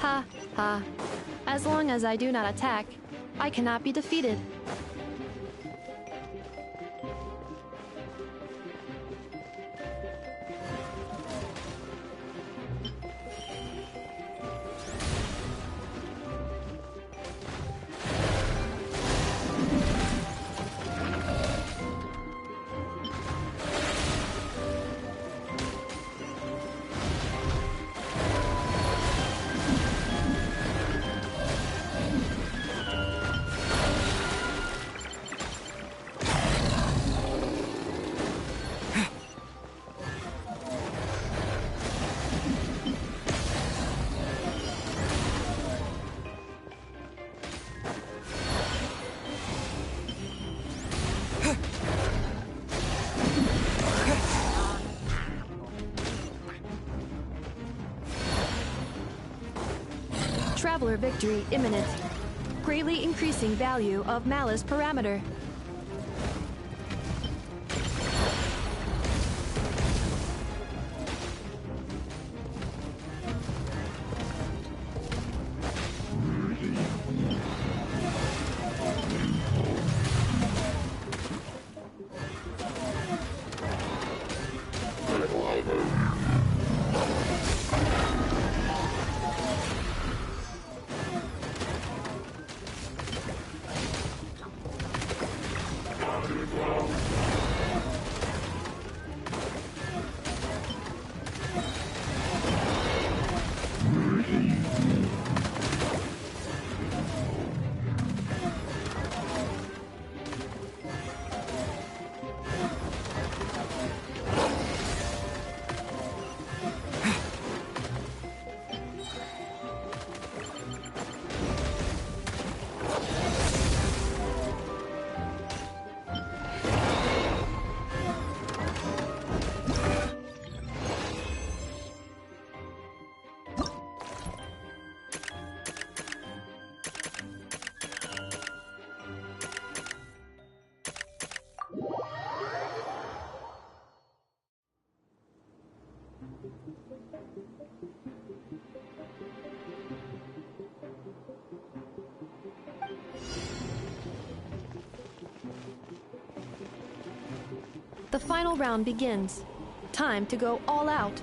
Ha, ha. As long as I do not attack, I cannot be defeated. Traveler victory imminent. Greatly increasing value of malice parameter. The final round begins. Time to go all out.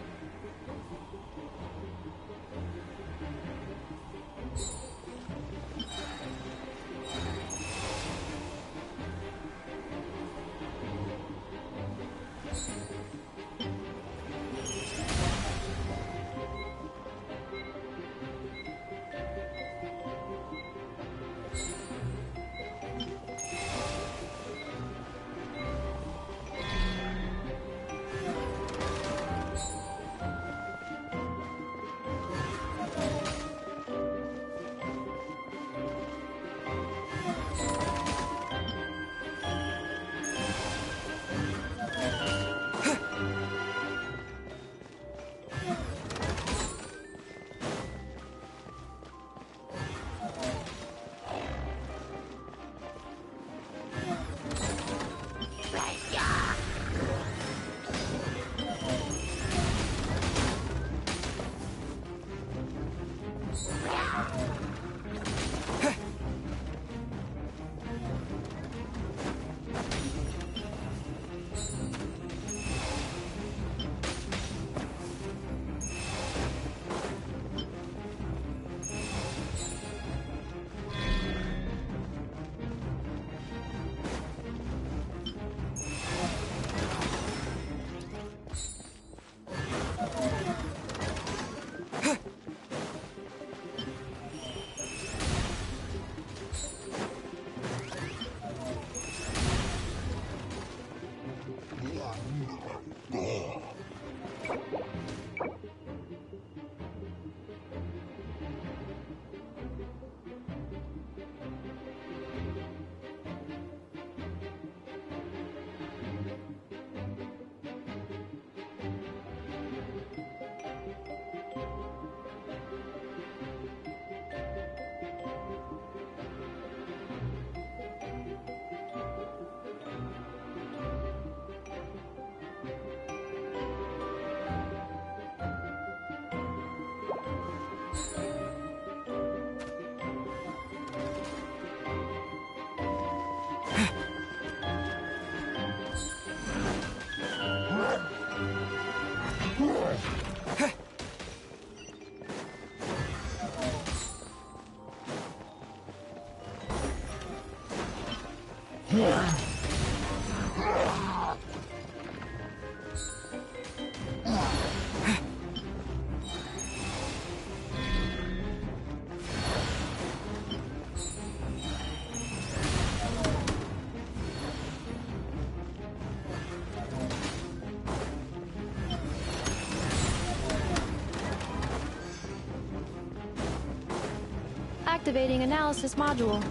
Activating Analysis Module.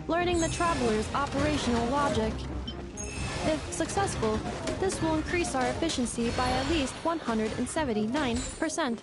Learning the Traveler's operational logic. If successful, this will increase our efficiency by at least 179%.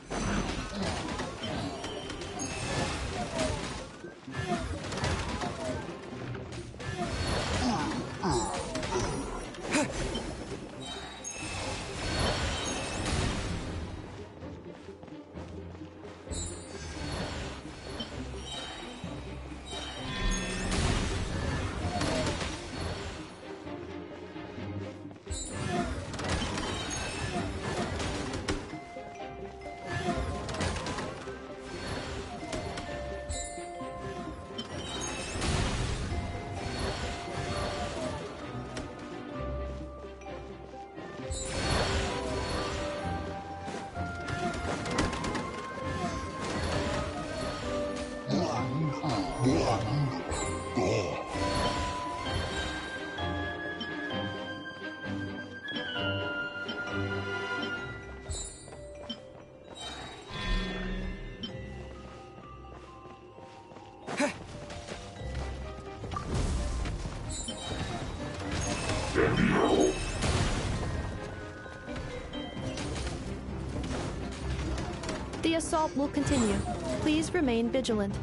The assault will continue. Please remain vigilant.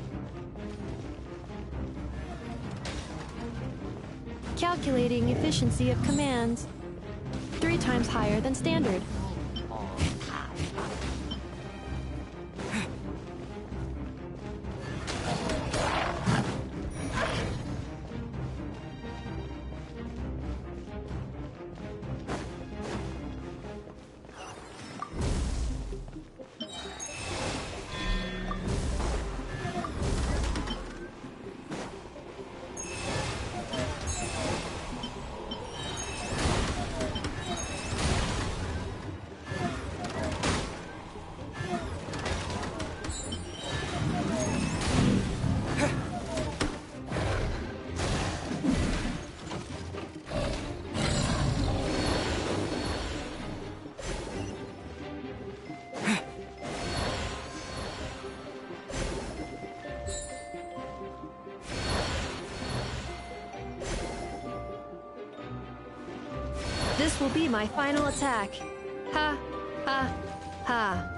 Calculating efficiency of commands. 3 times higher than standard. This will be my final attack. Ha, ha, ha.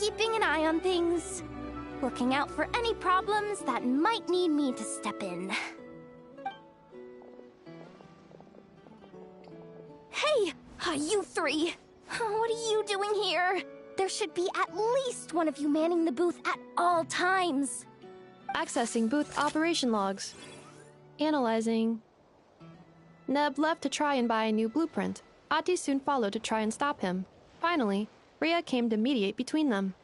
keeping an eye on things. Looking out for any problems that might need me to step in. Hey, you three! What are you doing here? There should be at least one of you manning the booth at all times. Accessing booth operation logs. Analyzing. Neb left to try and buy a new blueprint. Ati soon followed to try and stop him. Finally, Rhea came to mediate between them.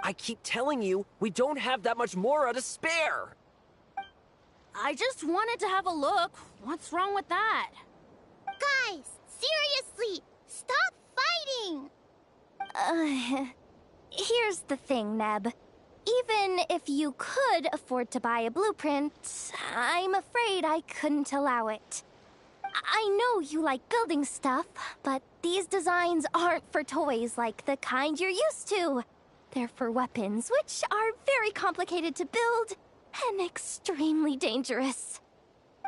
I keep telling you, we don't have that much Mora to spare! I just wanted to have a look. What's wrong with that? Guys, seriously, stop fighting! Here's the thing, Neb. Even if you could afford to buy a blueprint, I'm afraid I couldn't allow it. I know you like building stuff, but these designs aren't for toys like the kind you're used to. They're for weapons, which are very complicated to build and extremely dangerous.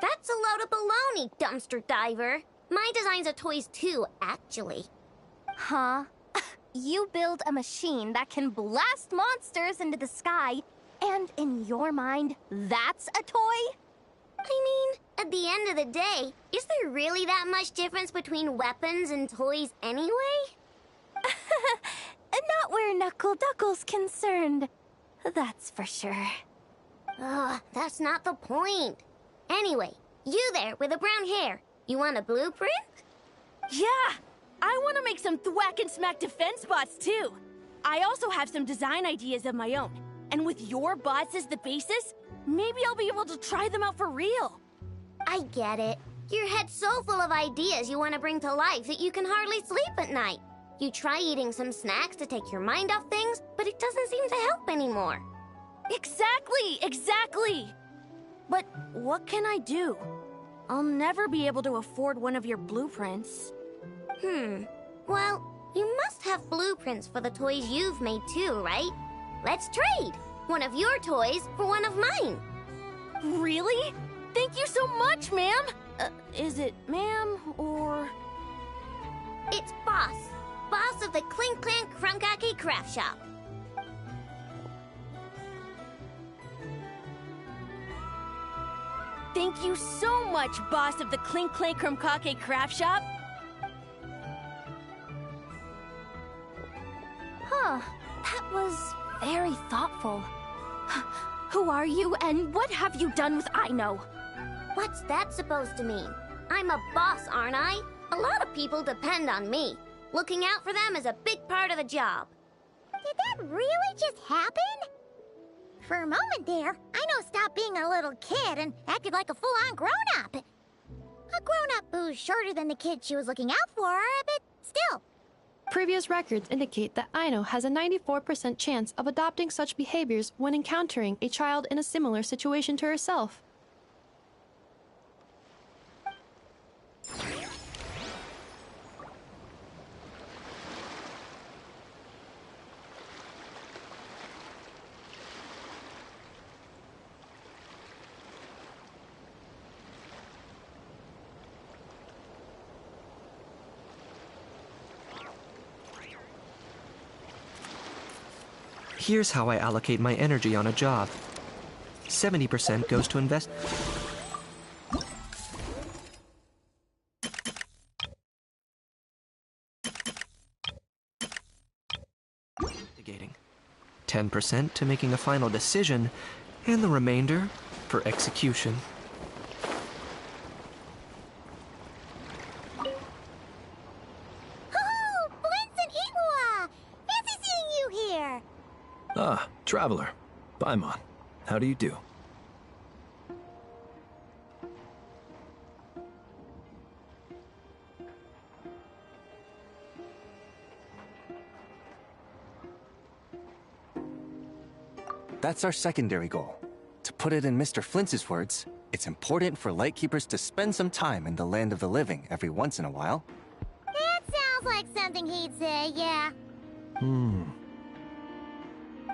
That's a load of baloney, dumpster diver. My designs are toys too, actually. Huh? You build a machine that can blast monsters into the sky, and in your mind, that's a toy? I mean, at the end of the day, is there really that much difference between weapons and toys anyway? Not where Knuckle Duckle's concerned. That's for sure. Ugh, that's not the point. Anyway, you there with the brown hair, you want a blueprint? Yeah! I want to make some thwack and smack defense bots too! I also have some design ideas of my own. And with your bots as the basis, maybe I'll be able to try them out for real. I get it. Your head's so full of ideas you want to bring to life that you can hardly sleep at night. You try eating some snacks to take your mind off things, but it doesn't seem to help anymore. Exactly! But what can I do? I'll never be able to afford one of your blueprints. Well, you must have blueprints for the toys you've made too, right? Let's trade! One of your toys for one of mine. Really? Thank you so much, ma'am! Is it ma'am, or...? It's Boss. Boss of the Clink Clank Krumkake Craft Shop. Thank you so much, boss of the Clink Clank Krumkake Craft Shop! Huh. That was very thoughtful. Who are you, and what have you done with Aino? What's that supposed to mean? I'm a boss, aren't I? A lot of people depend on me. Looking out for them is a big part of the job. Did that really just happen? For a moment there, Aino stopped being a little kid and acted like a full-on grown-up. A grown-up who's shorter than the kid she was looking out for, but still. Previous records indicate that Aino has a 94% chance of adopting such behaviors when encountering a child in a similar situation to herself. Here's how I allocate my energy on a job. 70% goes to invest... investigating. 10% to making a final decision, and the remainder for execution. Oh, Blintz and Iwa! Fancy seeing you here! Ah, Traveler. Paimon. How do you do? That's our secondary goal. To put it in Mr. Flintz's words, it's important for Lightkeepers to spend some time in the land of the living every once in a while. That sounds like something he'd say, yeah.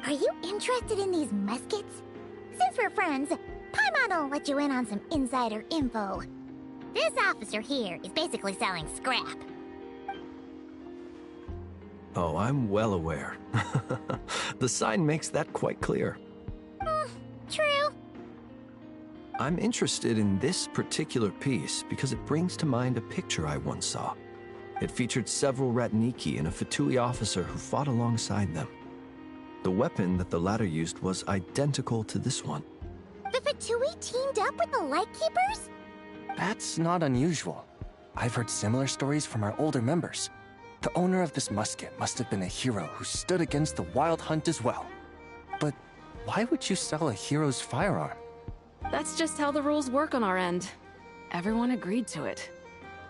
Are you interested in these muskets? Since we're friends, Paimon will let you in on some insider info. This officer here is basically selling scrap. Oh, I'm well aware. The sign makes that quite clear. True. I'm interested in this particular piece because it brings to mind a picture I once saw. It featured several Ratniki and a Fatui officer who fought alongside them. The weapon that the latter used was identical to this one. The Fatui teamed up with the Lightkeepers? That's not unusual. I've heard similar stories from our older members. The owner of this musket must have been a hero who stood against the Wild Hunt as well. But why would you sell a hero's firearm? That's just how the rules work on our end. Everyone agreed to it.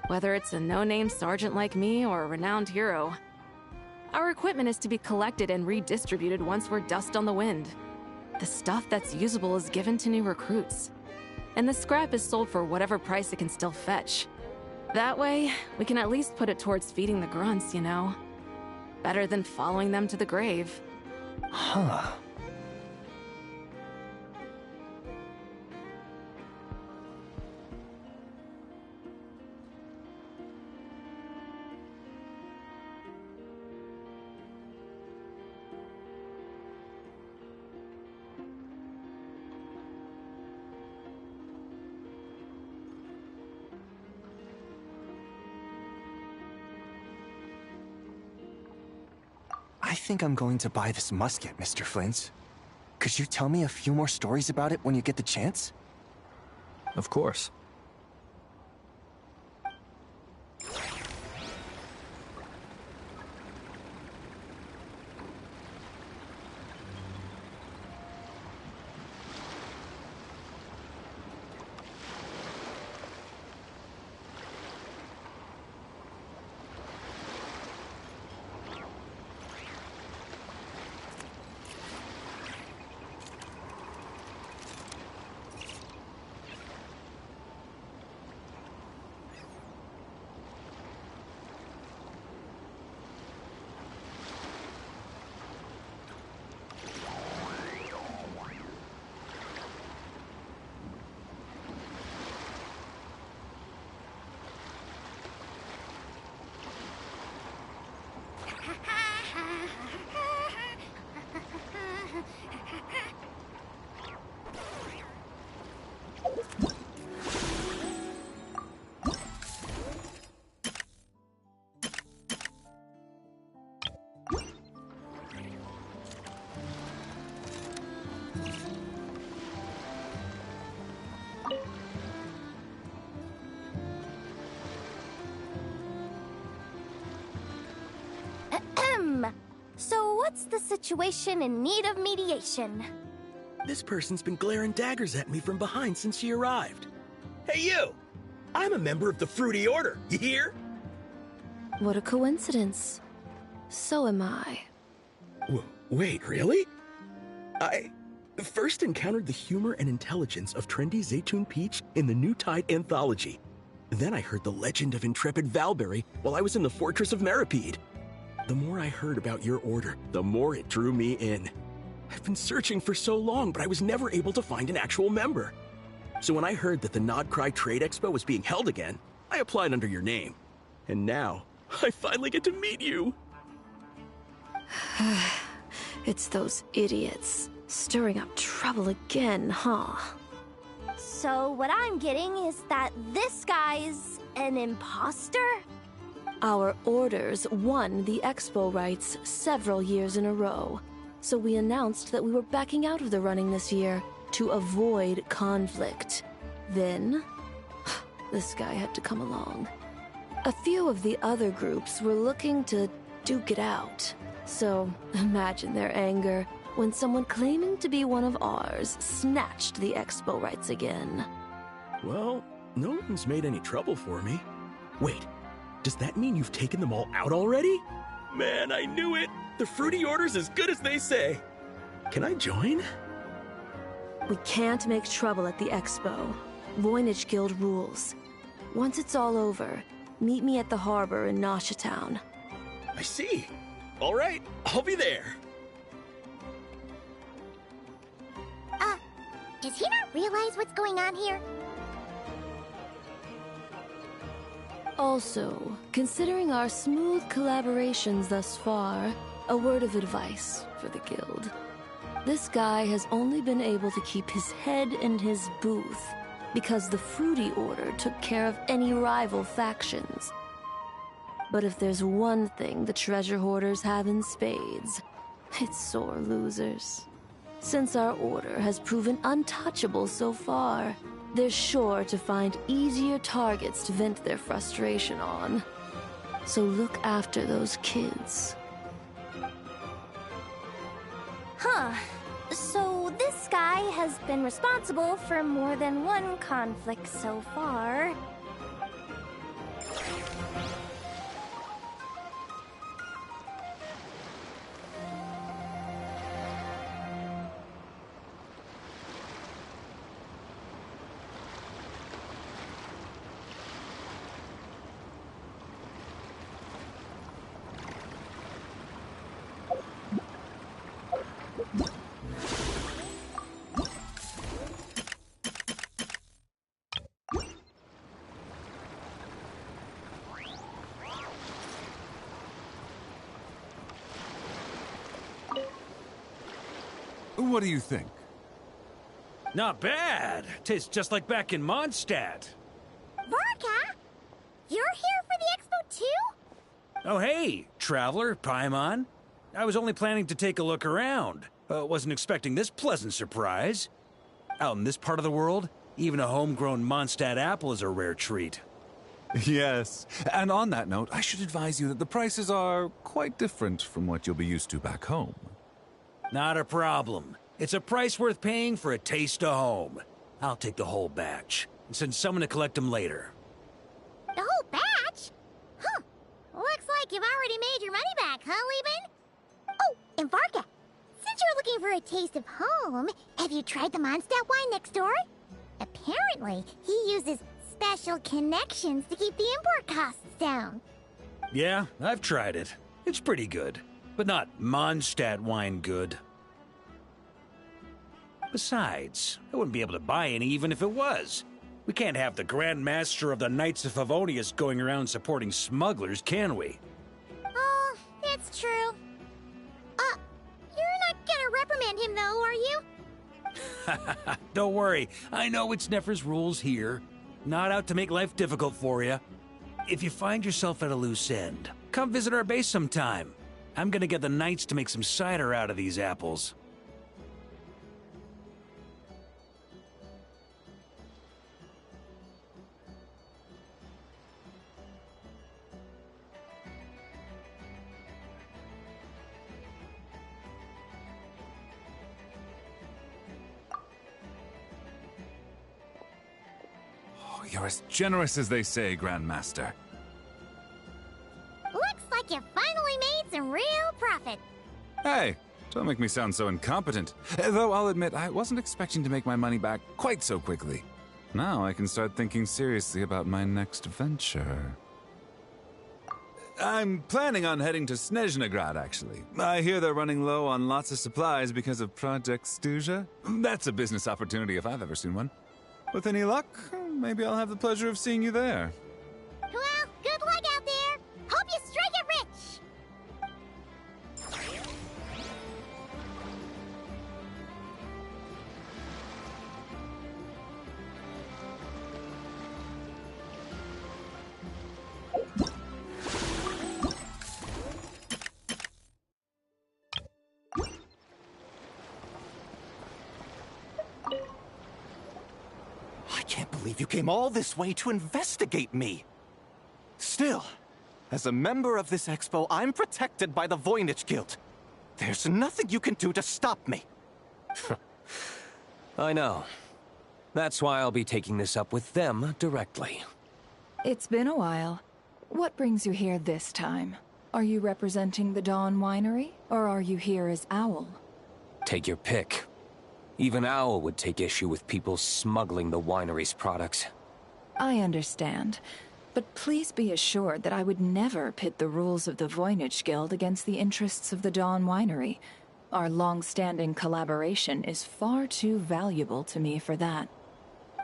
Whether it's a no-name sergeant like me or a renowned hero. Our equipment is to be collected and redistributed once we're dust on the wind. The stuff that's usable is given to new recruits. And the scrap is sold for whatever price it can still fetch. That way, we can at least put it towards feeding the grunts, you know? Better than following them to the grave. Huh. I think I'm going to buy this musket, Mr. Flint. Could you tell me a few more stories about it when you get the chance? Of course. So what's the situation in need of mediation? This person's been glaring daggers at me from behind since she arrived. Hey, you! I'm a member of the Fruity Order, you hear? What a coincidence. So am I. Wait, really? I first encountered the humor and intelligence of trendy Zaytune Peach in the New Tide anthology. Then I heard the legend of intrepid Valberry while I was in the Fortress of Meripede. The more I heard about your order, the more it drew me in. I've been searching for so long, but I was never able to find an actual member. So when I heard that the Nodcry Trade Expo was being held again, I applied under your name. And now, I finally get to meet you. It's those idiots. Stirring up trouble again, huh? So what I'm getting is that this guy's an imposter? Our orders won the expo rights several years in a row, so we announced that we were backing out of the running this year to avoid conflict. Then, this guy had to come along. A few of the other groups were looking to duke it out, so imagine their anger when someone claiming to be one of ours snatched the expo rights again. Well, no one's made any trouble for me. Wait. Does that mean you've taken them all out already? Man, I knew it! The Fruity Order's as good as they say. Can I join? We can't make trouble at the expo. Voynich Guild rules. Once it's all over, meet me at the harbor in Nasha Town. I see. All right, I'll be there. Does he not realize what's going on here? Also, considering our smooth collaborations thus far, a word of advice for the guild. This guy has only been able to keep his head in his booth because the Fruity Order took care of any rival factions. But if there's one thing the treasure hoarders have in spades, it's sore losers. Since our order has proven untouchable so far, they're sure to find easier targets to vent their frustration on. So look after those kids. Huh. So this guy has been responsible for more than one conflict so far. What do you think? Not bad. Tastes just like back in Mondstadt. Varka? You're here for the expo too? Oh hey, Traveler, Paimon. I was only planning to take a look around. Wasn't expecting this pleasant surprise. Out in this part of the world, even a homegrown Mondstadt apple is a rare treat. Yes, and on that note, I should advise you that the prices are quite different from what you'll be used to back home. Not a problem. It's a price worth paying for a taste of home. I'll take the whole batch and send someone to collect them later. The whole batch? Huh. Looks like you've already made your money back, huh, Lieben? Oh, and Varka, since you're looking for a taste of home, have you tried the Mondstadt wine next door? Apparently, he uses special connections to keep the import costs down. Yeah, I've tried it. It's pretty good, but not Mondstadt wine good. Besides, I wouldn't be able to buy any even if it was. We can't have the Grand Master of the Knights of Favonius going around supporting smugglers, can we? Oh, it's true. You're not gonna reprimand him though, are you? Don't worry, I know it's Nefer's rules here. Not out to make life difficult for you. If you find yourself at a loose end, come visit our base sometime. I'm gonna get the Knights to make some cider out of these apples. You're as generous as they say, Grandmaster. Looks like you finally made some real profit. Hey, don't make me sound so incompetent. Though I'll admit, I wasn't expecting to make my money back quite so quickly. Now I can start thinking seriously about my next venture. I'm planning on heading to Snezhnegrad, actually. I hear they're running low on lots of supplies because of Project Stuja. That's a business opportunity if I've ever seen one. With any luck, maybe I'll have the pleasure of seeing you there. Well, good luck out there. Hope you strike it rich. I can't believe you came all this way to investigate me. Still, as a member of this expo, I'm protected by the Voynich Guild. There's nothing you can do to stop me. I know. That's why I'll be taking this up with them directly. It's been a while. What brings you here this time? Are you representing the Dawn Winery, or are you here as Owl? Take your pick. Even Owl would take issue with people smuggling the winery's products. I understand. But please be assured that I would never pit the rules of the Voynich Guild against the interests of the Dawn Winery. Our long-standing collaboration is far too valuable to me for that.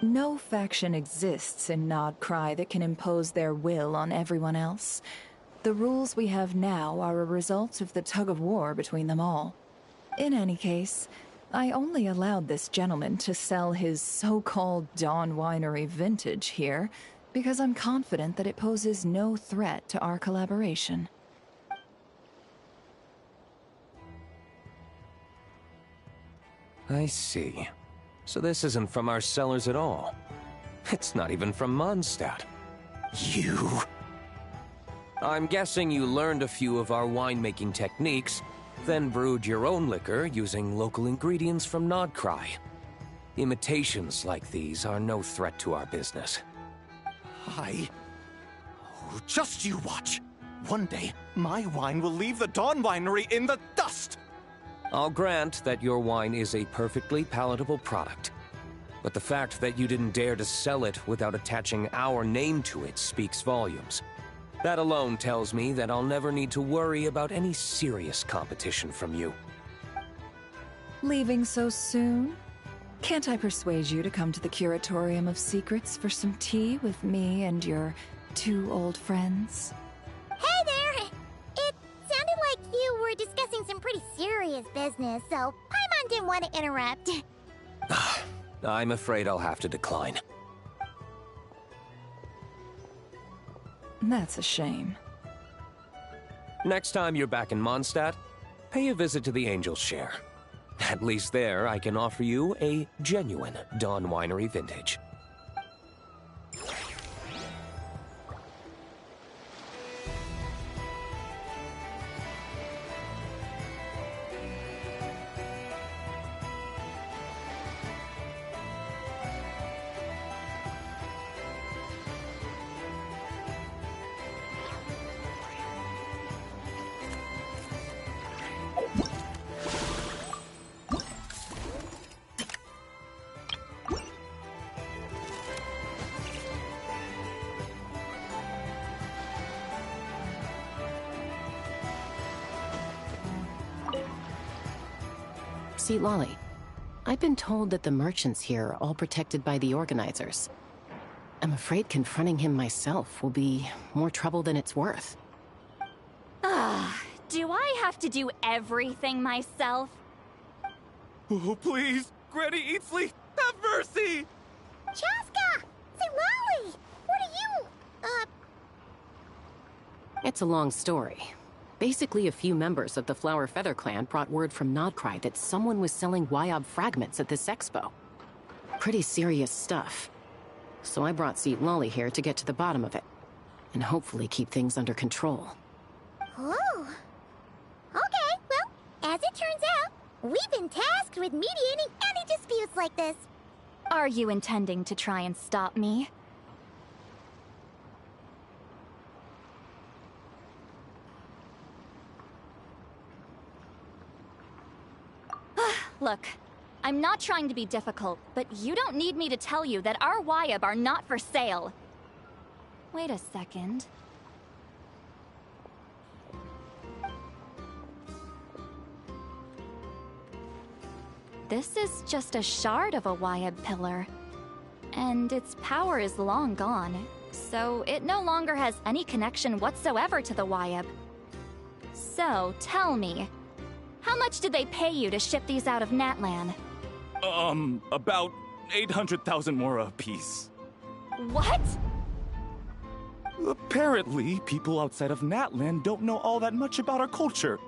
No faction exists in Nodcry that can impose their will on everyone else. The rules we have now are a result of the tug-of-war between them all. In any case, I only allowed this gentleman to sell his so-called Dawn Winery vintage here because I'm confident that it poses no threat to our collaboration. I see. So this isn't from our cellars at all. It's not even from Mondstadt. You... I'm guessing you learned a few of our winemaking techniques, then brewed your own liquor using local ingredients from Nodcry. Imitations like these are no threat to our business. Oh, just you watch. One day, my wine will leave the Dawn Winery in the dust! I'll grant that your wine is a perfectly palatable product. But the fact that you didn't dare to sell it without attaching our name to it speaks volumes. That alone tells me that I'll never need to worry about any serious competition from you. Leaving so soon? Can't I persuade you to come to the Curatorium of Secrets for some tea with me and your 2 old friends? Hey there! It sounded like you were discussing some pretty serious business, so Paimon didn't want to interrupt. I'm afraid I'll have to decline. That's a shame. Next time you're back in Mondstadt, pay a visit to the Angel's Share. At least there, I can offer you a genuine Dawn Winery vintage. See, Lolly, I've been told that the merchants here are all protected by the organizers. I'm afraid confronting him myself will be more trouble than it's worth. Do I have to do everything myself? Oh, please! Granny Eatsley, have mercy! Chaska! Say, Lolly! What are you, It's a long story. Basically, a few members of the Flower Feather clan brought word from Nodcry that someone was selling Wyob fragments at this expo. Pretty serious stuff. So I brought Seat Lolly here to get to the bottom of it, and hopefully keep things under control. Oh. Okay, well, as it turns out, we've been tasked with mediating any disputes like this. Are you intending to try and stop me? Look, I'm not trying to be difficult, but you don't need me to tell you that our Wyob are not for sale. Wait a second. This is just a shard of a Wyob pillar, and its power is long gone, so it no longer has any connection whatsoever to the Wyob. So, tell me, how much did they pay you to ship these out of Natlan? About 800,000 more apiece. What? Apparently, people outside of Natlan don't know all that much about our culture.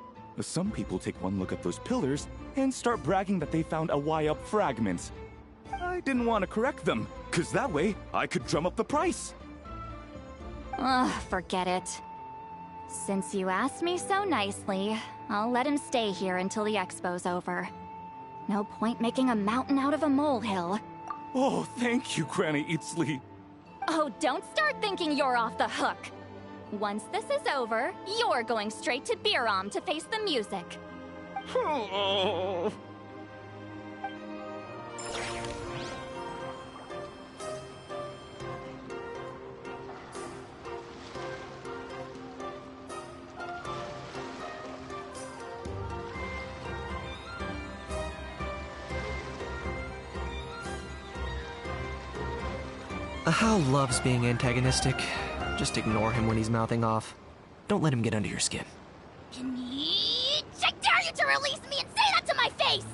Some people take one look at those pillars and start bragging that they found a Wyob fragment. I didn't want to correct them, cause that way I could drum up the price. Ugh, forget it. Since you asked me so nicely, I'll let him stay here until the expo's over. No point making a mountain out of a molehill. Oh, thank you, Granny Eatsley. Oh, don't start thinking you're off the hook. Once this is over, you're going straight to Biram to face the music. Hal loves being antagonistic. Just ignore him when he's mouthing off. Don't let him get under your skin. I dare you to release me and say that to my face!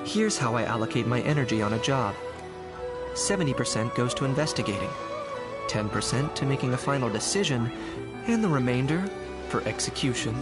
Here's how I allocate my energy on a job. 70% goes to investigating, 10% to making a final decision, and the remainder for execution.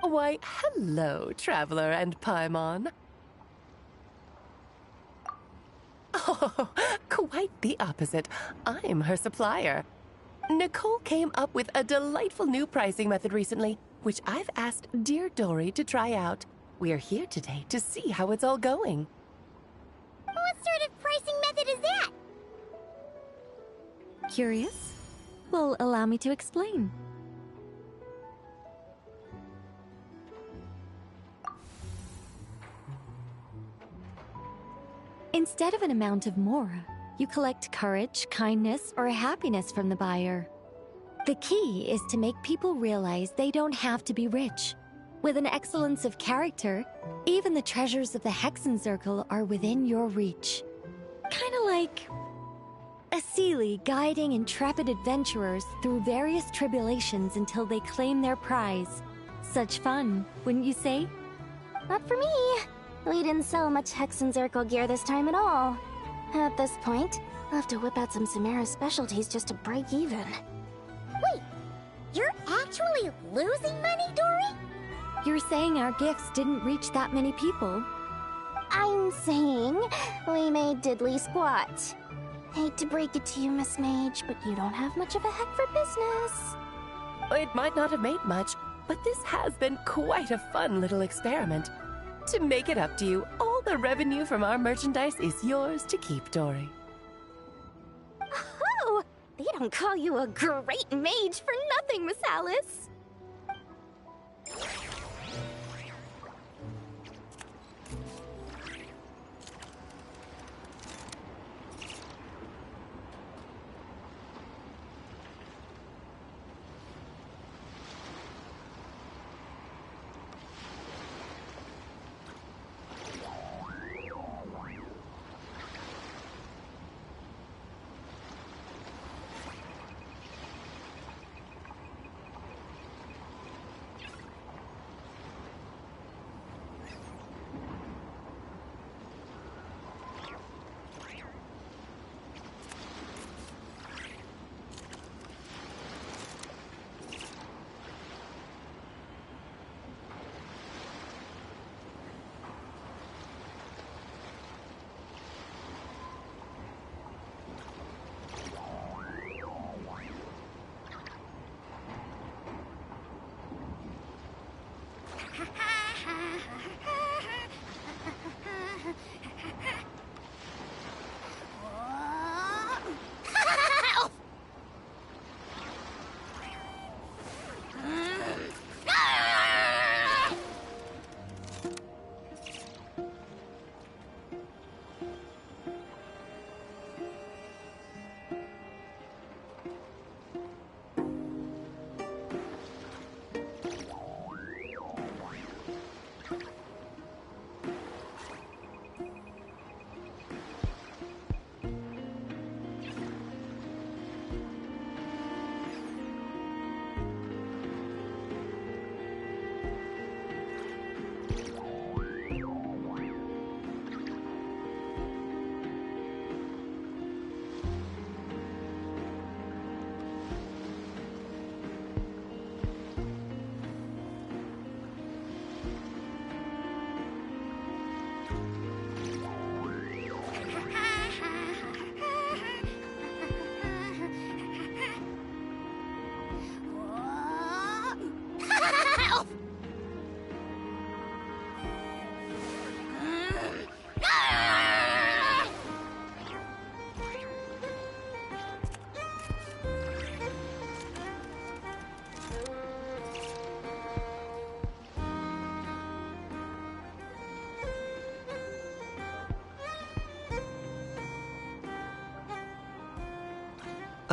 Why, hello, Traveler and Paimon. Oh, quite the opposite. I'm her supplier. Nicole came up with a delightful new pricing method recently, which I've asked dear Dory to try out. We're here today to see how it's all going. What sort of pricing method is that? Curious? Well, allow me to explain. Instead of an amount of mora, you collect courage, kindness, or happiness from the buyer. The key is to make people realize they don't have to be rich. With an excellence of character, even the treasures of the Hexen Circle are within your reach. Kinda like a Seelie guiding intrepid adventurers through various tribulations until they claim their prize. Such fun, wouldn't you say? Not for me. We didn't sell much Hexen Circle gear this time at all. At this point, I'll have to whip out some Samara specialties just to break even. Wait, you're actually losing money, Dory? You're saying our gifts didn't reach that many people? I'm saying we made diddly squat. Hate to break it to you, Miss Mage, but you don't have much of a head for business. It might not have made much, but this has been quite a fun little experiment. To make it up to you, all the revenue from our merchandise is yours to keep, Dory. Oh, they don't call you a great mage for nothing, Miss Alice.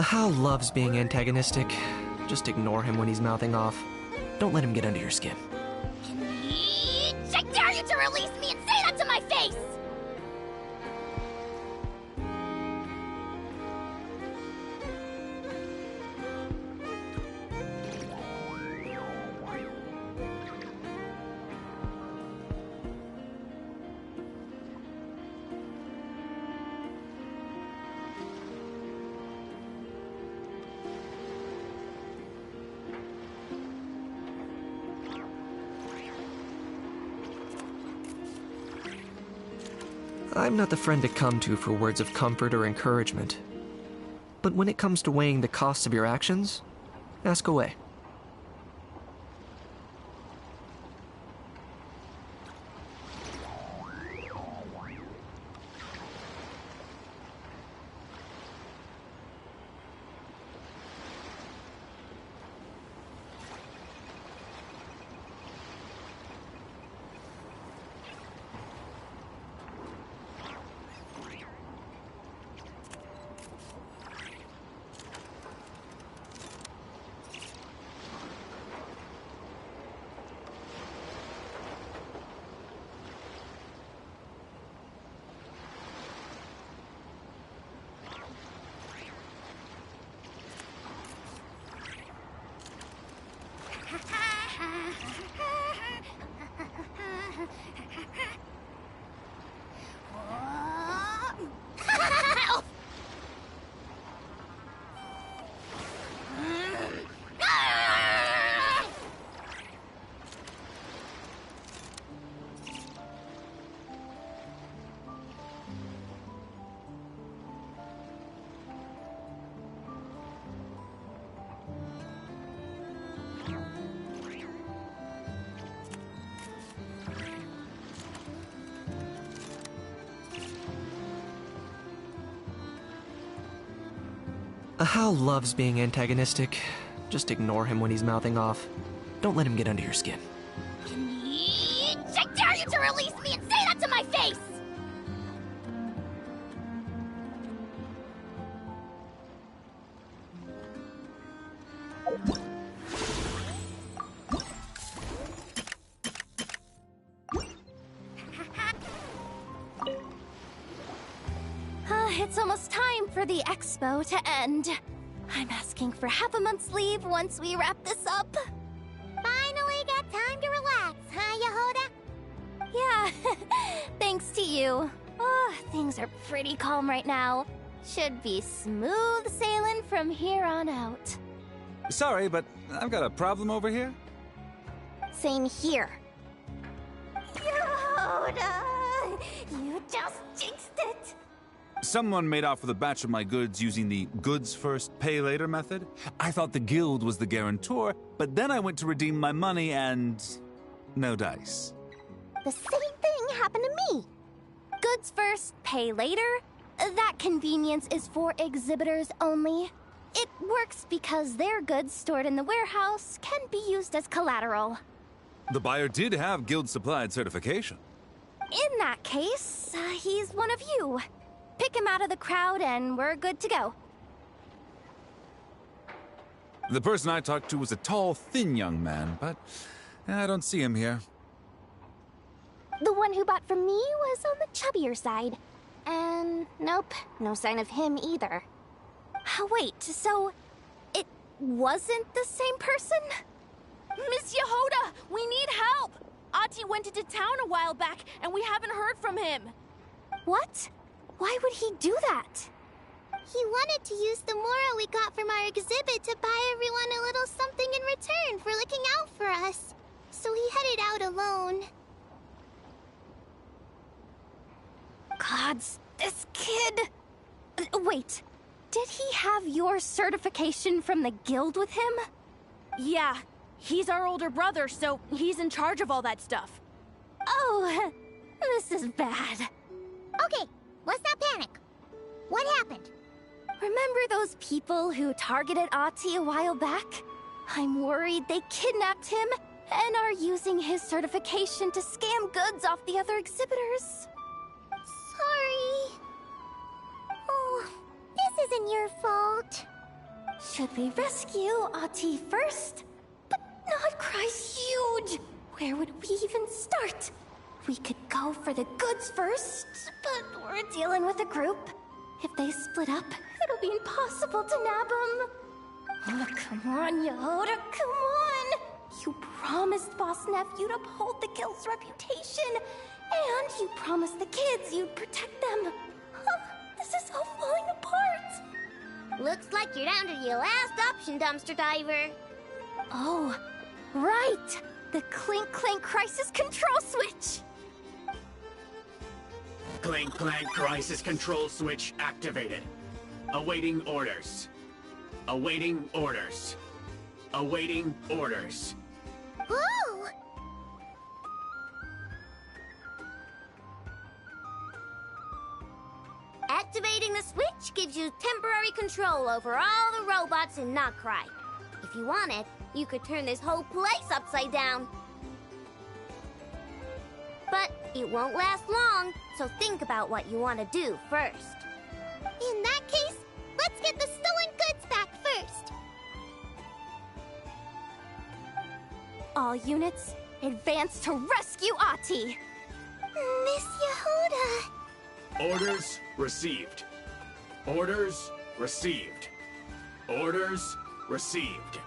Hal loves being antagonistic. Just ignore him when he's mouthing off. Don't let him get under your skin. I dare you to release me and say that to my face! I'm not the friend to come to for words of comfort or encouragement. But when it comes to weighing the costs of your actions, ask away. Hal loves being antagonistic. Just ignore him when he's mouthing off. Don't let him get under your skin. I dare you to release me and say that to my face! It's almost time for the expo to end. I'm asking for half a month's leave once we wrap this up. Finally got time to relax, huh, Yehoda? Yeah, thanks to you. Oh, things are pretty calm right now. Should be smooth sailing from here on out. Sorry, but I've got a problem over here. Same here. Yehoda! You just jinxed it! Someone made off with a batch of my goods using the goods first, pay later method. I thought the guild was the guarantor, but then I went to redeem my money and no dice. The same thing happened to me. Goods first, pay later? That convenience is for exhibitors only. It works because their goods stored in the warehouse can be used as collateral. The buyer did have guild supplied certification. In that case, he's one of you. Pick him out of the crowd and we're good to go. The person I talked to was a tall, thin young man, but I don't see him here. The one who bought from me was on the chubbier side. And nope, no sign of him either. Wait, so it wasn't the same person? Miss Yehoda, we need help! Ati went into town a while back and we haven't heard from him. What? Why would he do that? He wanted to use the mora we got from our exhibit to buy everyone a little something in return for looking out for us. So he headed out alone. Gods, this kid... Wait, did he have your certification from the guild with him? Yeah, he's our older brother, so he's in charge of all that stuff. Oh, this is bad. Okay, let's not panic. What happened? Remember those people who targeted Ati a while back? I'm worried they kidnapped him and are using his certification to scam goods off the other exhibitors. Sorry. Oh, this isn't your fault. Should we rescue Ati first? But Nodcry's huge. Where would we even start? We could go for the goods first, but we're dealing with a group. If they split up, it'll be impossible to nab them. Oh, come on, Yehoda, come on! You promised Boss Nephew to uphold the guild's reputation, and you promised the kids you'd protect them. This is all falling apart. Looks like you're down to your last option, dumpster diver. Oh, right! The Clink Clank Crisis Control Switch! Clink Clank Crisis Control Switch activated. Awaiting orders. Awaiting orders. Awaiting orders. Whoa! Activating the switch gives you temporary control over all the robots in Nodcry. If you wanted, you could turn this whole place upside down. But it won't last long, so think about what you want to do first. In that case, let's get the stolen goods back first. All units, advance to rescue Ati! Miss Yehoda! Orders received. Orders received. Orders received.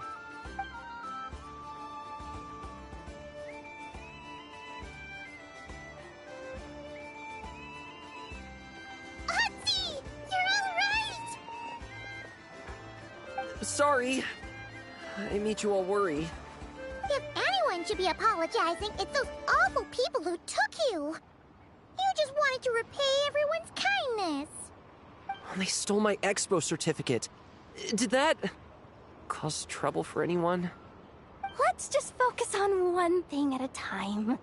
Ati! You're all right! Sorry. I made you all worry. If anyone should be apologizing, it's those awful people who took you. You just wanted to repay everyone's kindness. They stole my expo certificate. Did that cause trouble for anyone? Let's just focus on one thing at a time.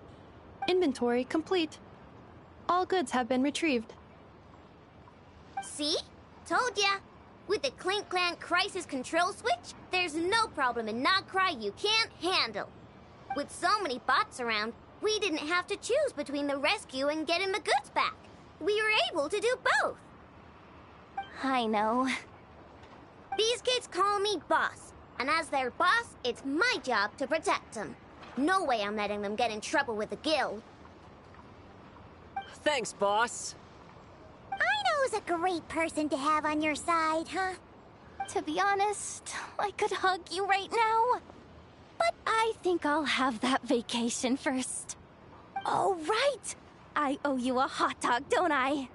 Inventory complete. All goods have been retrieved. See? Told ya. With the Clank Clank Crisis Control Switch, there's no problem in Nodcry you can't handle. With so many bots around, we didn't have to choose between the rescue and getting the goods back. We were able to do both. I know. These kids call me boss, and as their boss, it's my job to protect them. No way I'm letting them get in trouble with the guild. Thanks, boss. Aino's a great person to have on your side, huh? To be honest, I could hug you right now. But I think I'll have that vacation first. Oh, right! I owe you a hot dog, don't I?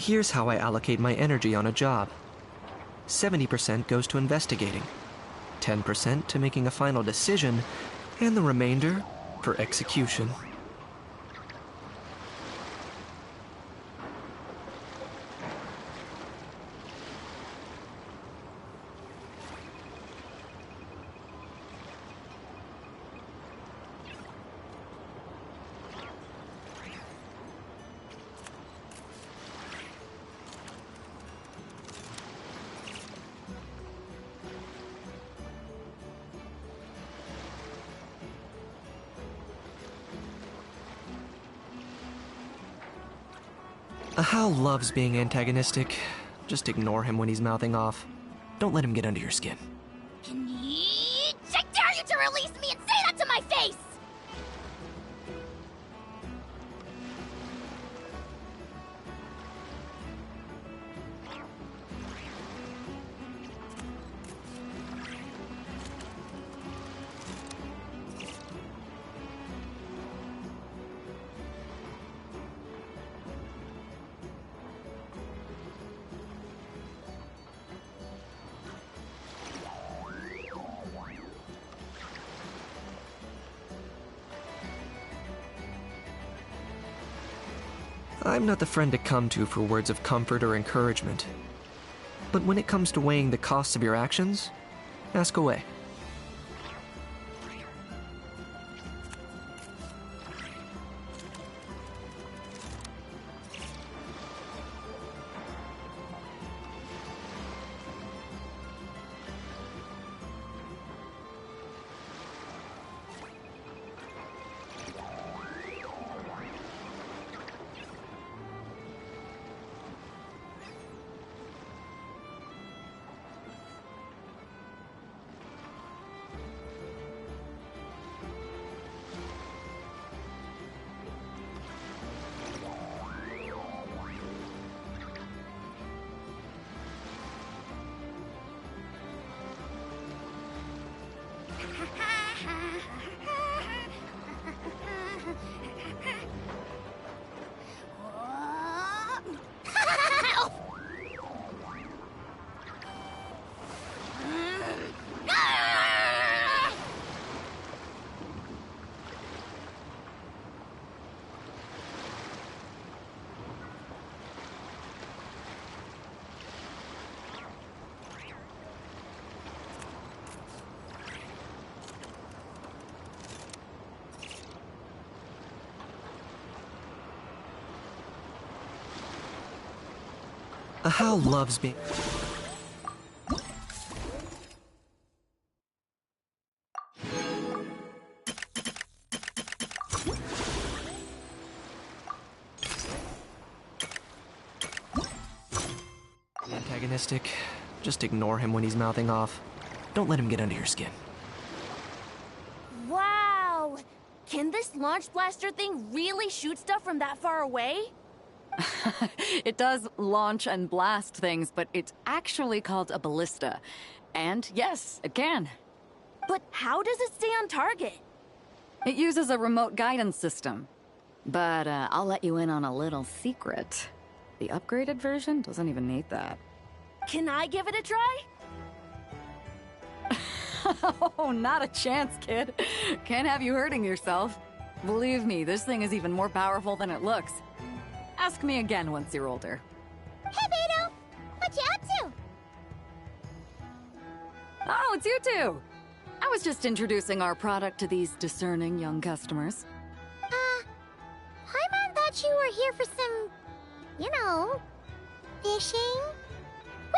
Here's how I allocate my energy on a job. 70% goes to investigating, 10% to making a final decision, and the remainder for execution. Hal loves being antagonistic. Just ignore him when he's mouthing off. Don't let him get under your skin. I dare you to release me and say that to my face! I'm not the friend to come to for words of comfort or encouragement. But when it comes to weighing the costs of your actions, ask away. How loves being... Antagonistic. Just ignore him when he's mouthing off. Don't let him get under your skin. Wow! Can this launch blaster thing really shoot stuff from that far away? It does launch and blast things, but it's actually called a ballista. And yes, it can. But how does it stay on target? It uses a remote guidance system. But I'll let you in on a little secret. The upgraded version doesn't even need that. Can I give it a try? Oh, not a chance, kid. Can't have you hurting yourself. Believe me, this thing is even more powerful than it looks. Ask me again once you're older. Hey, Beto! What you up to? Oh, it's you two! I was just introducing our product to these discerning young customers. Paimon thought you were here for some, you know, fishing?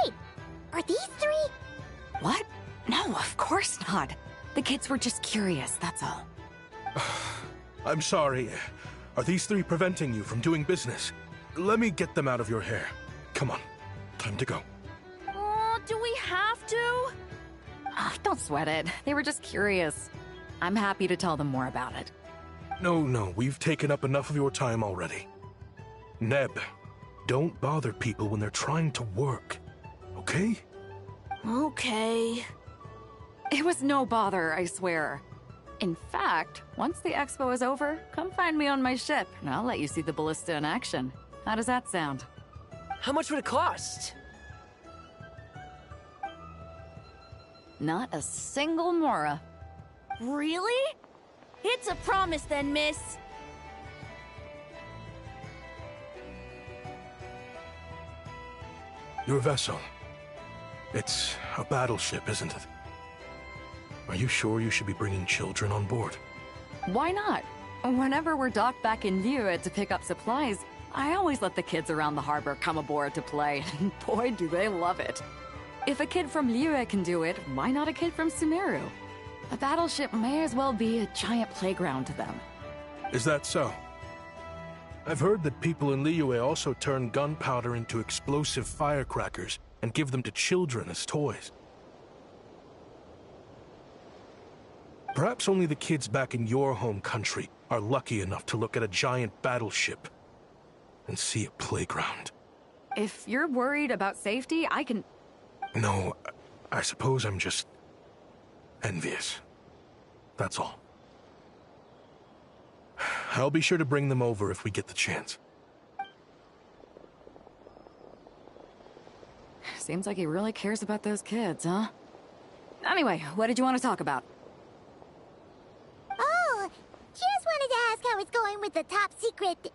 Wait, are these three? What? No, of course not. The kids were just curious, that's all. I'm sorry. Are these three preventing you from doing business? Let me get them out of your hair. Come on, time to go. Oh, do we have to? Oh, don't sweat it. They were just curious. I'm happy to tell them more about it. No, we've taken up enough of your time already. Neb, don't bother people when they're trying to work, okay? Okay. It was no bother, I swear. In fact, once the expo is over, come find me on my ship, and I'll let you see the ballista in action. How does that sound? How much would it cost? Not a single mora. Really? It's a promise then, miss. Your vessel. It's a battleship, isn't it? Are you sure you should be bringing children on board? Why not? Whenever we're docked back in Liyue to pick up supplies, I always let the kids around the harbor come aboard to play. Boy, do they love it. If a kid from Liyue can do it, why not a kid from Sumeru? A battleship may as well be a giant playground to them. Is that so? I've heard that people in Liyue also turn gunpowder into explosive firecrackers and give them to children as toys. Perhaps only the kids back in your home country are lucky enough to look at a giant battleship and see a playground. If you're worried about safety, I can... No, I suppose I'm just envious. That's all. I'll be sure to bring them over if we get the chance. Seems like he really cares about those kids, huh? Anyway, what did you want to talk about? Oh, just wanted to ask how it's going with the top secret,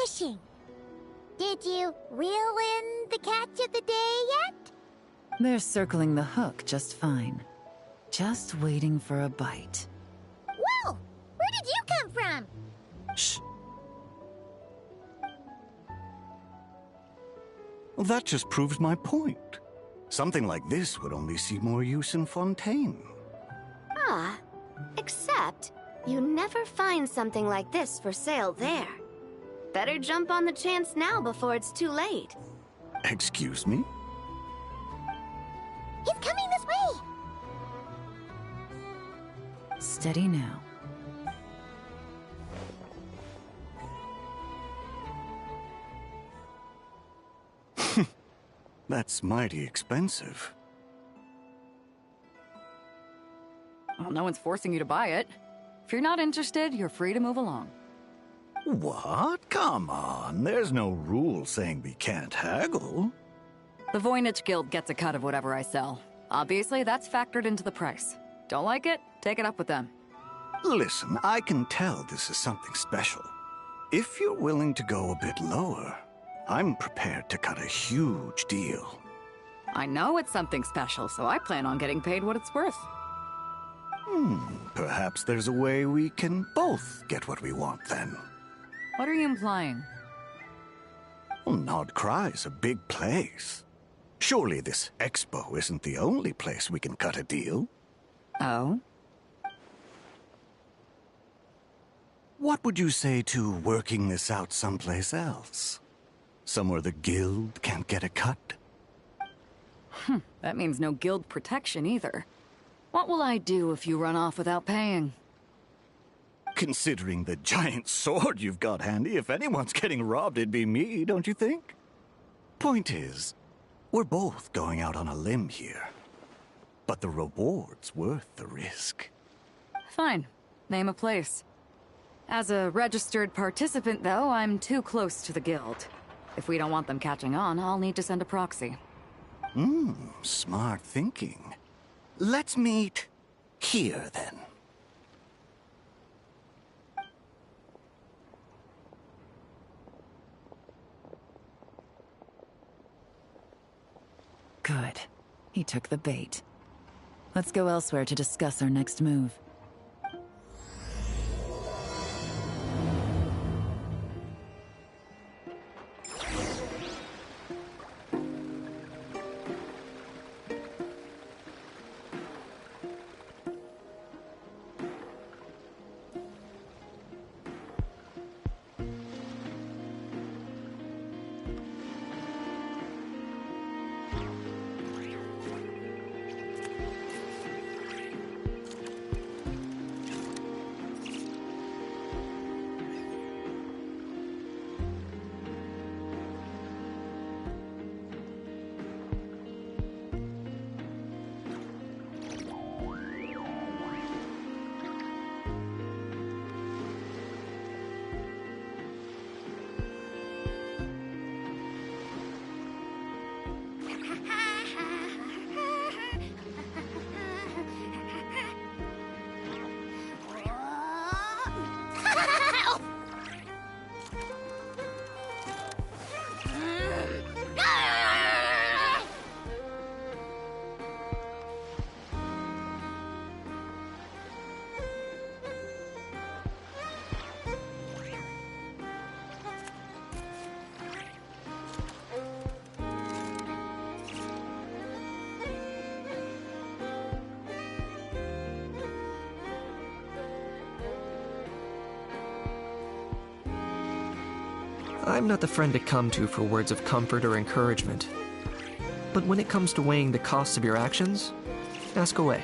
fishing. Did you reel in the catch of the day yet? They're circling the hook just fine. Just waiting for a bite. Whoa! Where did you come from? Shh. Well, that just proves my point. Something like this would only see more use in Fontaine. Ah, except you never find something like this for sale there. Better jump on the chance now before it's too late. Excuse me? He's coming this way! Steady now. That's mighty expensive. Well, no one's forcing you to buy it. If you're not interested, you're free to move along. What? Come on, there's no rule saying we can't haggle. The Voynich Guild gets a cut of whatever I sell. Obviously, that's factored into the price. Don't like it? Take it up with them. Listen, I can tell this is something special. If you're willing to go a bit lower, I'm prepared to cut a huge deal. I know it's something special, so I plan on getting paid what it's worth. Perhaps there's a way we can both get what we want then. What are you implying? Well, Nod Cry's a big place. Surely this expo isn't the only place we can cut a deal. Oh? What would you say to working this out someplace else? Somewhere the guild can't get a cut? That means no guild protection either. What will I do if you run off without paying? Considering the giant sword you've got handy, if anyone's getting robbed, it'd be me, don't you think? Point is, we're both going out on a limb here. But the reward's worth the risk. Fine. Name a place. As a registered participant, though, I'm too close to the guild. If we don't want them catching on, I'll need to send a proxy. Smart thinking. Let's meet here, then. Good. He took the bait. Let's go elsewhere to discuss our next move. I'm not the friend to come to for words of comfort or encouragement. But when it comes to weighing the costs of your actions, ask away.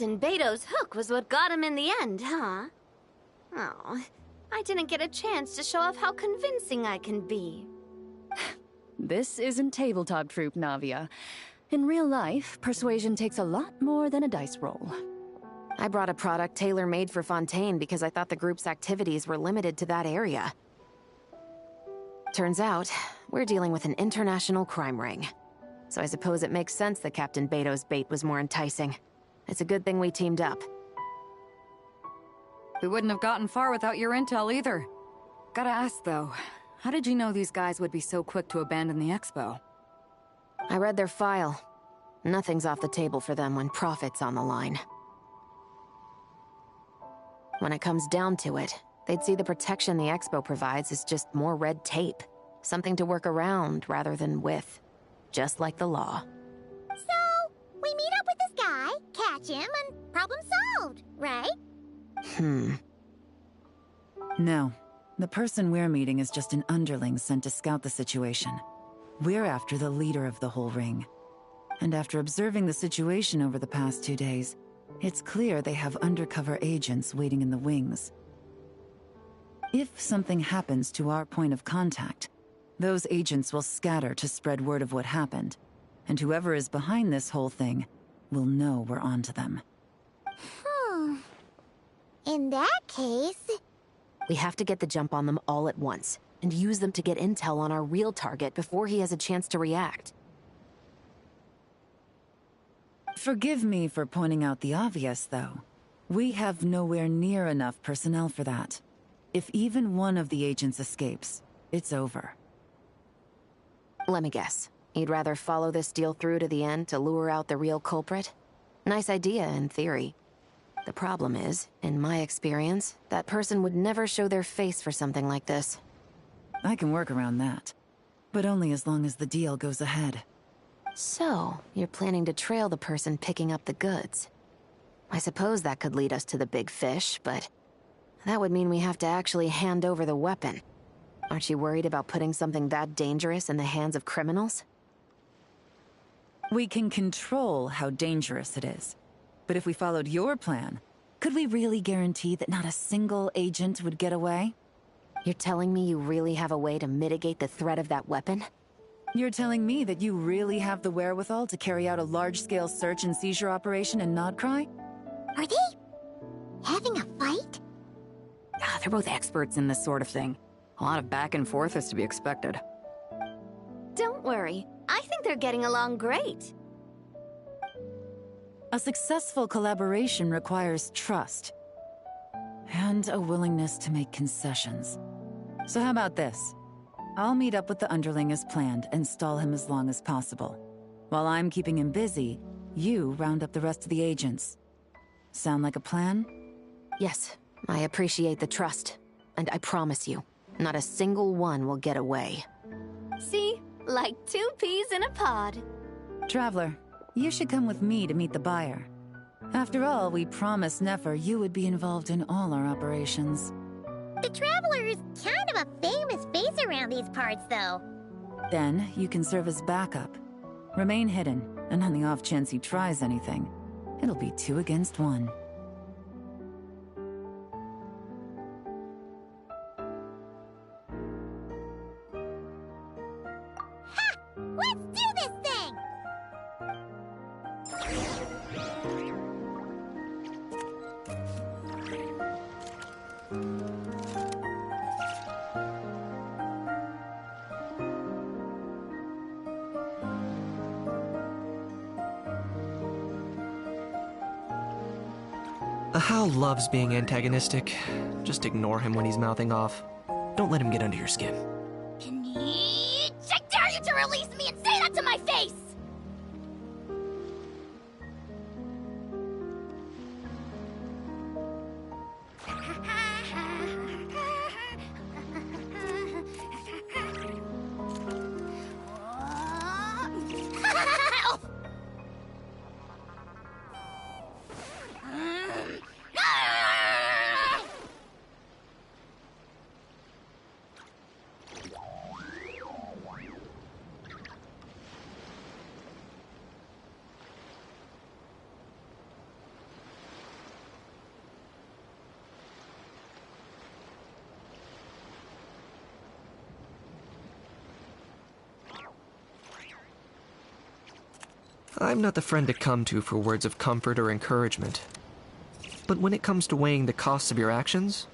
Captain Beto's hook was what got him in the end, huh? Oh, I didn't get a chance to show off how convincing I can be. This isn't tabletop troop, Navia. In real life, persuasion takes a lot more than a dice roll. I brought a product tailor-made for Fontaine because I thought the group's activities were limited to that area. Turns out, we're dealing with an international crime ring. So I suppose it makes sense that Captain Beto's bait was more enticing. It's a good thing we teamed up. We wouldn't have gotten far without your intel either. Gotta ask though, how did you know these guys would be so quick to abandon the expo? I read their file. Nothing's off the table for them when profit's on the line. When it comes down to it, they'd see the protection the expo provides as just more red tape. Something to work around rather than with. Just like the law. So, we meet up with this guy, catch him, and problem solved, right? No. The person we're meeting is just an underling sent to scout the situation. We're after the leader of the whole ring. And after observing the situation over the past 2 days, it's clear they have undercover agents waiting in the wings. If something happens to our point of contact, those agents will scatter to spread word of what happened, and whoever is behind this whole thing will know we're onto them. In that case... We have to get the jump on them all at once, and use them to get intel on our real target before he has a chance to react. Forgive me for pointing out the obvious, though. We have nowhere near enough personnel for that. If even one of the agents escapes, it's over. Let me guess. You'd rather follow this deal through to the end to lure out the real culprit? Nice idea, in theory. The problem is, in my experience, that person would never show their face for something like this. I can work around that. But only as long as the deal goes ahead. So, you're planning to trail the person picking up the goods. I suppose that could lead us to the big fish, but... that would mean we have to actually hand over the weapon. Aren't you worried about putting something that dangerous in the hands of criminals? We can control how dangerous it is. But if we followed your plan, could we really guarantee that not a single agent would get away? You're telling me you really have a way to mitigate the threat of that weapon? You're telling me that you really have the wherewithal to carry out a large-scale search and seizure operation in Nodcry? Are they having a fight? They're both experts in this sort of thing. A lot of back and forth is to be expected. Don't worry. I think they're getting along great. A successful collaboration requires trust. And a willingness to make concessions. So how about this? I'll meet up with the underling as planned and stall him as long as possible. While I'm keeping him busy, you round up the rest of the agents. Sound like a plan? Yes, I appreciate the trust. And I promise you, not a single one will get away. See? Like 2 peas in a pod. Traveler, you should come with me to meet the buyer. After all, we promised Nefer you would be involved in all our operations. The Traveler is kind of a famous face around these parts, though. Then, you can serve as backup. Remain hidden, and on the off chance he tries anything, it'll be 2 against 1. Ha! Let's do this thing! Hal loves being antagonistic. Just ignore him when he's mouthing off. Don't let him get under your skin. I dare you to release me and say that to my face! I'm not the friend to come to for words of comfort or encouragement. But when it comes to weighing the costs of your actions,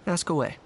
ask away.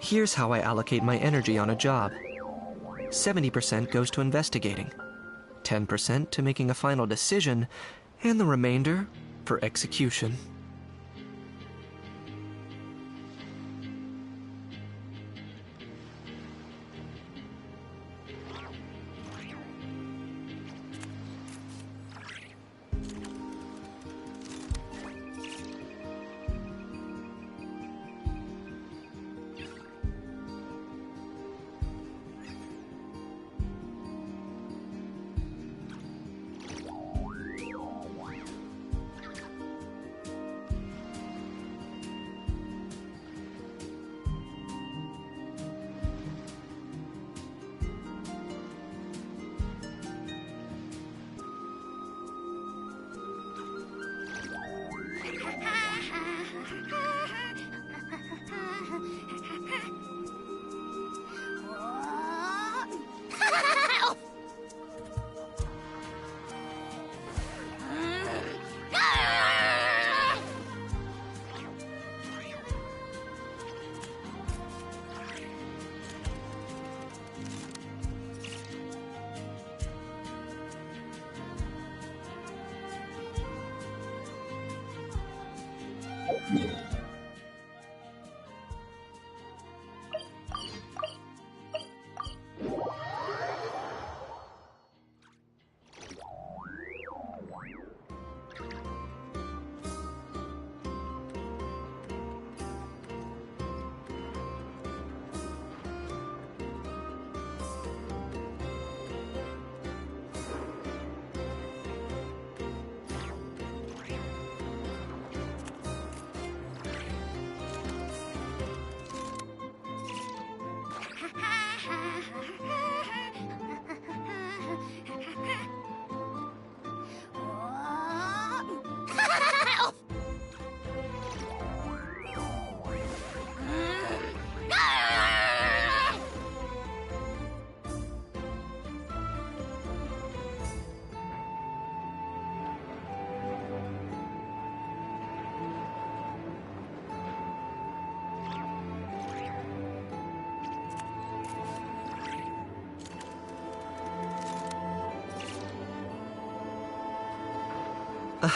Here's how I allocate my energy on a job. 70% goes to investigating, 10% to making a final decision, and the remainder for execution.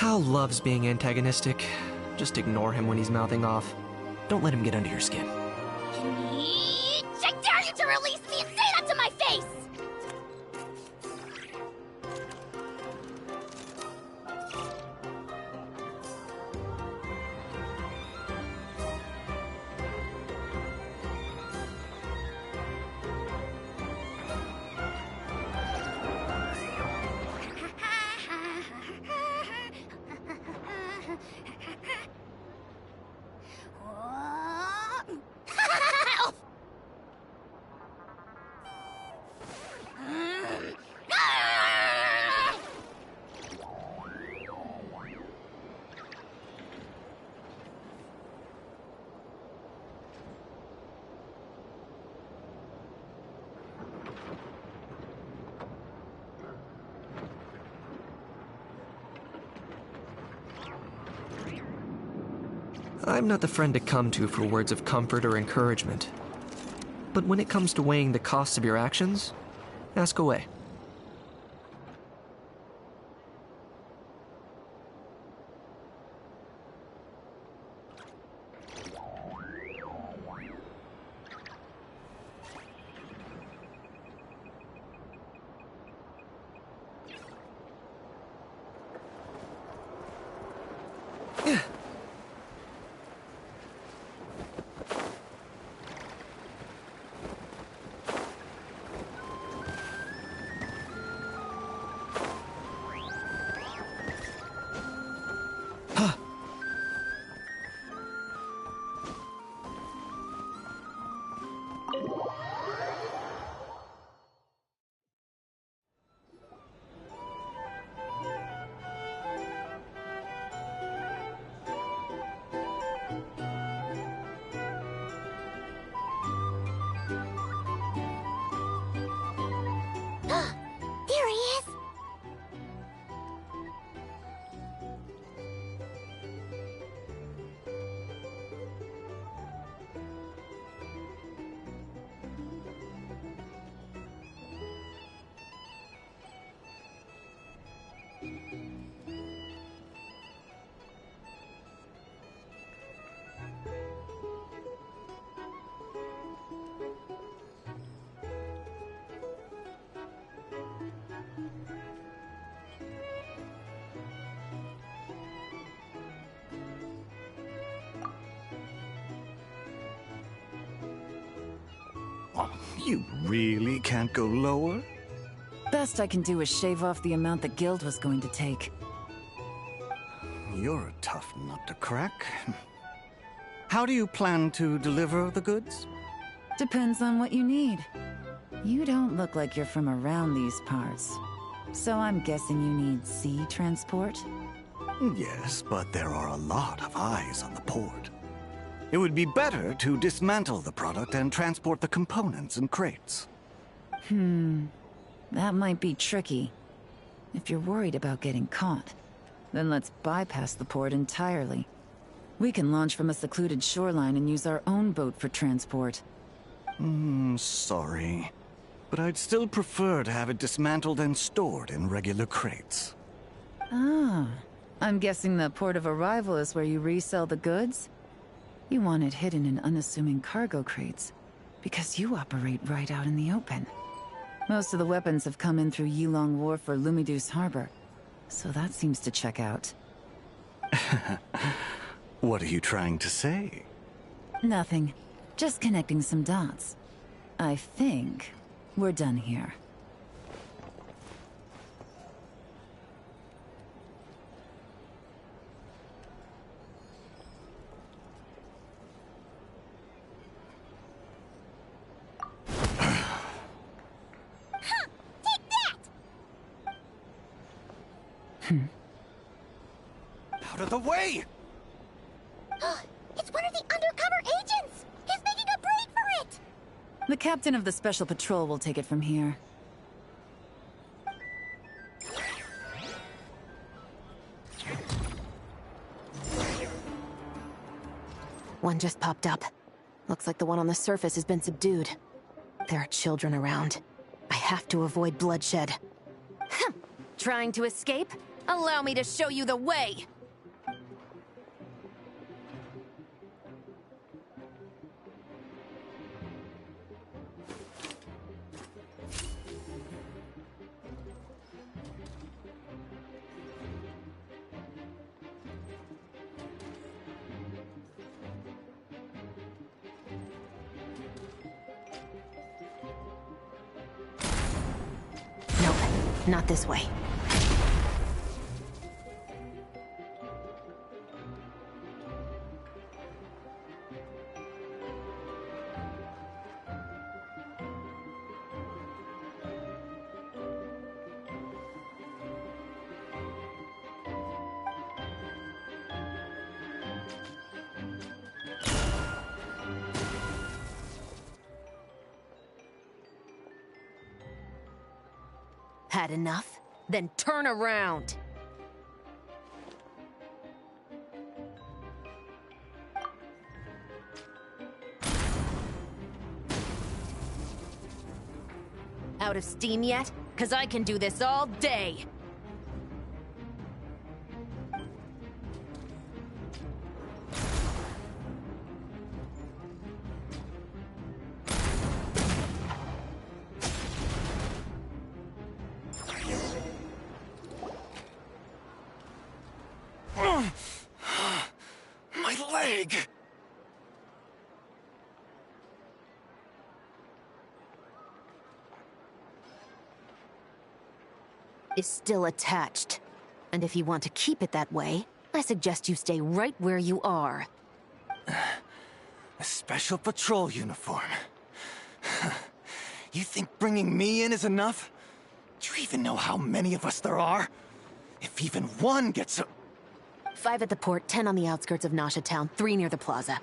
How loves being antagonistic. Just ignore him when he's mouthing off. Don't let him get under your skin. I dare you to release me and say that to my face! I'm not the friend to come to for words of comfort or encouragement. But when it comes to weighing the costs of your actions, ask away. You really can't go lower? Best I can do is shave off the amount the guild was going to take. You're a tough nut to crack. How do you plan to deliver the goods? Depends on what you need. You don't look like you're from around these parts. So I'm guessing you need sea transport? Yes, but there are a lot of eyes on the port. It would be better to dismantle the product and transport the components in crates. That might be tricky. If you're worried about getting caught, then let's bypass the port entirely. We can launch from a secluded shoreline and use our own boat for transport. Sorry. But I'd still prefer to have it dismantled and stored in regular crates. Ah, I'm guessing the port of arrival is where you resell the goods? You want it hidden in unassuming cargo crates, because you operate right out in the open. Most of the weapons have come in through Yilong Wharf or Lumiduce Harbor, so that seems to check out. What are you trying to say? Nothing. Just connecting some dots. I think we're done here. Out of the way! It's one of the undercover agents! He's making a break for it! The captain of the Special Patrol will take it from here. One just popped up. Looks like the one on the surface has been subdued. There are children around. I have to avoid bloodshed. Trying to escape? Allow me to show you the way! Nope, not this way. Had enough? Then turn around! Out of steam yet? 'Cause I can do this all day! My leg! Is still attached. And if you want to keep it that way, I suggest you stay right where you are. A special patrol uniform. You think bringing me in is enough? Do you even know how many of us there are? If even one gets a... 5 at the port, 10 on the outskirts of Nasha Town, 3 near the plaza.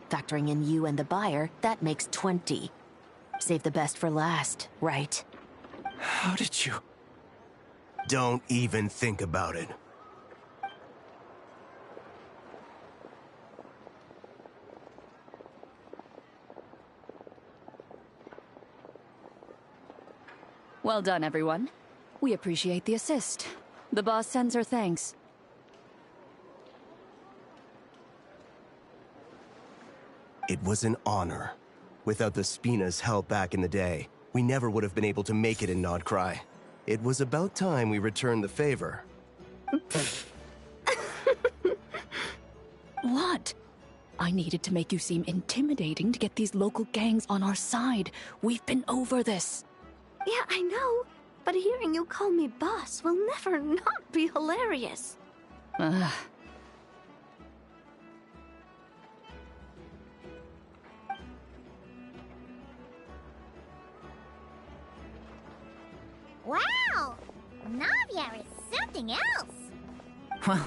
Factoring in you and the buyer, that makes 20. Save the best for last, right? How did you... Don't even think about it. Well done, everyone. We appreciate the assist. The boss sends her thanks. It was an honor. Without the Spina's help back in the day, we never would have been able to make it in Nodcry. It was about time we returned the favor. What? I needed to make you seem intimidating to get these local gangs on our side. We've been over this. Yeah, I know. But hearing you call me boss will never not be hilarious. Ugh. Wow! Navia is something else! Well,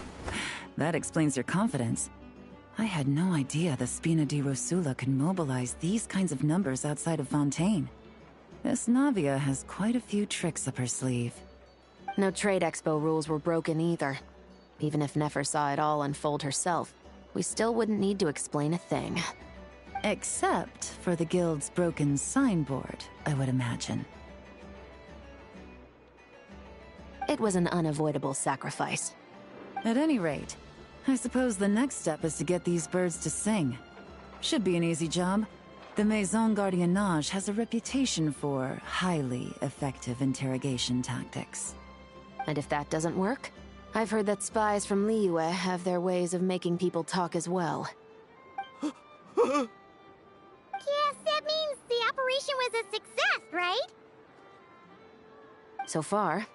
that explains your confidence. I had no idea the Spina di Rosula could mobilize these kinds of numbers outside of Fontaine. This Navia has quite a few tricks up her sleeve. No trade expo rules were broken either. Even if Nefer saw it all unfold herself, we still wouldn't need to explain a thing. Except for the guild's broken signboard, I would imagine. It was an unavoidable sacrifice. At any rate, I suppose the next step is to get these birds to sing. Should be an easy job. The Maison Gardiennage has a reputation for highly effective interrogation tactics. And if that doesn't work, I've heard that spies from Liyue have their ways of making people talk as well. Yes, that means the operation was a success, right? So far.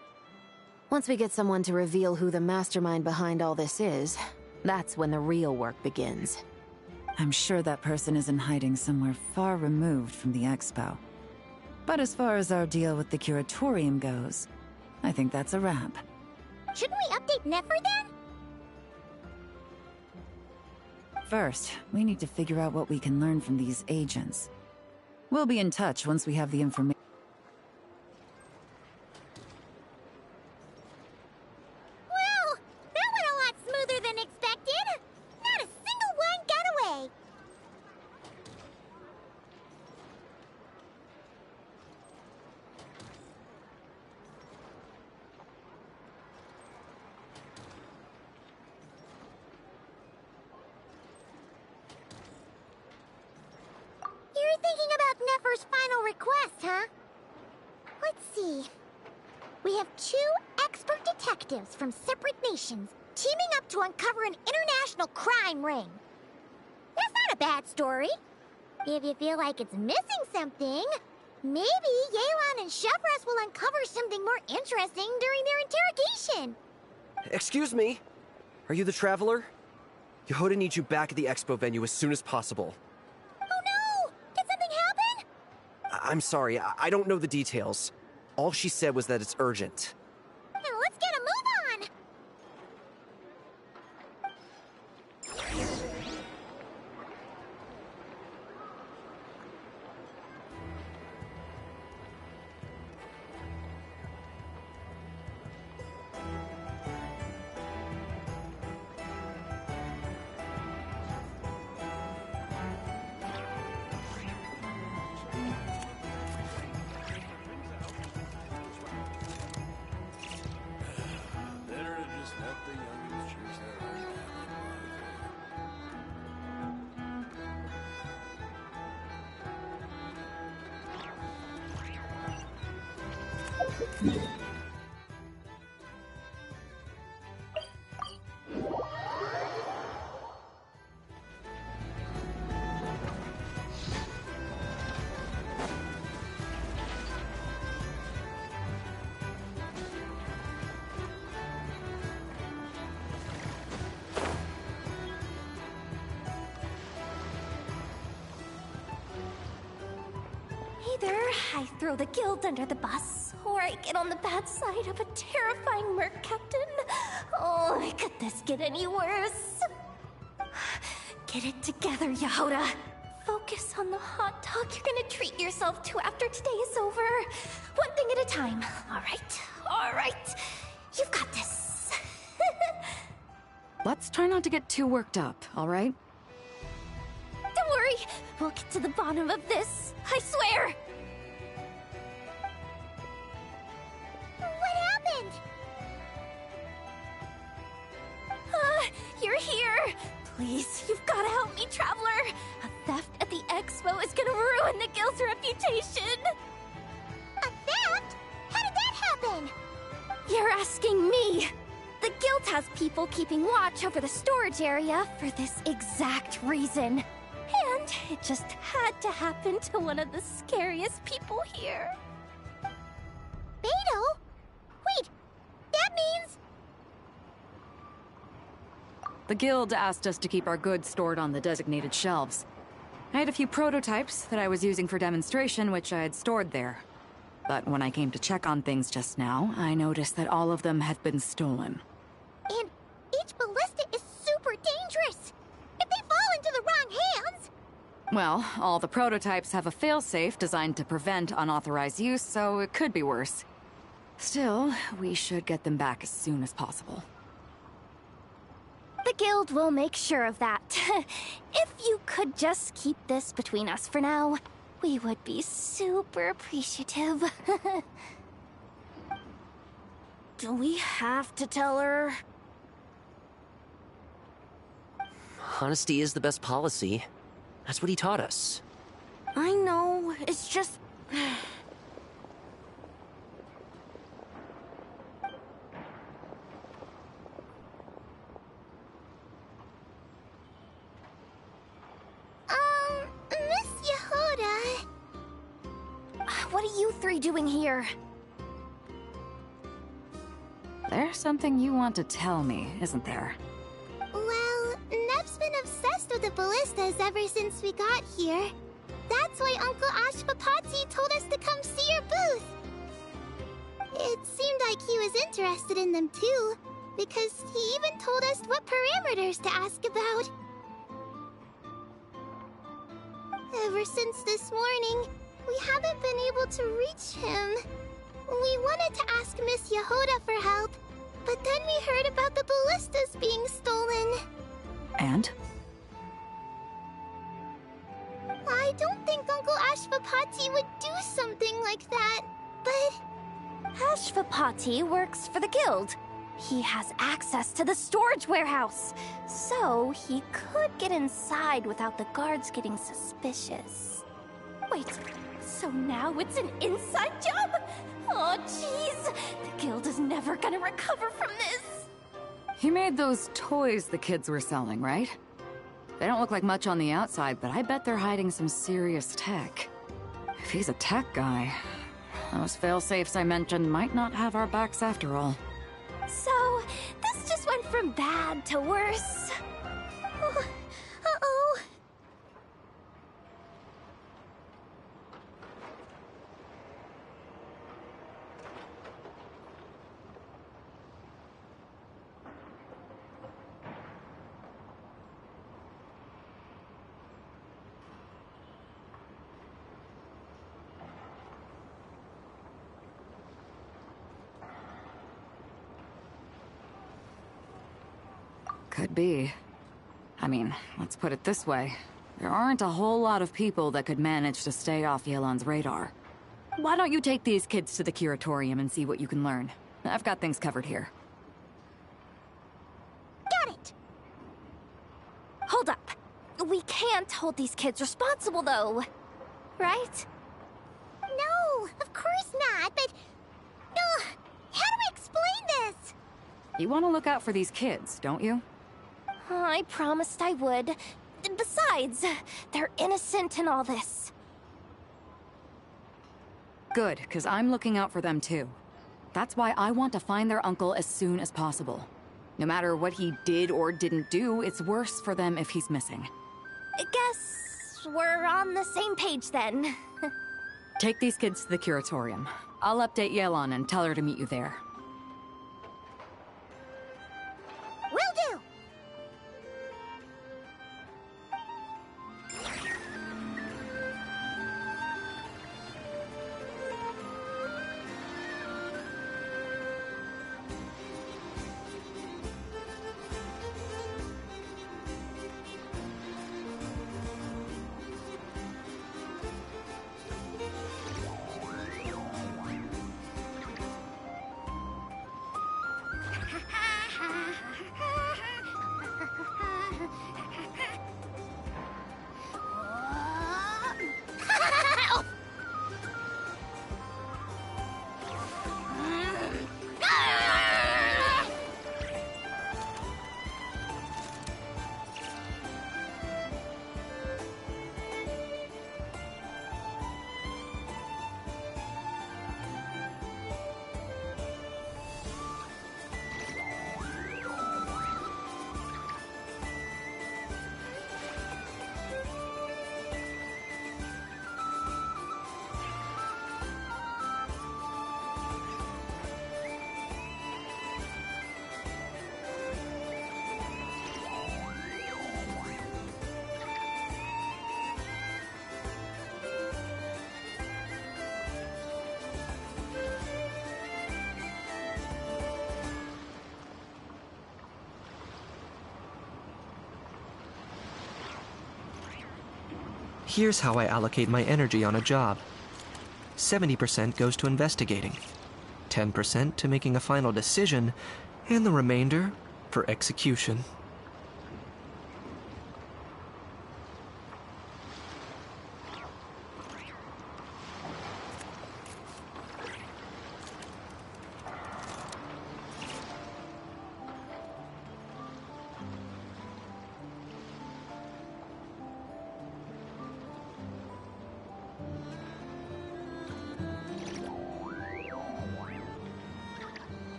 Once we get someone to reveal who the mastermind behind all this is, that's when the real work begins. I'm sure that person is in hiding somewhere far removed from the expo. But as far as our deal with the curatorium goes, I think that's a wrap. Shouldn't we update Nefer then? First, we need to figure out what we can learn from these agents. We'll be in touch once we have the information. Well, that went a lot smoother than expected. Not a single one got away. You're thinking about Nefer's final request, huh? Let's see. We have 2 expert detectives from separate nations teaming up to uncover an international crime ring. That's not a bad story. If you feel like it's missing something, maybe Yelan and Chevros will uncover something more interesting during their interrogation. Excuse me? Are you the Traveler? Yehoda needs you back at the expo venue as soon as possible. Oh no! Did something happen? I'm sorry, I don't know the details. All she said was that it's urgent. Now let's get a move on! Either I throw the guild under the bus, or I get on the bad side of a terrifying merc captain. Oh, could this get any worse? Get it together, Yehoda. Focus on the hot dog you're gonna treat yourself to after today is over. One thing at a time. All right. You've got this. Let's try not to get too worked up, all right? Don't worry. We'll get to the bottom of this. I swear. What happened? You're here. Please, you've got to help me, Traveler. A theft at the expo is gonna ruin the guild's reputation. A theft? How did that happen? You're asking me. The guild Guild has people keeping watch over the storage area for this exact reason. And it just had to happen to one of the scariest people here. Beto? Wait, that means... The Guild asked us to keep our goods stored on the designated shelves. I had a few prototypes that I was using for demonstration, which I had stored there. But when I came to check on things just now, I noticed that all of them had been stolen. And each ballista is super dangerous! If they fall into the wrong hands... Well, all the prototypes have a failsafe designed to prevent unauthorized use, so it could be worse. Still, we should get them back as soon as possible. The Guild will make sure of that. If you could just keep this between us for now, we would be super appreciative. Do we have to tell her? Honesty is the best policy. That's what he taught us. I know, it's just... Miss Yehoda... What are you three doing here? There's something you want to tell me, isn't there? Well, Neb's been obsessed with the ballistas ever since we got here. That's why Uncle Ashpapati told us to come see your booth. It seemed like he was interested in them too, because he even told us what parameters to ask about. Ever since this morning, we haven't been able to reach him. We wanted to ask Miss Yehoda for help, but then we heard about the ballistas being stolen. And? I don't think Uncle Ashpapati would do something like that, but... Ashpapati works for the Guild. He has access to the storage warehouse, so he could get inside without the guards getting suspicious. Wait, so now it's an inside job? Oh, jeez! The Guild is never gonna recover from this! He made those toys the kids were selling, right? They don't look like much on the outside, but I bet they're hiding some serious tech. If he's a tech guy, those fail-safes I mentioned might not have our backs after all. So, this just went from bad to worse. Uh-oh. Could be. I mean, let's put it this way. There aren't a whole lot of people that could manage to stay off Yelan's radar. Why don't you take these kids to the curatorium and see what you can learn? I've got things covered here. Got it! Hold up. We can't hold these kids responsible, though. Right? No, of course not, but... how do we explain this? You want to look out for these kids, don't you? I promised I would. Besides, they're innocent in all this. Good, because I'm looking out for them too. That's why I want to find their uncle as soon as possible. No matter what he did or didn't do, it's worse for them if he's missing. Guess we're on the same page then. Take these kids to the curatorium. I'll update Yelan and tell her to meet you there. Will do! Here's how I allocate my energy on a job. 70% goes to investigating, 10% to making a final decision, and the remainder for execution.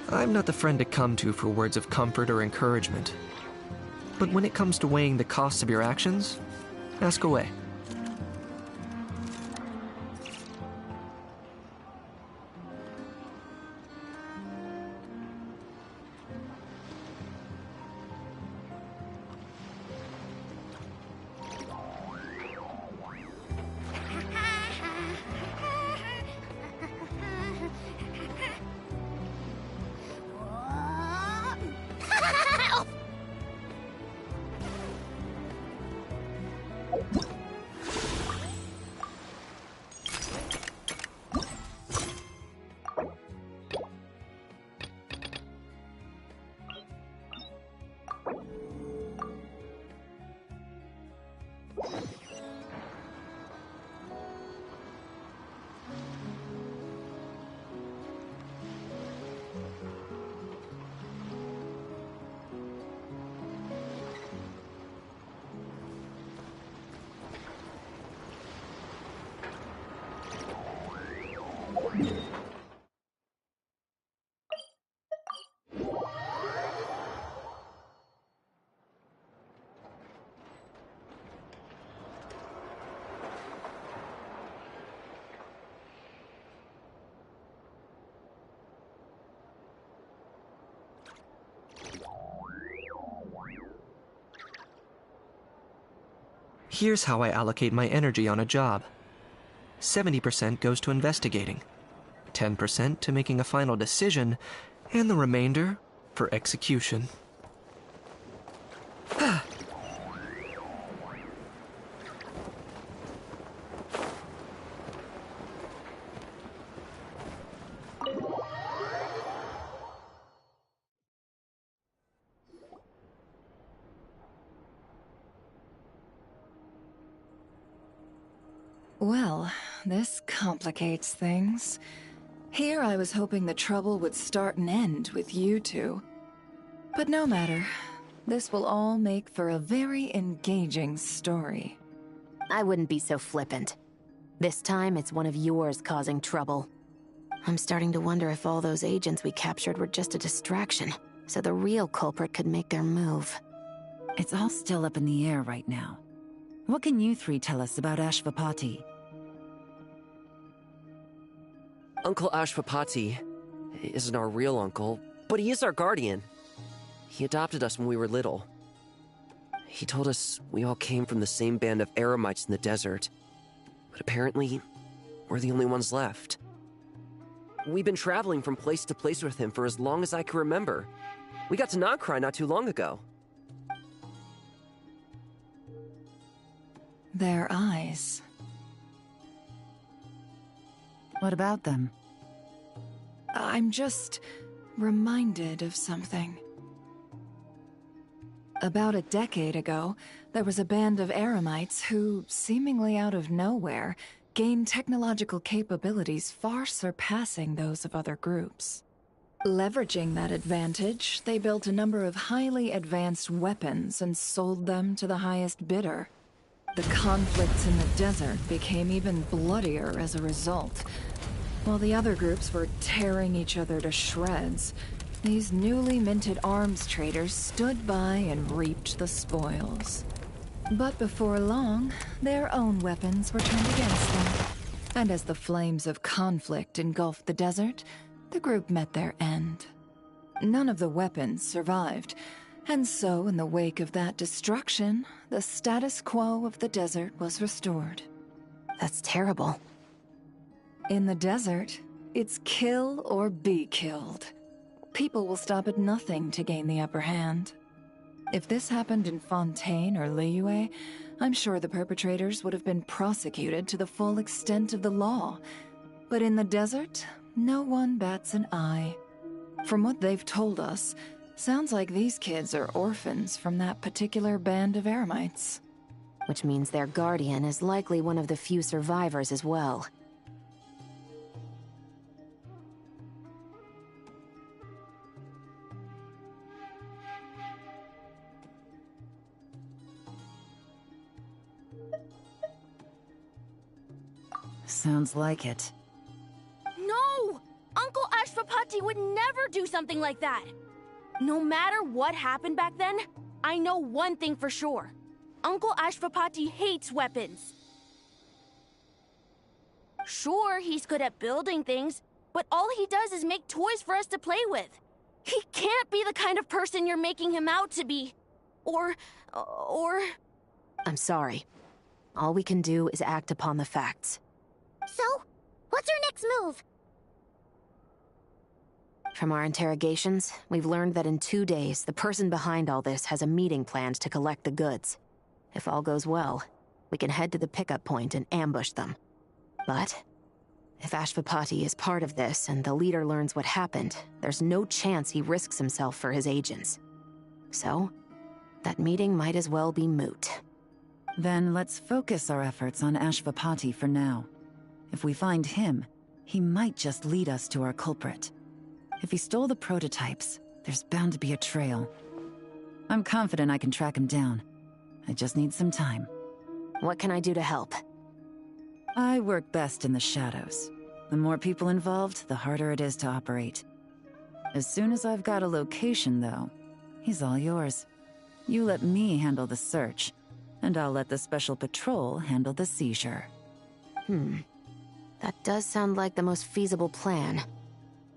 I'm not the friend to come to for words of comfort or encouragement. But when it comes to weighing the costs of your actions, ask away. Here's how I allocate my energy on a job. 70% goes to investigating, 10% to making a final decision, and the remainder for execution. Well, this complicates things. Here I was hoping the trouble would start and end with you two. But no matter. This will all make for a very engaging story. I wouldn't be so flippant. This time, it's one of yours causing trouble. I'm starting to wonder if all those agents we captured were just a distraction, so the real culprit could make their move. It's all still up in the air right now. What can you three tell us about Ashvapati? Uncle Ashvapati isn't our real uncle, but he is our guardian. He adopted us when we were little. He told us we all came from the same band of eremites in the desert. But apparently, we're the only ones left. We've been traveling from place to place with him for as long as I can remember. We got to Nagcry not too long ago. Their eyes. What about them? I'm just reminded of something. About a decade ago, there was a band of eremites who, seemingly out of nowhere, gained technological capabilities far surpassing those of other groups. Leveraging that advantage, they built a number of highly advanced weapons and sold them to the highest bidder. The conflicts in the desert became even bloodier as a result. While the other groups were tearing each other to shreds, these newly minted arms traders stood by and reaped the spoils. But before long, their own weapons were turned against them. And as the flames of conflict engulfed the desert, the group met their end. None of the weapons survived, and so in the wake of that destruction, the status quo of the desert was restored. That's terrible. In the desert, It's kill or be killed. People will stop at nothing to gain the upper hand. If this happened in Fontaine or Liyue, I'm sure the perpetrators would have been prosecuted to the full extent of the law. But in the desert, no one bats an eye. From what they've told us, sounds like these kids are orphans from that particular band of eremites. Which means their guardian is likely one of the few survivors as well. Sounds like it. No! Uncle Ashvapati would never do something like that! No matter what happened back then, I know one thing for sure. Uncle Ashvapati hates weapons. Sure, he's good at building things, but all he does is make toys for us to play with. He can't be the kind of person you're making him out to be. Or... I'm sorry. All we can do is act upon the facts. So, what's our next move? From our interrogations, we've learned that in 2 days, the person behind all this has a meeting planned to collect the goods. If all goes well, we can head to the pickup point and ambush them. But if Ashvapati is part of this and the leader learns what happened, there's no chance he risks himself for his agents. So, that meeting might as well be moot. Then let's focus our efforts on Ashvapati for now. If we find him, he might just lead us to our culprit. If he stole the prototypes, there's bound to be a trail. I'm confident I can track him down. I just need some time. What can I do to help? I work best in the shadows. The more people involved, the harder it is to operate. As soon as I've got a location, though, he's all yours. You let me handle the search, and I'll let the special patrol handle the seizure. That does sound like the most feasible plan.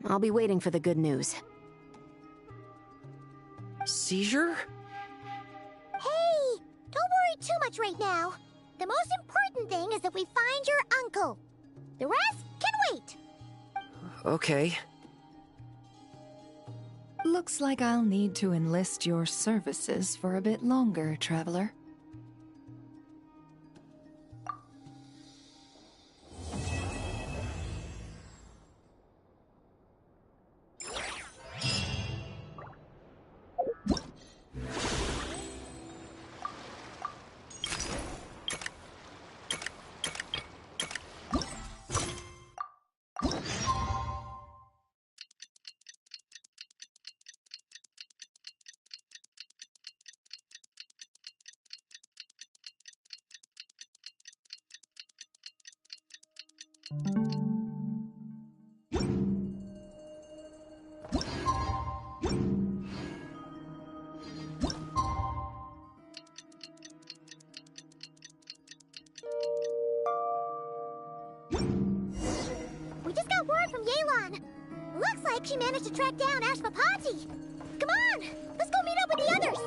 I'll be waiting for the good news. Seizure? Hey! Don't worry too much right now. The most important thing is that we find your uncle. The rest can wait. Okay. Looks like I'll need to enlist your services for a bit longer, Traveler. We just got word from Yelan. Looks like she managed to track down Ashvapati. Come on, let's go meet up with the others.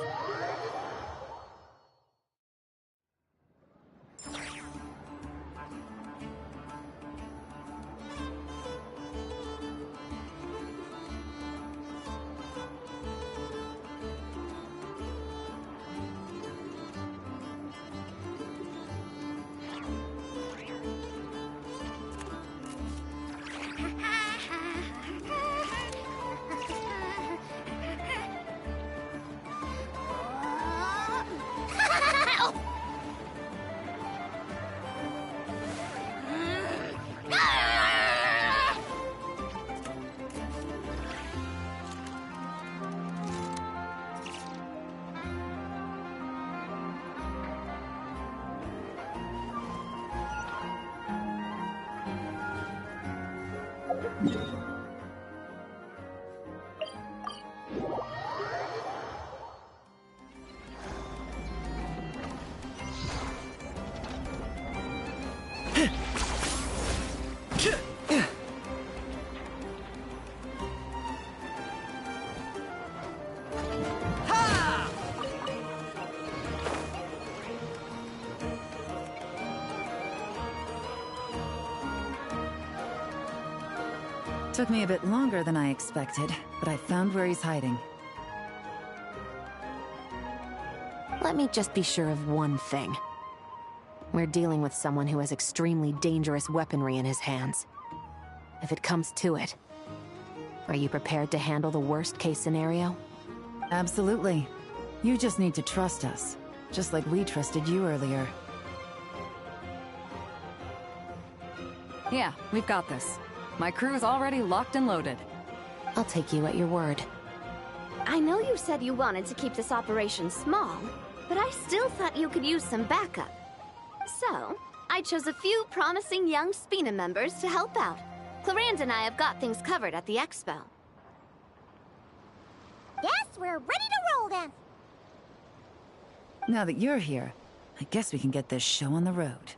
Took me a bit longer than I expected, but I found where he's hiding. Let me just be sure of one thing. We're dealing with someone who has extremely dangerous weaponry in his hands. If it comes to it, are you prepared to handle the worst-case scenario? Absolutely. You just need to trust us, just like we trusted you earlier. Yeah, we've got this. My crew's already locked and loaded. I'll take you at your word. I know you said you wanted to keep this operation small, but I still thought you could use some backup. So, I chose a few promising young Spina members to help out. Clarence and I have got things covered at the expo. Guess we're ready to roll then. Now that you're here, I guess we can get this show on the road.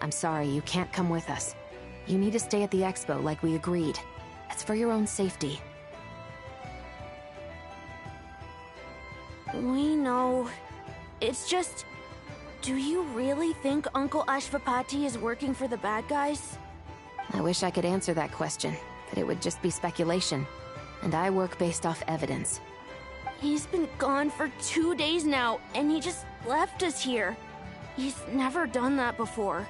I'm sorry, you can't come with us. You need to stay at the expo like we agreed. It's for your own safety. We know. It's just... Do you really think Uncle Ashvapati is working for the bad guys? I wish I could answer that question, but it would just be speculation. And I work based off evidence. He's been gone for 2 days now, and he just left us here. He's never done that before.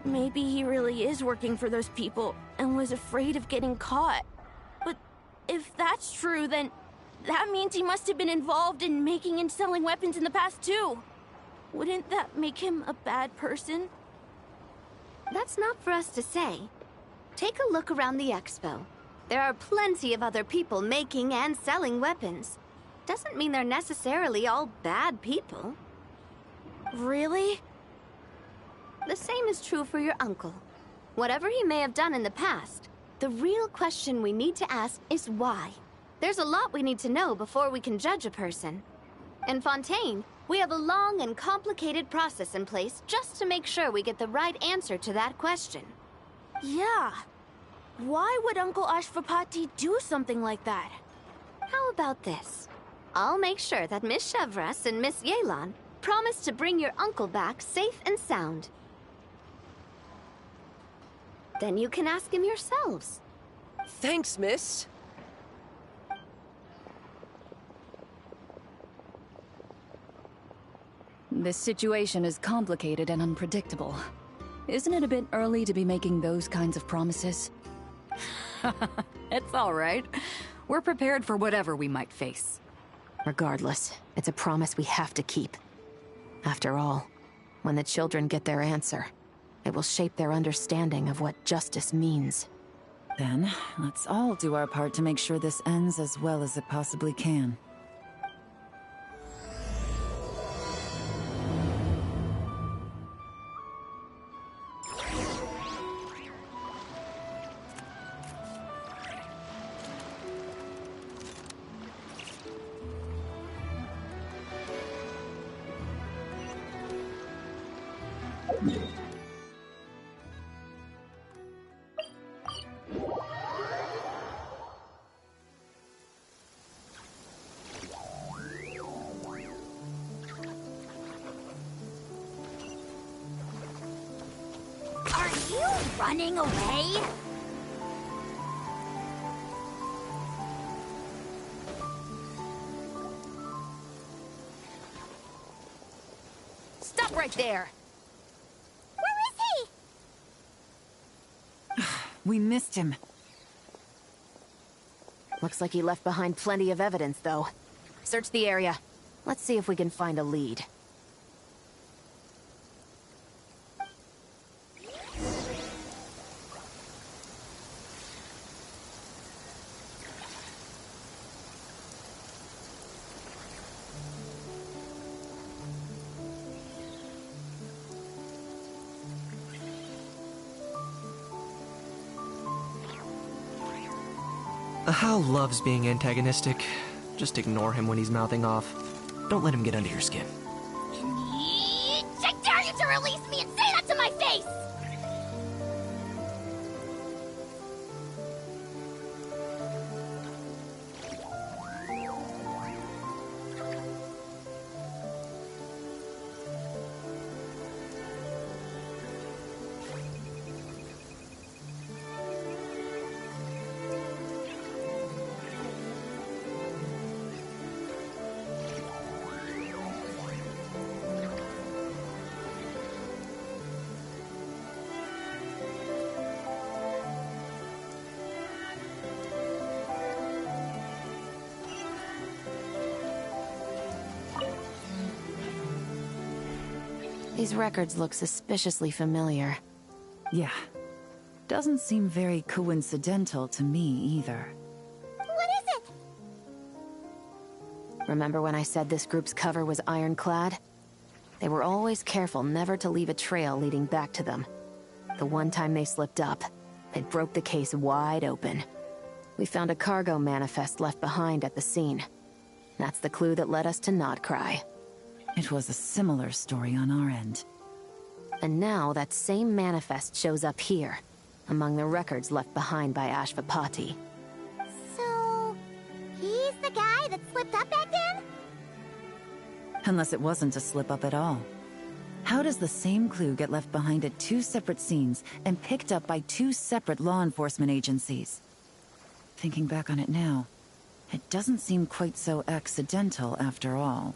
Maybe he really is working for those people, and was afraid of getting caught. But if that's true, then that means he must have been involved in making and selling weapons in the past too. Wouldn't that make him a bad person? That's not for us to say. Take a look around the expo. There are plenty of other people making and selling weapons. Doesn't mean they're necessarily all bad people. Really? The same is true for your uncle. Whatever he may have done in the past, the real question we need to ask is why. There's a lot we need to know before we can judge a person. In Fontaine, we have a long and complicated process in place just to make sure we get the right answer to that question. Yeah. Why would Uncle Ashvapati do something like that? How about this? I'll make sure that Miss Chevras and Miss Yelan promise to bring your uncle back safe and sound. Then you can ask him yourselves. Thanks, miss. This situation is complicated and unpredictable. Isn't it a bit early to be making those kinds of promises? It's all right. We're prepared for whatever we might face. Regardless, it's a promise we have to keep. After all, when the children get their answer, it will shape their understanding of what justice means. Then, let's all do our part to make sure this ends as well as it possibly can. Are you running away? Stop right there! Where is he? We missed him. Looks like he left behind plenty of evidence, though. Search the area. Let's see if we can find a lead. Hal loves being antagonistic. Just ignore him when he's mouthing off. Don't let him get under your skin. I dare you to release me and say that to my face! These records look suspiciously familiar. Yeah. Doesn't seem very coincidental to me either. What is it? Remember when I said this group's cover was ironclad? They were always careful never to leave a trail leading back to them. The one time they slipped up, it broke the case wide open. We found a cargo manifest left behind at the scene. That's the clue that led us to Nodcry. It was a similar story on our end. And now that same manifest shows up here, among the records left behind by Ashvapati. So, he's the guy that slipped up back then? Unless it wasn't a slip-up at all. How does the same clue get left behind at two separate scenes and picked up by two separate law enforcement agencies? Thinking back on it now, it doesn't seem quite so accidental after all.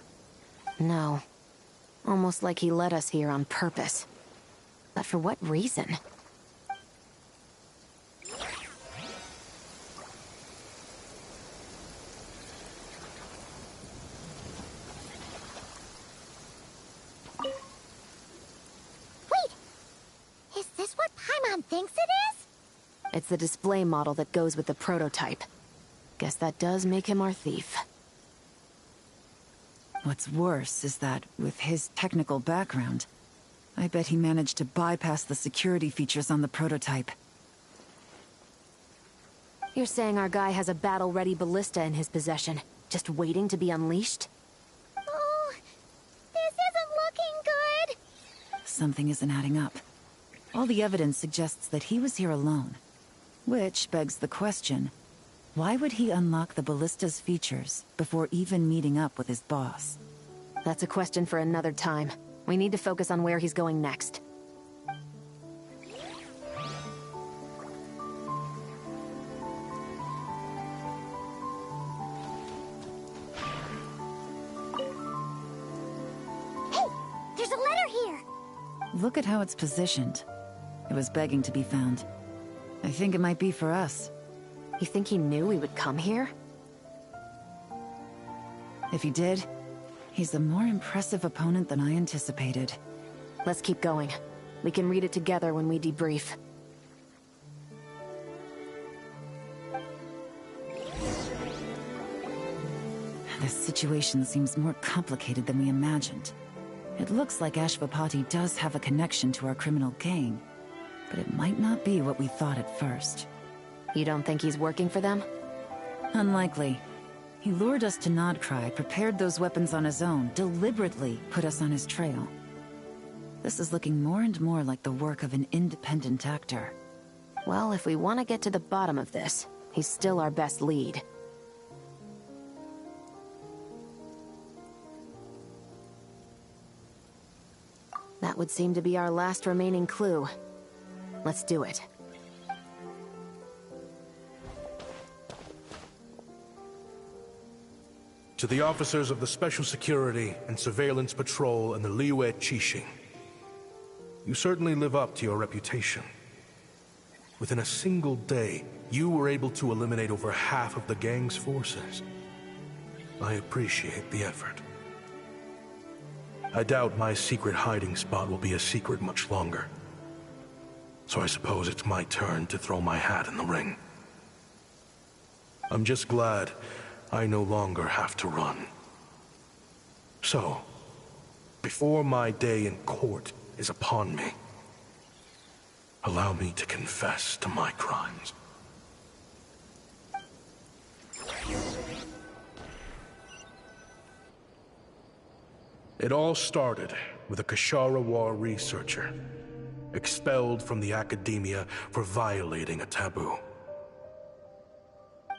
No. Almost like he led us here on purpose. But for what reason? Is this what Paimon thinks it is? It's the display model that goes with the prototype. Guess that does make him our thief. What's worse is that, with his technical background, I bet he managed to bypass the security features on the prototype. You're saying our guy has a battle-ready ballista in his possession, just waiting to be unleashed? Oh, this isn't looking good. Something isn't adding up. All the evidence suggests that he was here alone. Which begs the question, why would he unlock the ballista's features before even meeting up with his boss? That's a question for another time. We need to focus on where he's going next. Hey, there's a letter here. Look at how it's positioned. It was begging to be found. I think it might be for us. You think he knew we would come here? If he did, he's a more impressive opponent than I anticipated. Let's keep going. We can read it together when we debrief. This situation seems more complicated than we imagined. It looks like Ashvapati does have a connection to our criminal gang, but it might not be what we thought at first. You don't think he's working for them? Unlikely. He lured us to Nodcry, prepared those weapons on his own, deliberately put us on his trail. This is looking more and more like the work of an independent actor. Well, if we want to get to the bottom of this, he's still our best lead. That would seem to be our last remaining clue. Let's do it. To the officers of the Special Security and Surveillance Patrol and the Liyue Qixing, you certainly live up to your reputation. Within a single day, you were able to eliminate over half of the gang's forces. I appreciate the effort. I doubt my secret hiding spot will be a secret much longer. So I suppose it's my turn to throw my hat in the ring. I'm just glad I no longer have to run. So, before my day in court is upon me, allow me to confess to my crimes. It all started with a Kashara War researcher, expelled from the academia for violating a taboo.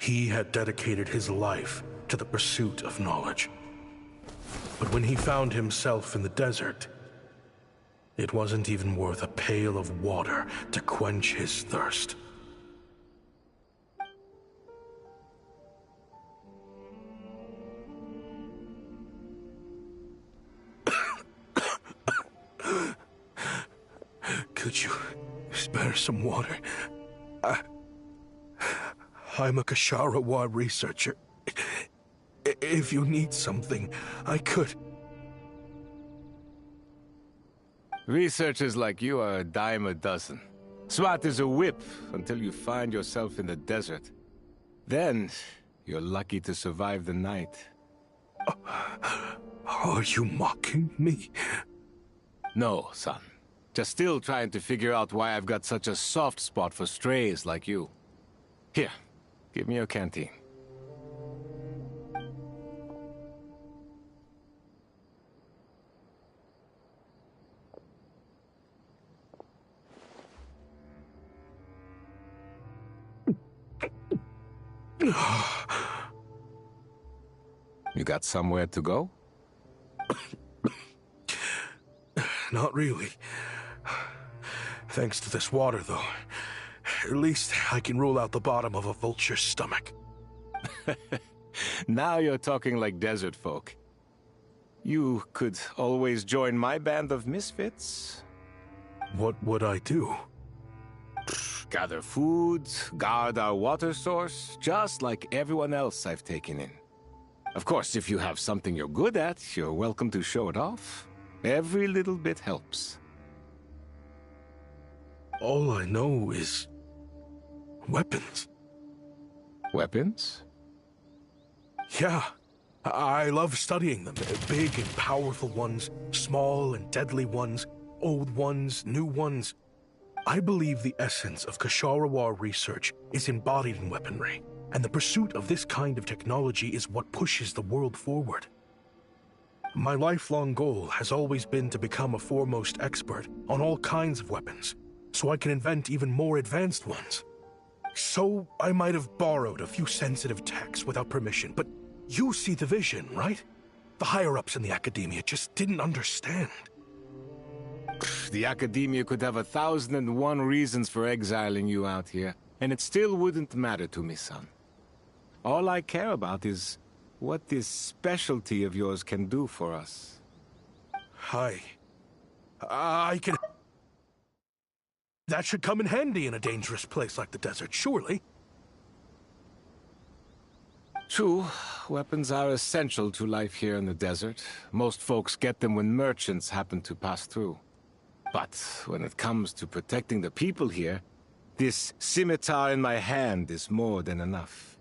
He had dedicated his life to the pursuit of knowledge. But when he found himself in the desert, it wasn't even worth a pail of water to quench his thirst. Could you spare some water? I'm a Kashara War researcher. If you need something, I could... Researchers like you are a dime a dozen. Smart as a whip until you find yourself in the desert. Then, you're lucky to survive the night. Are you mocking me? No, son. Just still trying to figure out why I've got such a soft spot for strays like you. Here, give me your canteen. You got somewhere to go? Not really. Thanks to this water, though. At least I can rule out the bottom of a vulture's stomach. Now you're talking like desert folk. You could always join my band of misfits. What would I do? Gather food, guard our water source, just like everyone else I've taken in. Of course, if you have something you're good at, you're welcome to show it off. Every little bit helps. All I know is weapons. Weapons? Yeah. I love studying them. Big and powerful ones, small and deadly ones, old ones, new ones. I believe the essence of Kshatriya research is embodied in weaponry, and the pursuit of this kind of technology is what pushes the world forward. My lifelong goal has always been to become a foremost expert on all kinds of weapons, so I can invent even more advanced ones. So I might have borrowed a few sensitive techs without permission, but you see the vision, right? The higher-ups in the academia just didn't understand. The academia could have 1,001 reasons for exiling you out here, and it still wouldn't matter to me, son. All I care about is what this specialty of yours can do for us. I can... That should come in handy in a dangerous place like the desert, surely. True, weapons are essential to life here in the desert. Most folks get them when merchants happen to pass through. But when it comes to protecting the people here, this scimitar in my hand is more than enough.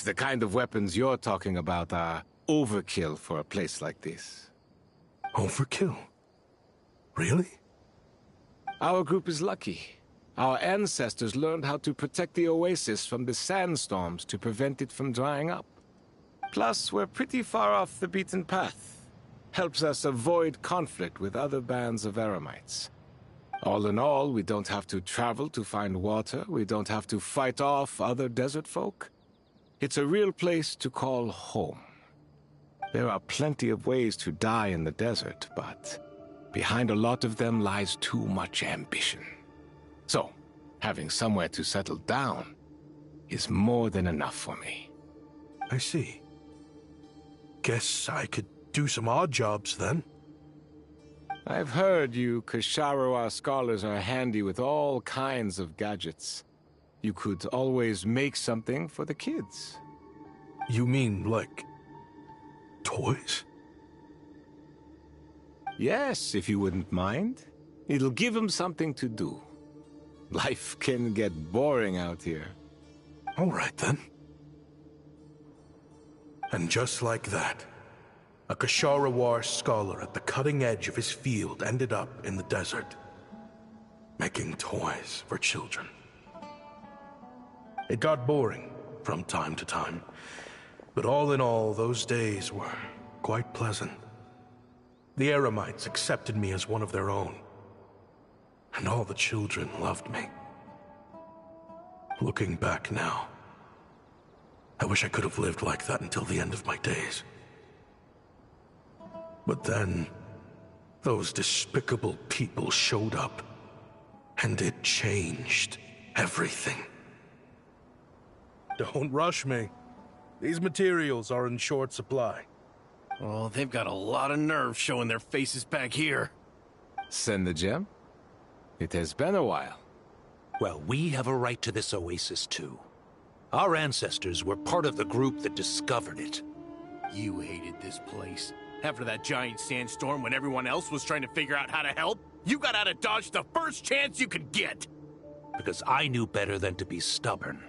The kind of weapons you're talking about are overkill for a place like this. Overkill? Really? Our group is lucky. Our ancestors learned how to protect the oasis from the sandstorms to prevent it from drying up. Plus, we're pretty far off the beaten path. Helps us avoid conflict with other bands of Eremites. All in all, we don't have to travel to find water, we don't have to fight off other desert folk. It's a real place to call home. There are plenty of ways to die in the desert, but behind a lot of them lies too much ambition. So, having somewhere to settle down is more than enough for me. I see. Guess I could do some odd jobs then. I've heard you Kshatriya scholars are handy with all kinds of gadgets. You could always make something for the kids. You mean, like, toys? Yes, if you wouldn't mind. It'll give them something to do. Life can get boring out here. All right, then. And just like that, a Kshatriya scholar at the cutting edge of his field ended up in the desert, making toys for children. It got boring from time to time, but all in all, those days were quite pleasant. The Eremites accepted me as one of their own, and all the children loved me. Looking back now, I wish I could have lived like that until the end of my days. But then, those despicable people showed up, and it changed everything. Don't rush me. These materials are in short supply. Oh, they've got a lot of nerve showing their faces back here. Send the gem? It has been a while. Well, we have a right to this oasis, too. Our ancestors were part of the group that discovered it. You hated this place. After that giant sandstorm when everyone else was trying to figure out how to help, you got out of Dodge the first chance you could get! Because I knew better than to be stubborn.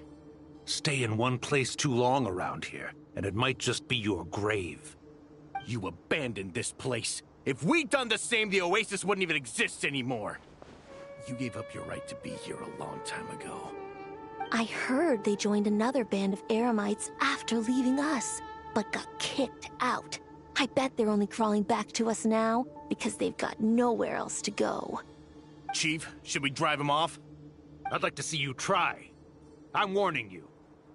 Stay in one place too long around here, and it might just be your grave. You abandoned this place. If we'd done the same, the Oasis wouldn't even exist anymore. You gave up your right to be here a long time ago. I heard they joined another band of Eremites after leaving us, but got kicked out. I bet they're only crawling back to us now because they've got nowhere else to go. Chief, should we drive them off? I'd like to see you try. I'm warning you.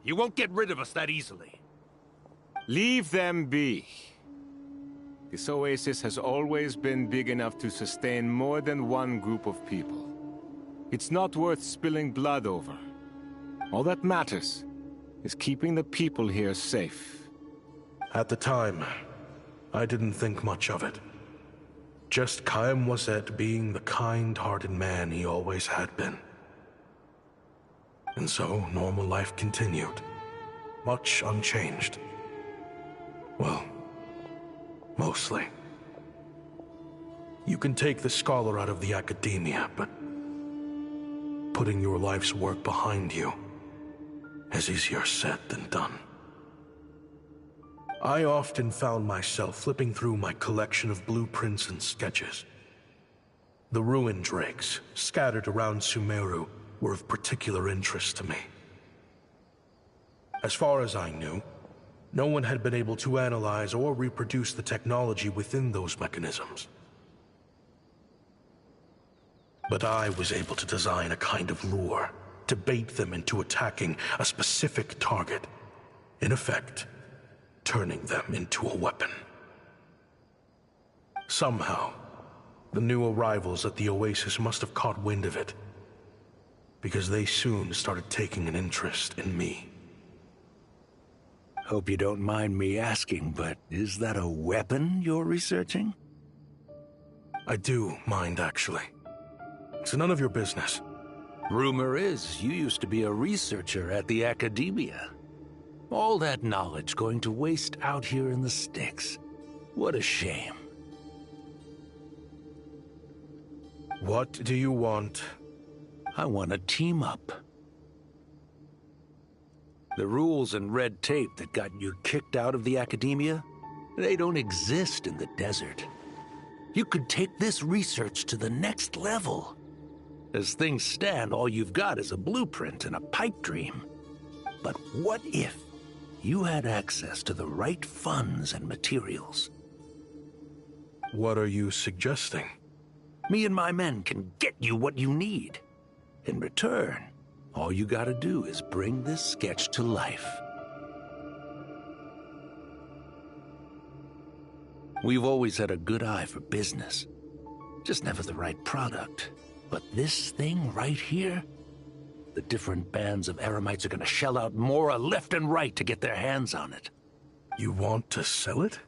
You won't get rid of us that easily. Leave them be. This oasis has always been big enough to sustain more than one group of people. It's not worth spilling blood over. All that matters is keeping the people here safe. At the time, I didn't think much of it. Just Chaim Wazet being the kind-hearted man he always had been. And so, normal life continued. Much unchanged. Well, mostly. You can take the scholar out of the academia, but putting your life's work behind you is easier said than done. I often found myself flipping through my collection of blueprints and sketches. The ruin drakes scattered around Sumeru were of particular interest to me. As far as I knew, no one had been able to analyze or reproduce the technology within those mechanisms. But I was able to design a kind of lure to bait them into attacking a specific target. In effect, turning them into a weapon. Somehow, the new arrivals at the Oasis must have caught wind of it, because they soon started taking an interest in me. Hope you don't mind me asking, but is that a weapon you're researching? I do mind, actually. It's none of your business. Rumor is you used to be a researcher at the Academia. All that knowledge going to waste out here in the sticks. What a shame. What do you want? I want to team up. The rules and red tape that got you kicked out of the Academia, they don't exist in the desert. You could take this research to the next level. As things stand, all you've got is a blueprint and a pipe dream. But what if you had access to the right funds and materials? What are you suggesting? Me and my men can get you what you need. In return, all you gotta do is bring this sketch to life. We've always had a good eye for business. Just never the right product. But this thing right here, the different bands of Eremites are gonna shell out Mora left and right to get their hands on it. You want to sell it?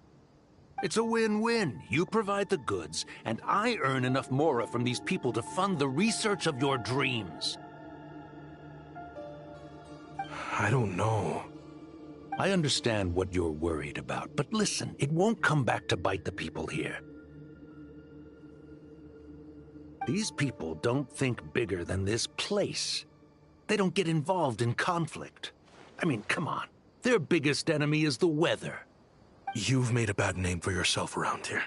It's a win-win. You provide the goods, and I earn enough Mora from these people to fund the research of your dreams. I don't know. I understand what you're worried about, but listen, it won't come back to bite the people here. These people don't think bigger than this place. They don't get involved in conflict. I mean, come on. Their biggest enemy is the weather. You've made a bad name for yourself around here.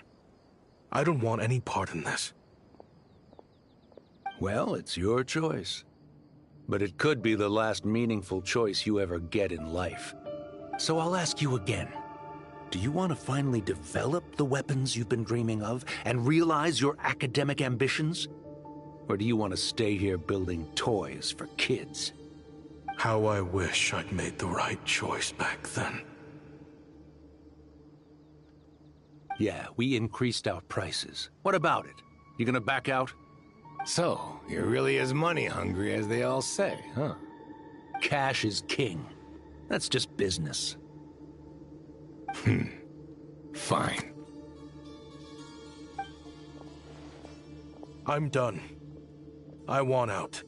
I don't want any part in this. Well, it's your choice. But it could be the last meaningful choice you ever get in life. So I'll ask you again. Do you want to finally develop the weapons you've been dreaming of and realize your academic ambitions? Or do you want to stay here building toys for kids? How I wish I'd made the right choice back then. Yeah, we increased our prices. What about it? You gonna back out? So, you're really as money hungry as they all say, huh? Cash is king. That's just business. Fine. I'm done. I want out.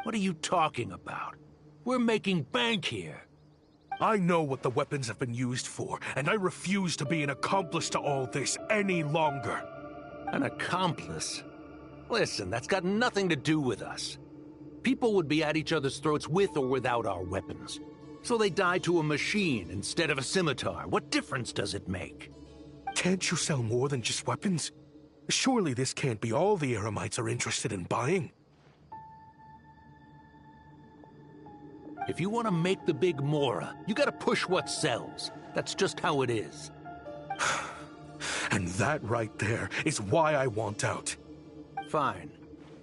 What are you talking about? We're making bank here. I know what the weapons have been used for, and I refuse to be an accomplice to all this any longer. An accomplice? Listen, that's got nothing to do with us. People would be at each other's throats with or without our weapons. So they die to a machine instead of a scimitar. What difference does it make? Can't you sell more than just weapons? Surely this can't be all the Eremites are interested in buying. If you want to make the big Mora, you gotta push what sells. That's just how it is. And that right there is why I want out. Fine.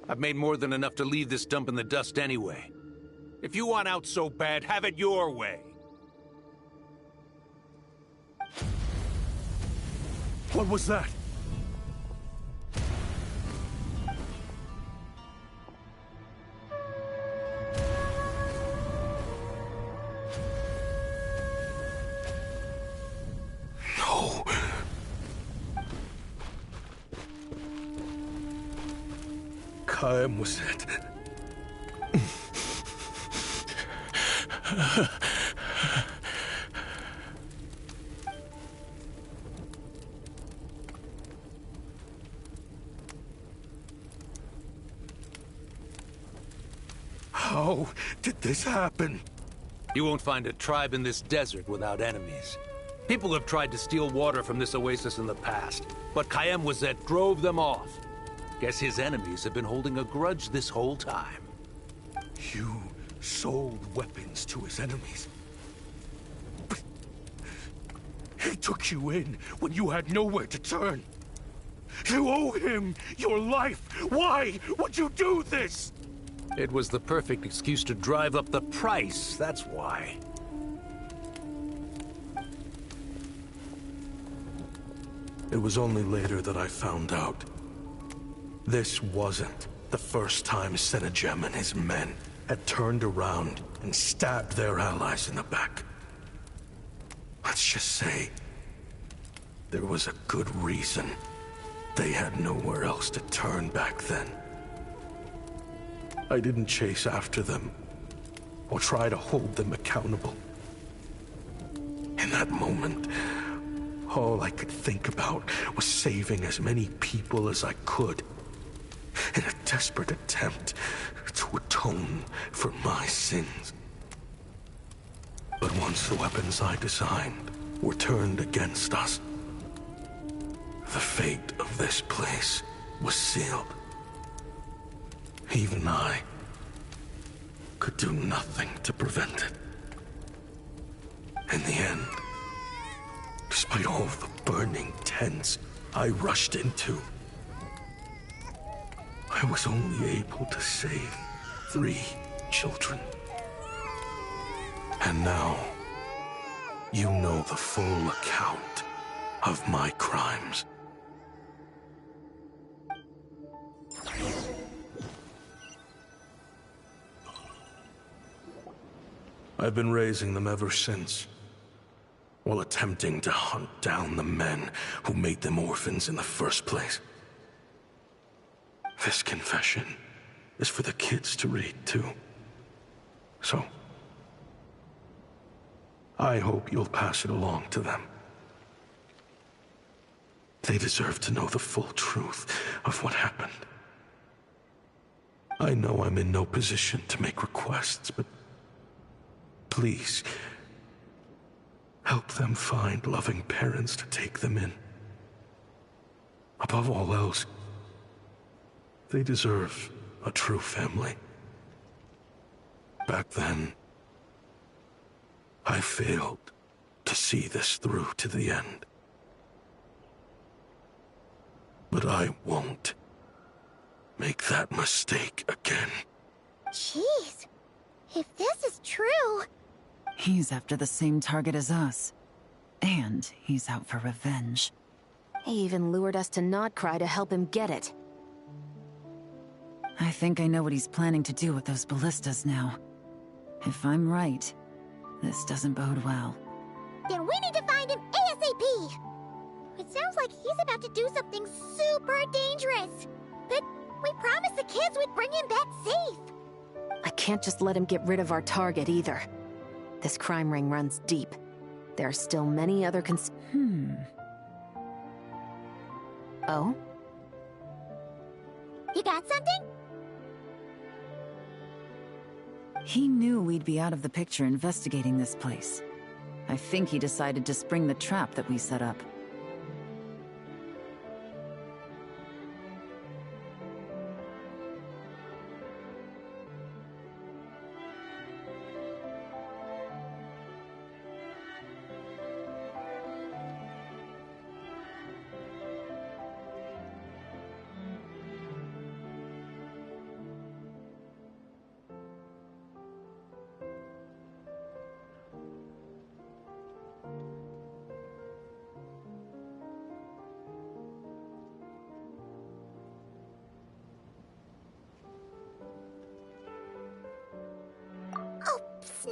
I've made more than enough to leave this dump in the dust anyway. If you want out so bad, have it your way. What was that? No. Kaem was it. How did this happen? You won't find a tribe in this desert without enemies. People have tried to steal water from this oasis in the past, but Kaem Wazet drove them off. Guess his enemies have been holding a grudge this whole time. You sold weapons to his enemies. But he took you in when you had nowhere to turn. You owe him your life. Why would you do this? It was the perfect excuse to drive up the price, that's why. It was only later that I found out. This wasn't the first time Senajem and his men had turned around and stabbed their allies in the back. Let's just say, there was a good reason they had nowhere else to turn back then. I didn't chase after them, or try to hold them accountable. In that moment, all I could think about was saving as many people as I could, in a desperate attempt to atone for my sins. But once the weapons I designed were turned against us, the fate of this place was sealed. Even I could do nothing to prevent it. In the end, despite all of the burning tents I rushed into, I was only able to save 3 children. And now, you know the full account of my crimes. I've been raising them ever since, while attempting to hunt down the men who made them orphans in the first place. This confession is for the kids to read, too. So, I hope you'll pass it along to them. They deserve to know the full truth of what happened. I know I'm in no position to make requests, but please, help them find loving parents to take them in. Above all else, they deserve a true family. Back then, I failed to see this through to the end. But I won't make that mistake again. Jeez, if this is true... He's after the same target as us. And he's out for revenge. He even lured us to Nodcry to help him get it. I think I know what he's planning to do with those ballistas now. If I'm right, this doesn't bode well. Then we need to find him ASAP! It sounds like he's about to do something super dangerous. But we promised the kids we'd bring him back safe. I can't just let him get rid of our target either. This crime ring runs deep. There are still many other Oh? You got something? He knew we'd be out of the picture investigating this place. I think he decided to spring the trap that we set up.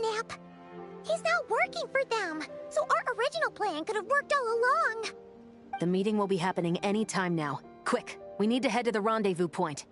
Nep. He's not working for them, so our original plan could have worked all along. The meeting will be happening any time now. Quick, we need to head to the rendezvous point.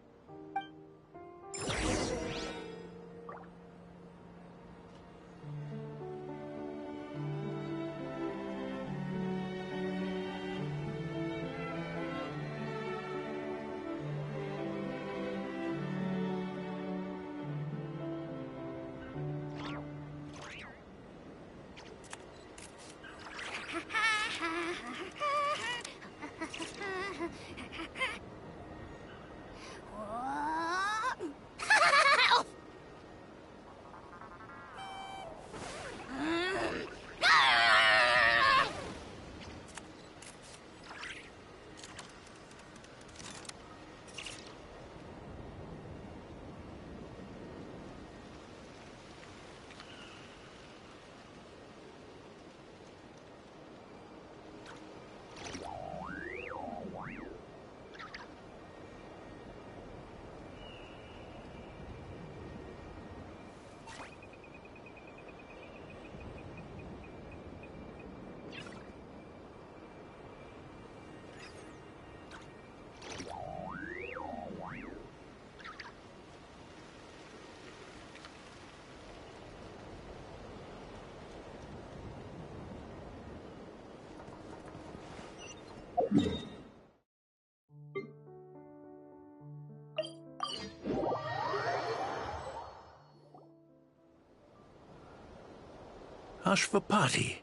Ashvapati.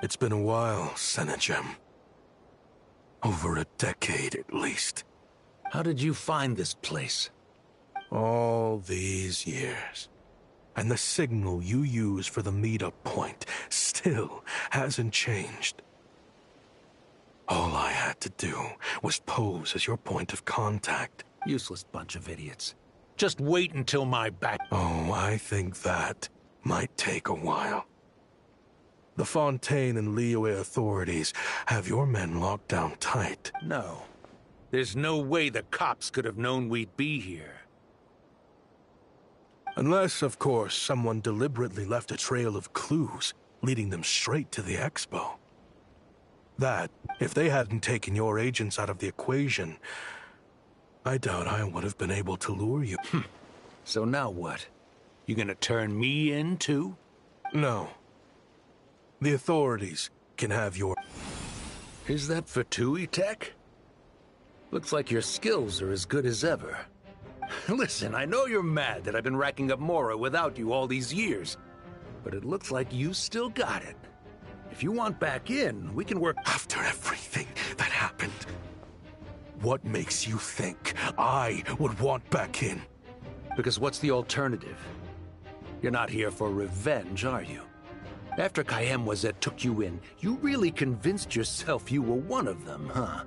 It's been a while, Senegem. Over a decade, at least. How did you find this place? All these years. And the signal you use for the meetup point still hasn't changed. All I had to do was pose as your point of contact. Useless bunch of idiots. Just wait until my back... Oh, I think that might take a while. The Fontaine and Liyue authorities have your men locked down tight. No. There's no way the cops could have known we'd be here. Unless, of course, someone deliberately left a trail of clues, leading them straight to the expo. That, if they hadn't taken your agents out of the equation, I doubt I would have been able to lure you. So now what? You gonna turn me in, too? No. The authorities can have your... Is that Fatui tech? Looks like your skills are as good as ever. Listen, I know you're mad that I've been racking up Mora without you all these years, but it looks like you still got it. If you want back in, we can work... After everything that happened, what makes you think I would want back in? Because what's the alternative? You're not here for revenge, are you? After Kayemwazet took you in, you really convinced yourself you were one of them, huh?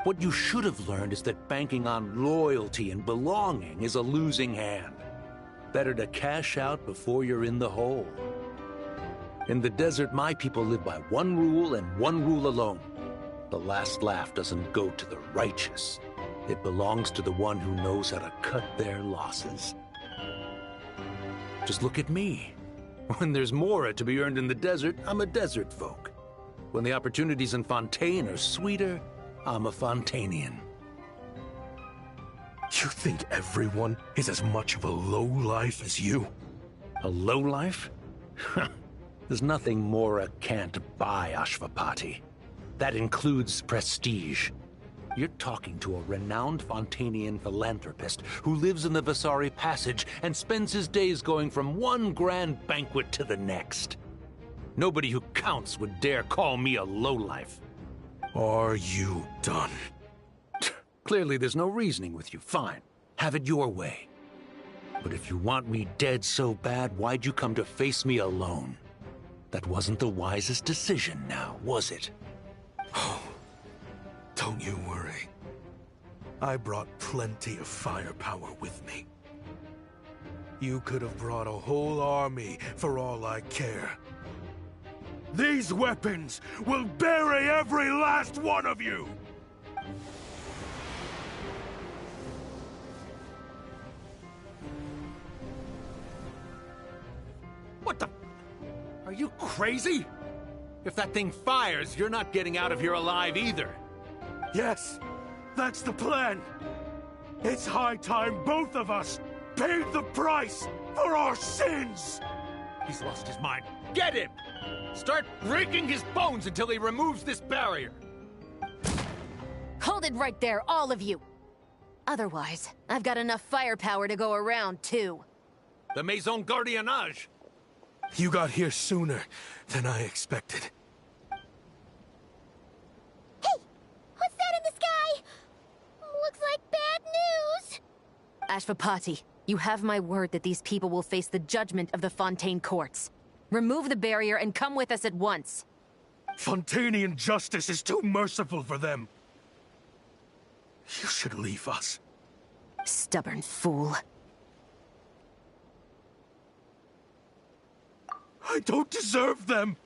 What you should have learned is that banking on loyalty and belonging is a losing hand. Better to cash out before you're in the hole. In the desert, my people live by one rule and one rule alone. The last laugh doesn't go to the righteous. It belongs to the one who knows how to cut their losses. Just look at me. When there's Mora to be earned in the desert, I'm a desert folk. When the opportunities in Fontaine are sweeter, I'm a Fontanian. You think everyone is as much of a lowlife as you? A lowlife? There's nothing Mora can't buy, Ashvapati. That includes prestige. You're talking to a renowned Fontanian philanthropist who lives in the Vasari Passage and spends his days going from one grand banquet to the next. Nobody who counts would dare call me a lowlife. Are you done? Clearly there's no reasoning with you. Fine. Have it your way. But if you want me dead so bad, why'd you come to face me alone? That wasn't the wisest decision now, was it? Oh, don't you worry. I brought plenty of firepower with me. You could have brought a whole army for all I care. These weapons will bury every last one of you! Are you crazy? If that thing fires, you're not getting out of here alive either. Yes, that's the plan. It's high time both of us paid the price for our sins! He's lost his mind. Get him! Start breaking his bones until he removes this barrier. Hold it right there, all of you! Otherwise, I've got enough firepower to go around, too. The Maison Gardiennage. You got here sooner than I expected. What's that in the sky? Looks like bad news. Ashvapati, you have my word that these people will face the judgment of the Fontaine courts. Remove the barrier and come with us at once. Fontanian justice is too merciful for them. You should leave us. Stubborn fool. I don't deserve them.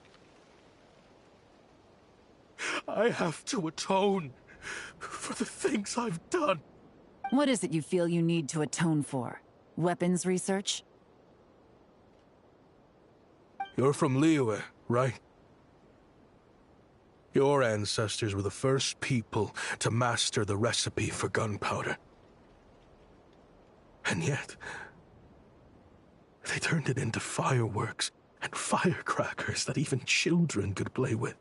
I have to atone for the things I've done. What is it you feel you need to atone for? Weapons research? You're from Liyue, right? Your ancestors were the first people to master the recipe for gunpowder. And yet, they turned it into fireworks and firecrackers that even children could play with.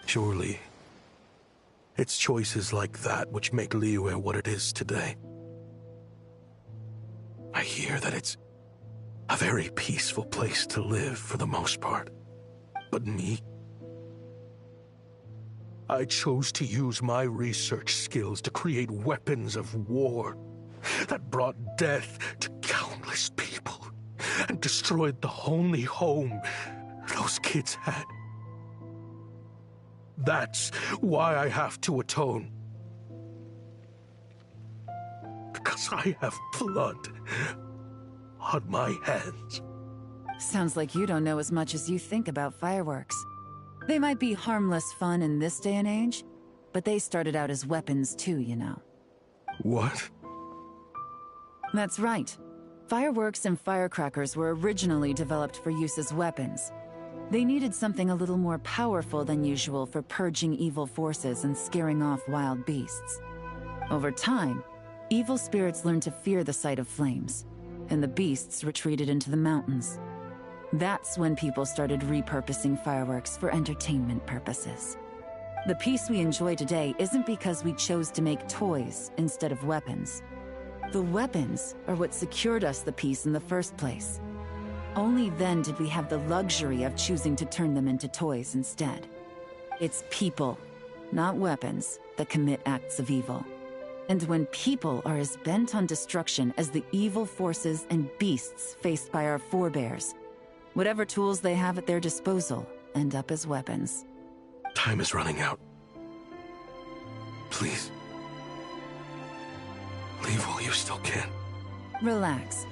Surely, it's choices like that which make Liyue what it is today. I hear that it's a very peaceful place to live for the most part. But me? I chose to use my research skills to create weapons of war that brought death to countless people and destroyed the only home those kids had. That's why I have to atone. Because I have blood on my hands. Sounds like you don't know as much as you think about fireworks. They might be harmless fun in this day and age, but they started out as weapons too, you know. What? That's right. Fireworks and firecrackers were originally developed for use as weapons. They needed something a little more powerful than usual for purging evil forces and scaring off wild beasts. Over time, evil spirits learned to fear the sight of flames, and the beasts retreated into the mountains. That's when people started repurposing fireworks for entertainment purposes. The peace we enjoy today isn't because we chose to make toys instead of weapons. The weapons are what secured us the peace in the first place. Only then did we have the luxury of choosing to turn them into toys instead. It's people, not weapons, that commit acts of evil. And when people are as bent on destruction as the evil forces and beasts faced by our forebears, whatever tools they have at their disposal end up as weapons. Time is running out. Please. Leave while you still can. Relax.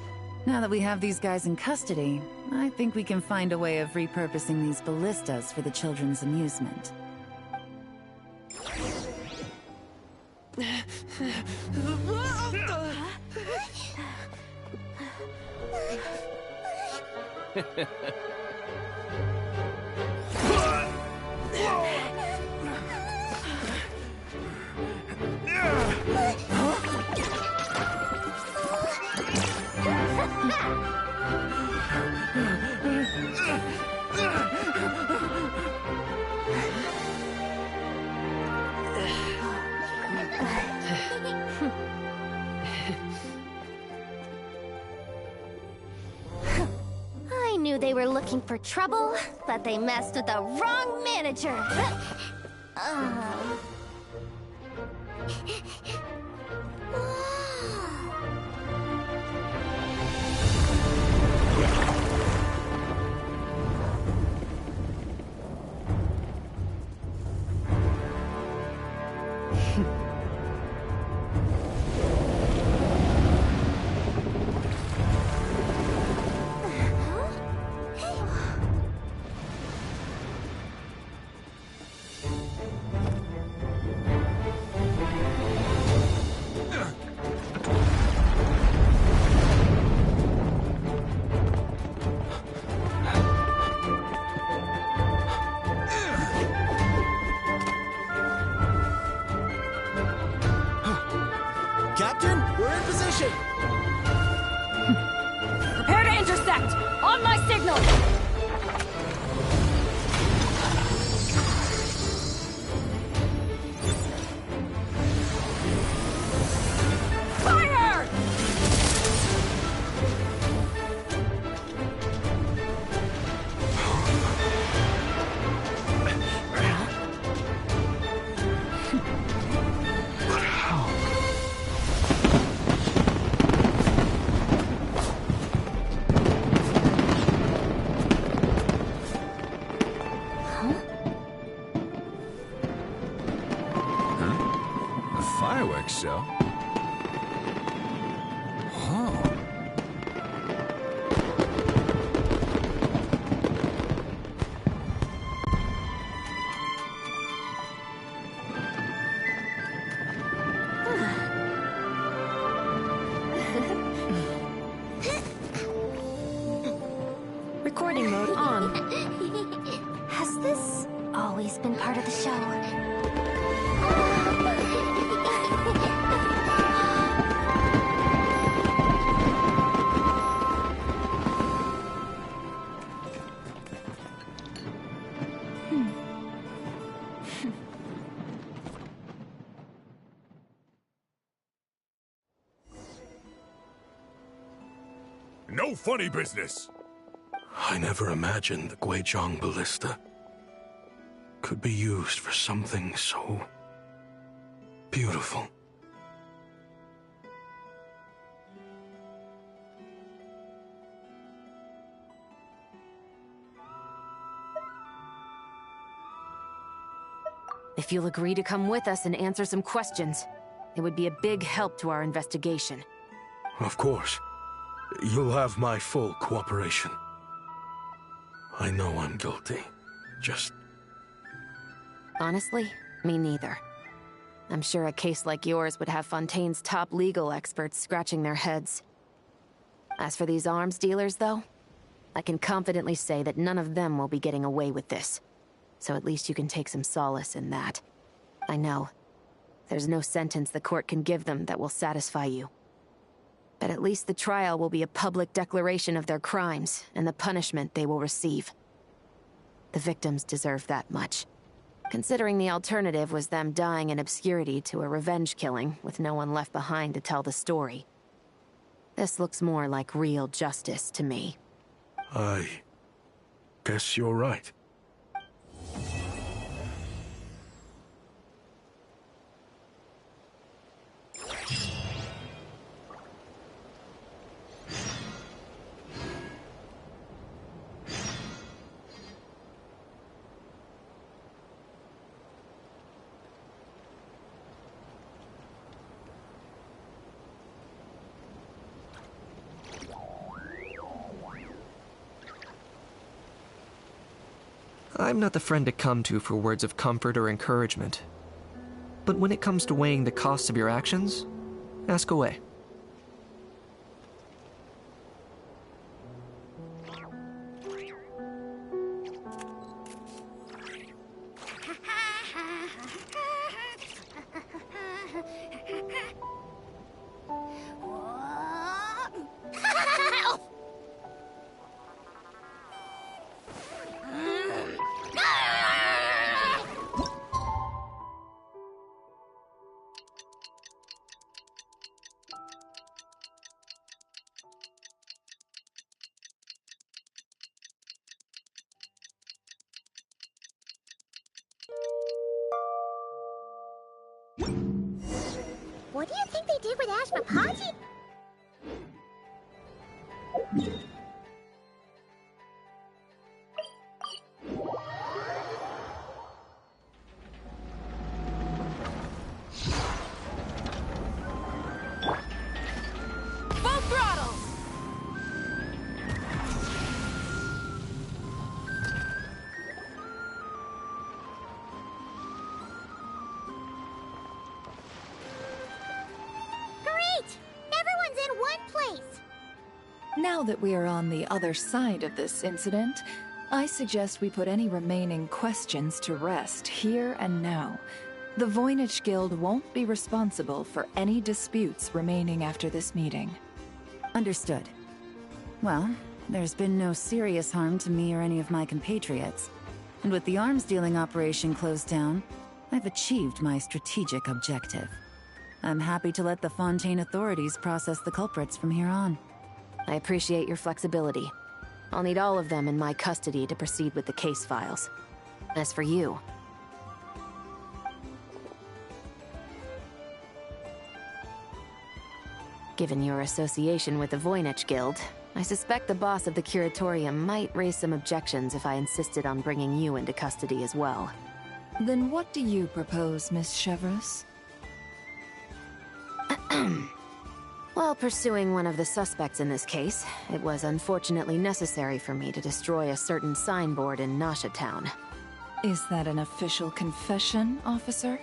Now that we have these guys in custody, I think we can find a way of repurposing these ballistas for the children's amusement. I knew they were looking for trouble, but they messed with the wrong manager. signal! Fire! But how? Huh? A fireworks show? Oh. Recording mode on. Has this always been part of the show? No funny business! I never imagined the Guizhong ballista could be used for something so beautiful. If you'll agree to come with us and answer some questions, it would be a big help to our investigation. Of course. You'll have my full cooperation. I know I'm guilty. Just... Honestly, me neither. I'm sure a case like yours would have Fontaine's top legal experts scratching their heads. As for these arms dealers, though, I can confidently say that none of them will be getting away with this. So at least you can take some solace in that. I know. There's no sentence the court can give them that will satisfy you. But at least the trial will be a public declaration of their crimes and the punishment they will receive. The victims deserve that much. Considering the alternative was them dying in obscurity to a revenge killing with no one left behind to tell the story. This looks more like real justice to me. I guess you're right. I'm not the friend to come to for words of comfort or encouragement. But when it comes to weighing the costs of your actions, ask away. What do you think they did with Ashpapati? Full throttle! Great! Everyone's in one place! Now that we are on the other side of this incident, I suggest we put any remaining questions to rest here and now. The Voynich Guild won't be responsible for any disputes remaining after this meeting. Understood. Well, There's been no serious harm to me or any of my compatriots. And with the arms dealing operation closed down, I've achieved my strategic objective. I'm happy to let the Fontaine authorities process the culprits from here on. I appreciate your flexibility. I'll need all of them in my custody to proceed with the case files. As for you... Given your association with the Voynich Guild, I suspect the boss of the Curatorium might raise some objections if I insisted on bringing you into custody as well. Then what do you propose, Miss Chevreuse? While pursuing one of the suspects in this case, it was unfortunately necessary for me to destroy a certain signboard in Nasha Town. Is that an official confession, officer?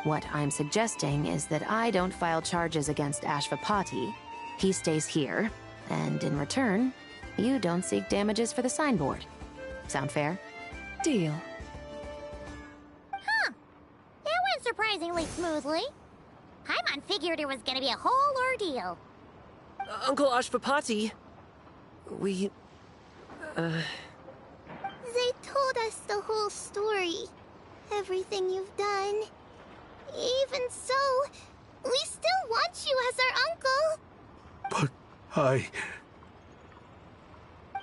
What I'm suggesting is that I don't file charges against Ashvapati, he stays here, and in return, you don't seek damages for the signboard. Sound fair? Deal. Huh. That went surprisingly smoothly. Paimon figured it was gonna be a whole ordeal. Uncle Ashvapati, we... They told us the whole story. Everything you've done. Even so, we still want you as our uncle. But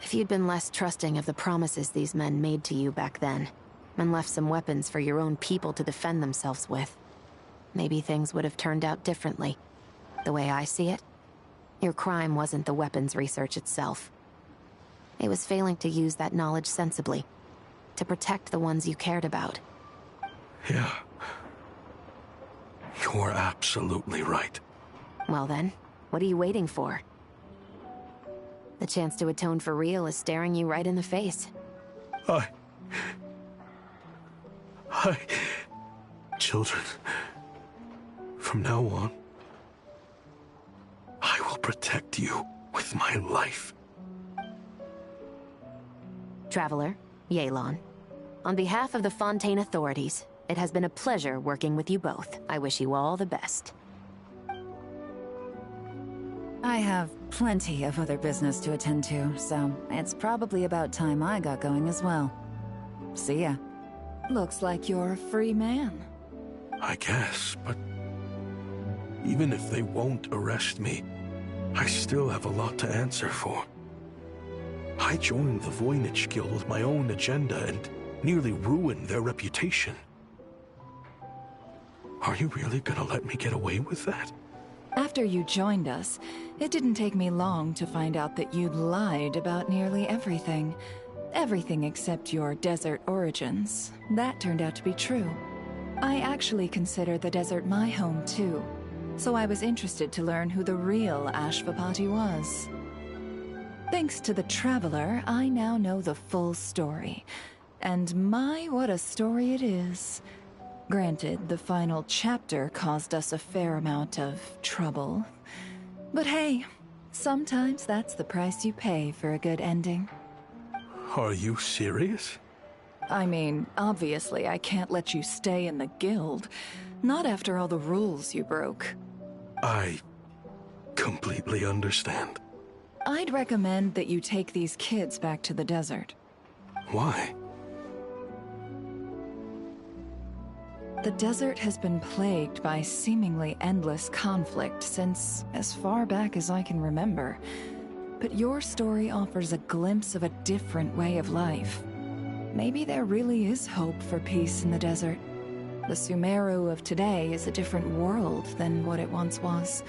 If you'd been less trusting of the promises these men made to you back then, and left some weapons for your own people to defend themselves with, maybe things would have turned out differently. The way I see it, your crime wasn't the weapons research itself. It was failing to use that knowledge sensibly, to protect the ones you cared about. Yeah. You're absolutely right. Well then, what are you waiting for? The chance to atone for real is staring you right in the face. Children, from now on, I will protect you with my life. Traveler, Yelan, on behalf of the Fontaine authorities, it has been a pleasure working with you both. I wish you all the best. I have plenty of other business to attend to, so it's probably about time I got going as well. See ya. Looks like you're a free man. I guess, but even if they won't arrest me, I still have a lot to answer for. I joined the Voynich Guild with my own agenda and nearly ruined their reputation. Are you really gonna let me get away with that? After you joined us, it didn't take me long to find out that you'd lied about nearly everything. Everything except your desert origins. That turned out to be true. I actually consider the desert my home too, so I was interested to learn who the real Ashvapati was. Thanks to the Traveler, I now know the full story. And my, what a story it is. Granted, the final chapter caused us a fair amount of trouble. But hey, sometimes that's the price you pay for a good ending. Are you serious? I mean, obviously I can't let you stay in the guild. Not after all the rules you broke. I completely understand. I'd recommend that you take these kids back to the desert. Why? The desert has been plagued by seemingly endless conflict since as far back as I can remember. But your story offers a glimpse of a different way of life. Maybe there really is hope for peace in the desert. The Sumeru of today is a different world than what it once was.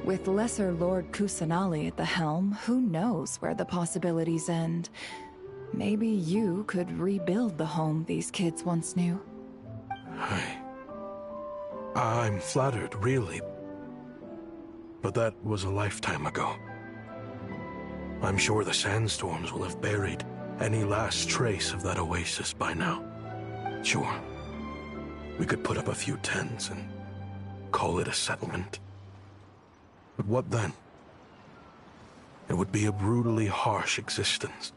With Lesser Lord Kusanali at the helm, who knows where the possibilities end? Maybe you could rebuild the home these kids once knew. I'm flattered, really. But that was a lifetime ago. I'm sure the sandstorms will have buried any last trace of that oasis by now. Sure, we could put up a few tents and call it a settlement. But what then? It would be a brutally harsh existence.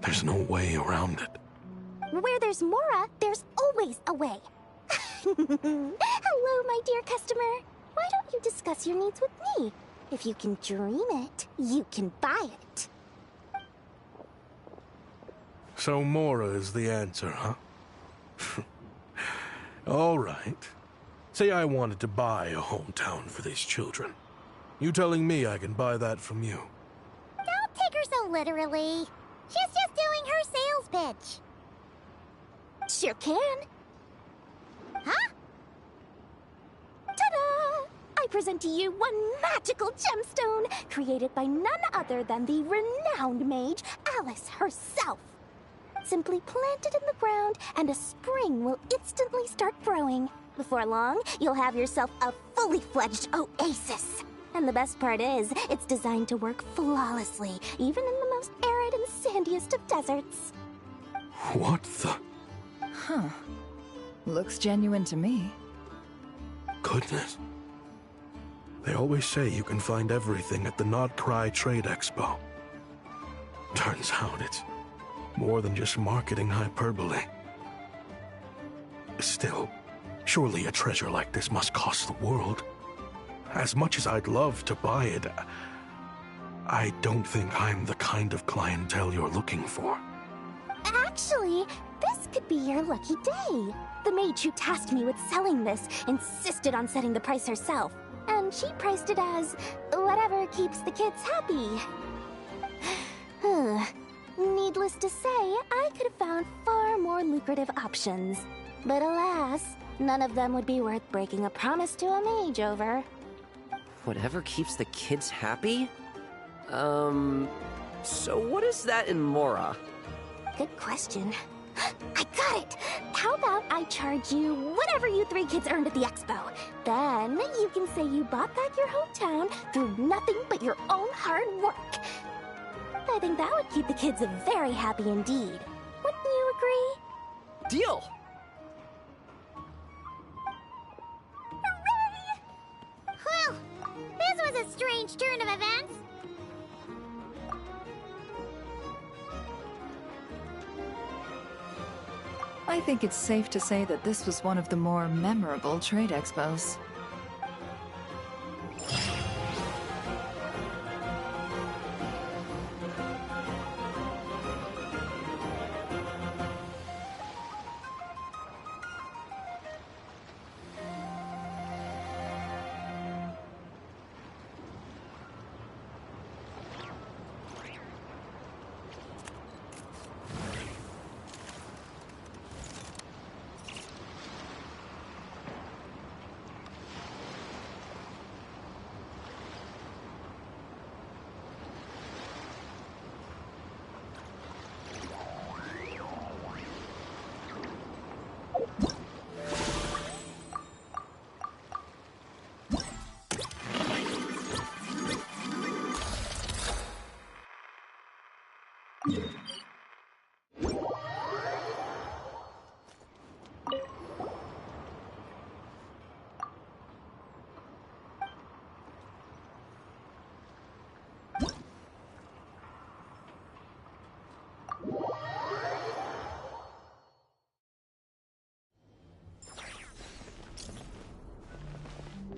There's no way around it. Where there's Mora, there's always a way. Hello, my dear customer. Why don't you discuss your needs with me? If you can dream it, you can buy it. So Mora is the answer, huh? All right. Say I wanted to buy a hometown for these children. You telling me I can buy that from you? Don't take her so literally. She's just doing her sales pitch. Sure can. Huh? Ta-da! I present to you one magical gemstone created by none other than the renowned mage Alice herself. Simply plant it in the ground and a spring will instantly start growing. Before long, you'll have yourself a fully fledged oasis. And the best part is, it's designed to work flawlessly, even in the most arid and sandiest of deserts. What the? Huh. Looks genuine to me. Goodness. They always say you can find everything at the Nodcry Trade Expo. Turns out it's more than just marketing hyperbole. Still, surely a treasure like this must cost the world. As much as I'd love to buy it, I don't think I'm the kind of clientele you're looking for. Actually, this could be your lucky day. The mage who tasked me with selling this insisted on setting the price herself, and she priced it as whatever keeps the kids happy. Needless to say, I could have found far more lucrative options. But alas, none of them would be worth breaking a promise to a mage over. Whatever keeps the kids happy? So what is that in Mora? Good question. I got it! How about I charge you whatever you three kids earned at the expo? Then you can say you bought back your hometown through nothing but your own hard work. I think that would keep the kids very happy indeed. Wouldn't you agree? Deal! Well, this was a strange turn of events. I think it's safe to say that this was one of the more memorable trade expos.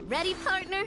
Ready, partner?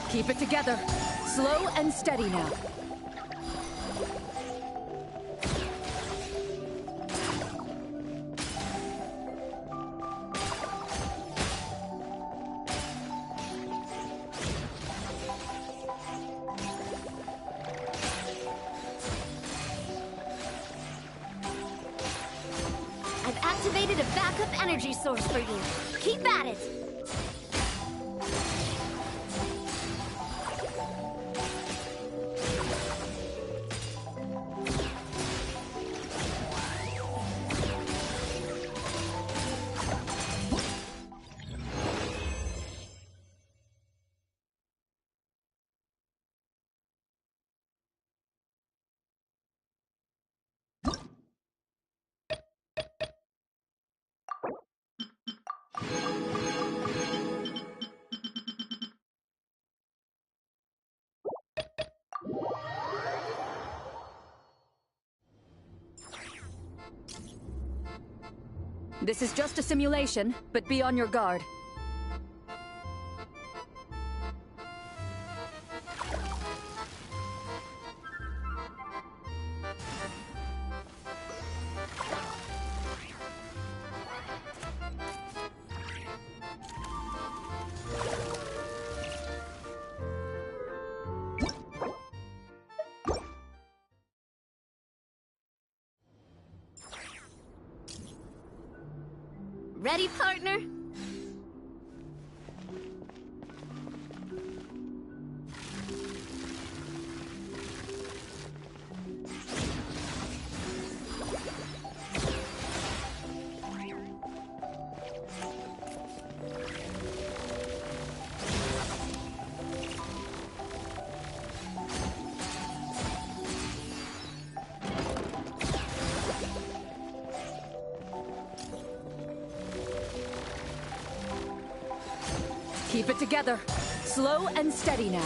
Keep it together. Slow and steady now. I've activated a backup energy source for you. Keep at it! This is just a simulation, but be on your guard. Ready, partner? Keep it together. Slow and steady now.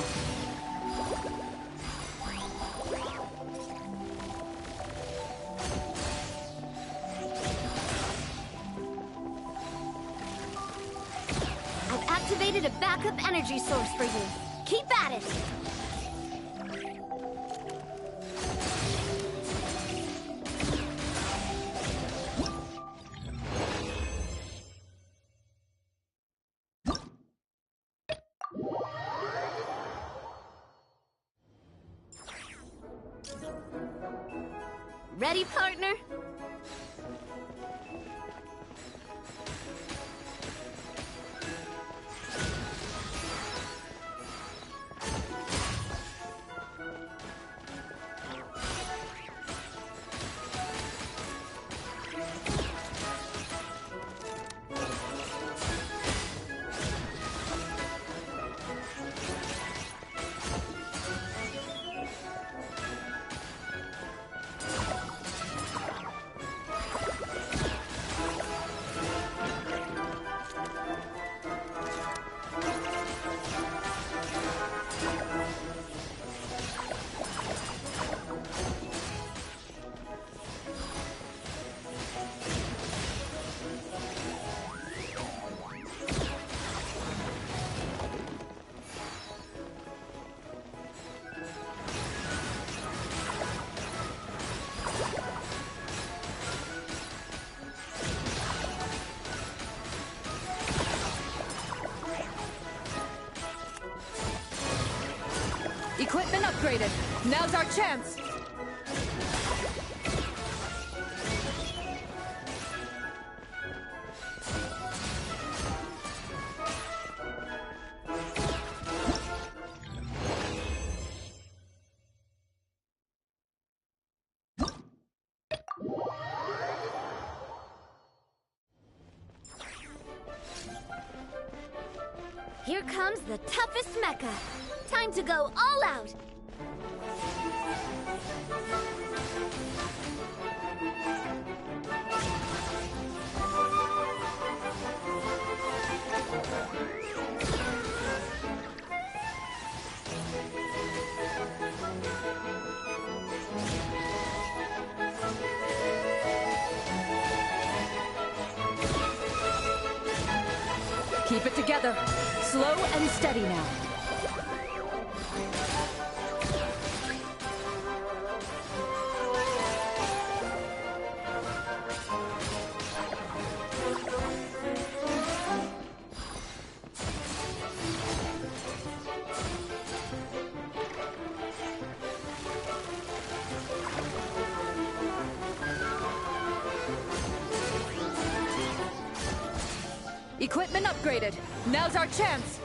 I've activated a backup energy source for you. Keep at it! Ready, partner? Equipment upgraded. Now's our chance. Here comes the toughest mecha. Time to go all out. Keep it together. Slow and steady now. Equipment upgraded. Now's our chance.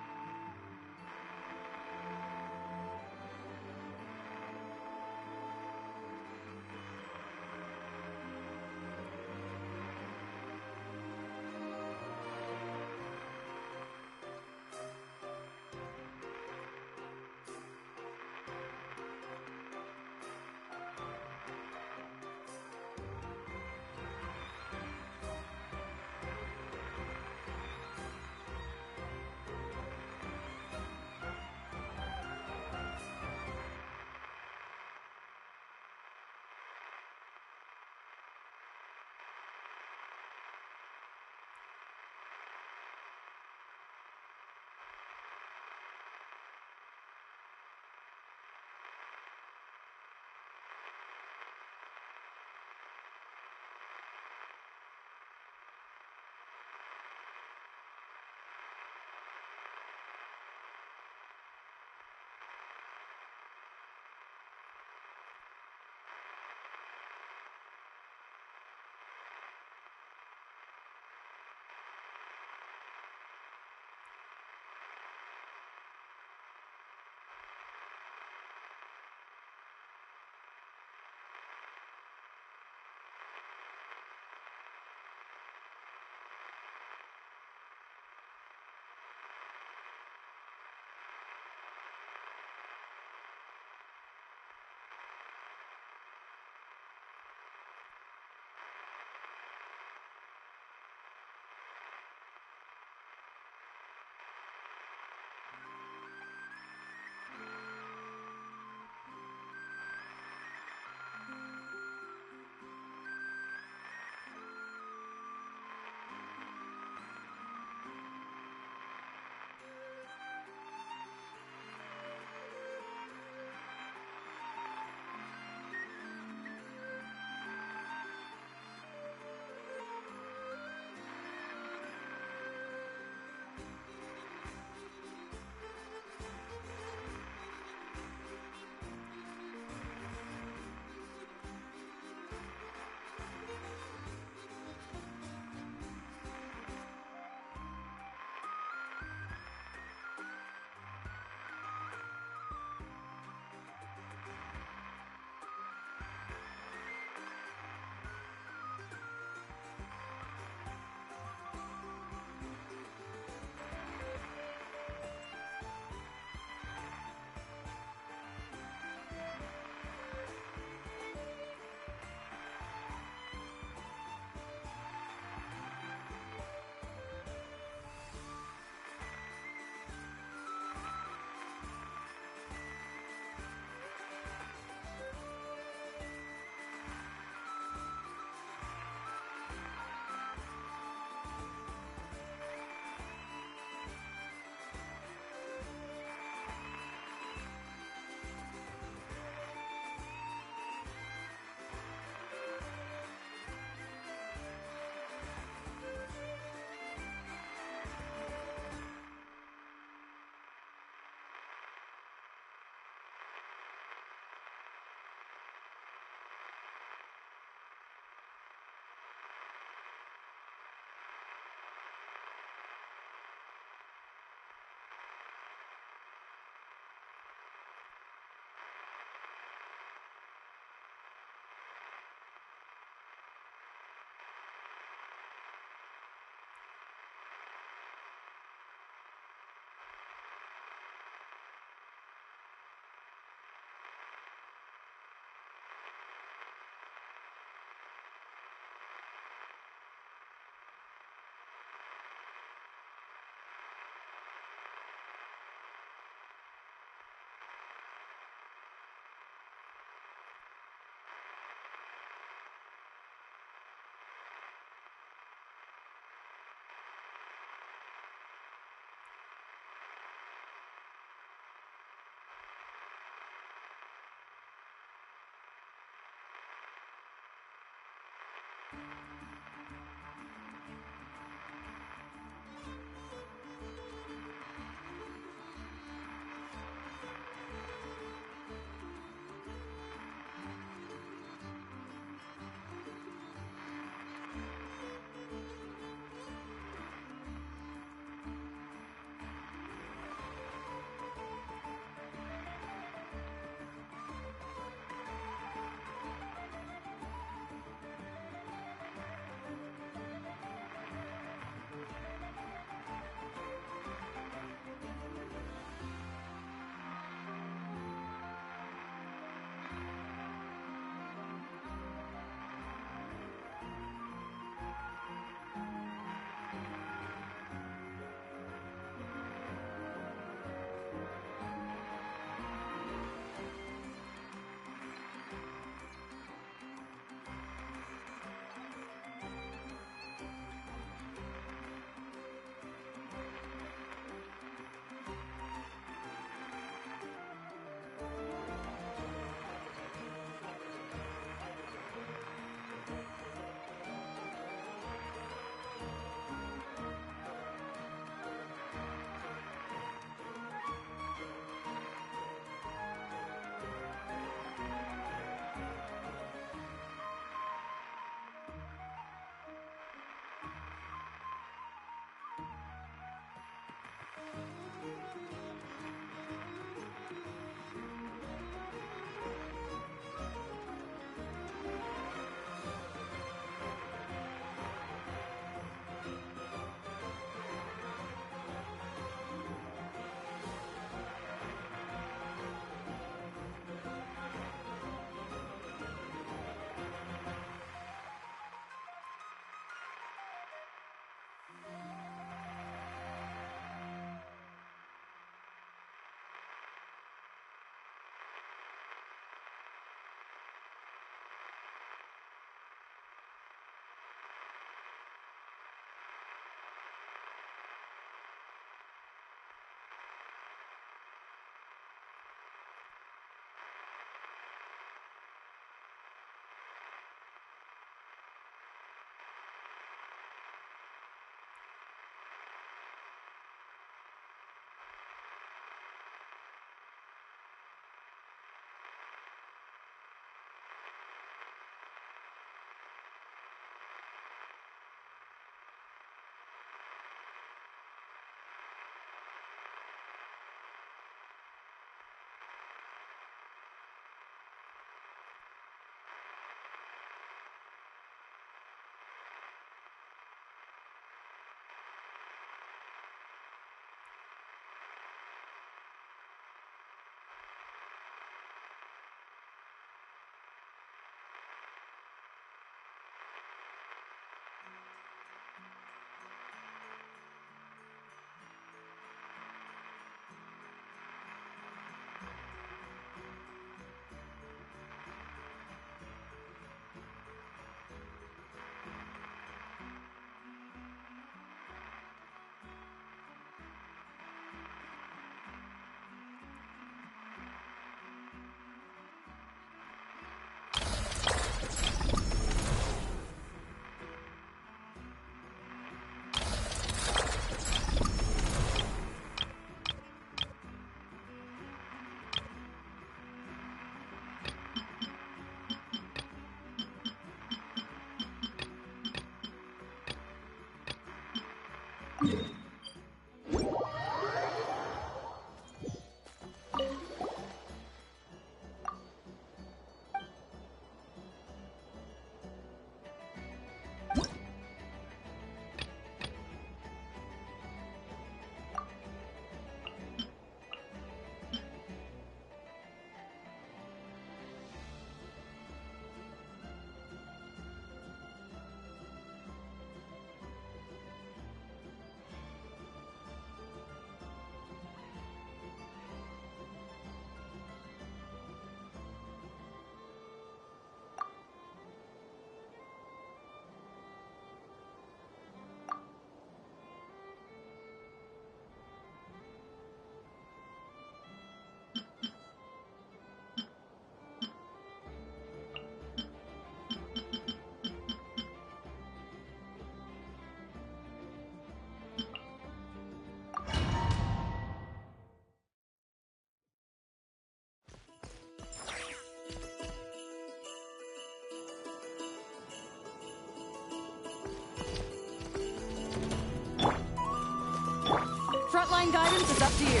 Frontline guidance is up to you.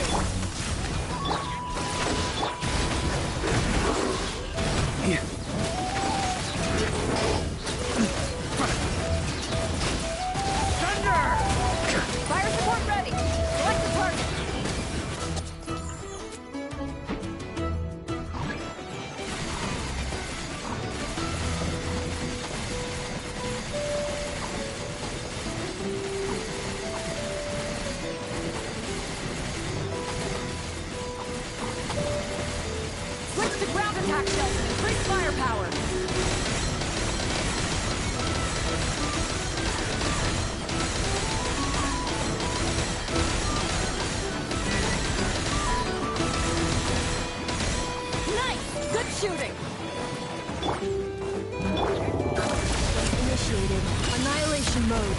Fire support ready. Select the target. Switch to ground attack shells and increase firepower. Nice! Good shooting! Initiated. Annihilation mode.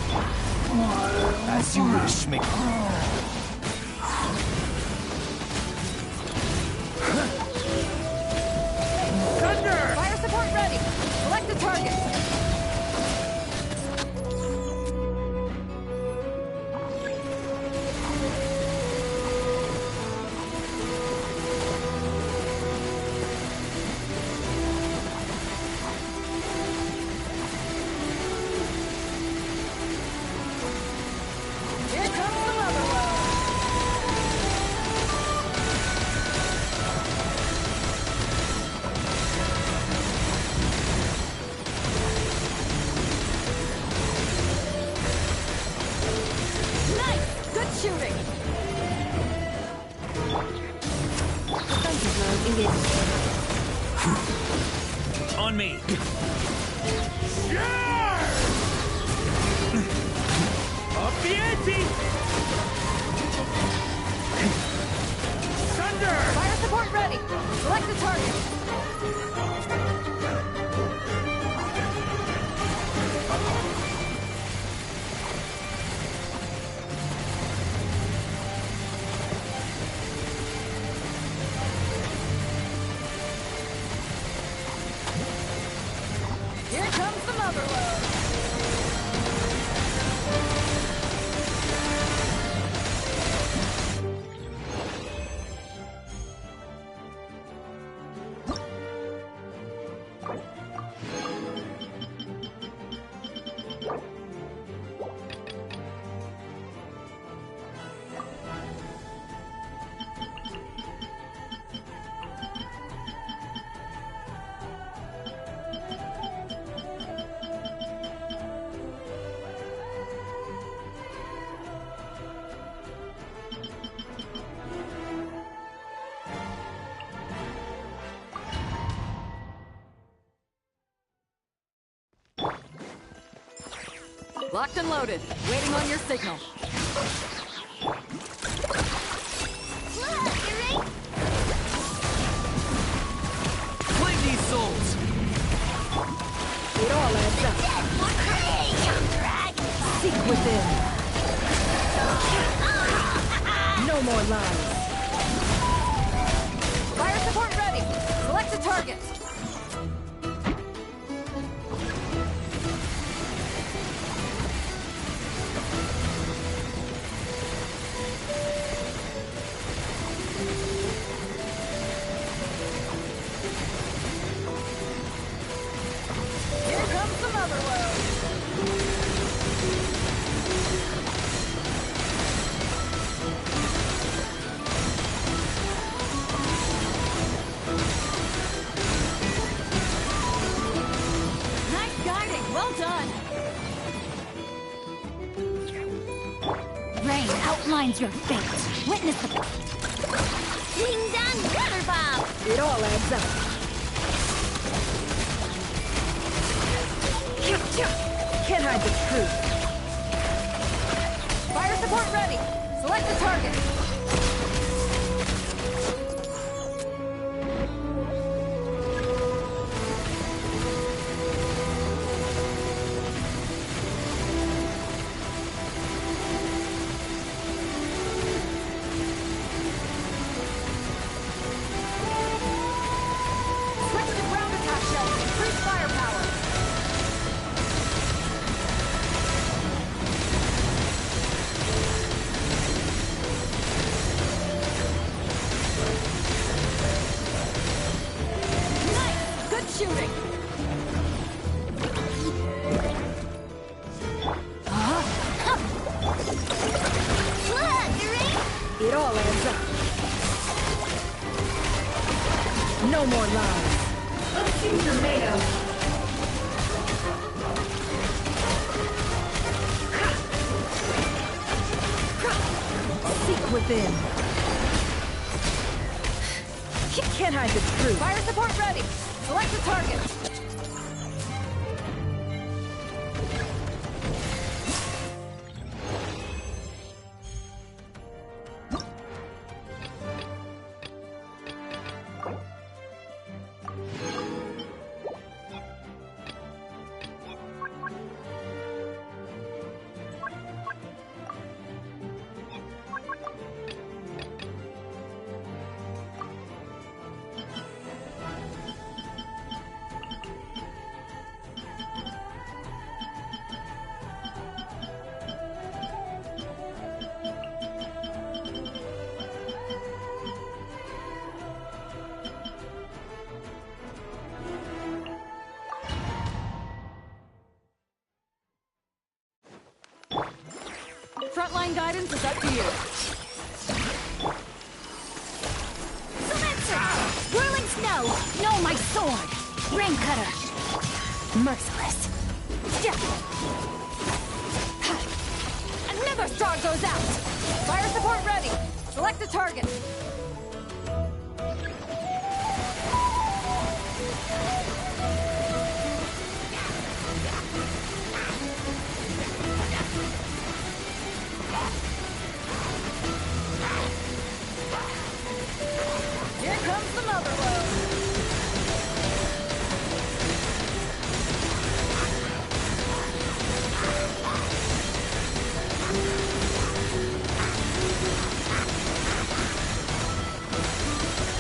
As you wish, Mickey. Thunder! Fire support ready. Select the target. Here comes the mother load. Nice! Good shooting! Defensive mode engaged. On me. Up the ante! Thunder! Fire support ready. Select the target. Here comes the mother load. Locked and loaded. Waiting on your signal. Claim these souls! It all adds up. Seek within. No more lies. Fire support ready. Select a target. done. Rain outlines your fate. Witness the... Ding dong, rubber bomb! It all adds up. Can't hide the truth. Fire support ready. Select the target. Switch to ground attack shell. Increase firepower. Nice! Good shooting! It all adds up. No more lies. Let's see tomato. Seek within. Can't hide the truth. Fire support ready. Select the target. Frontline guidance is up to you. Symmetric! Whirling snow! No, my sword! Rain cutter! Merciless! Another star goes out! Fire support ready! Select the target! Here comes the mother load!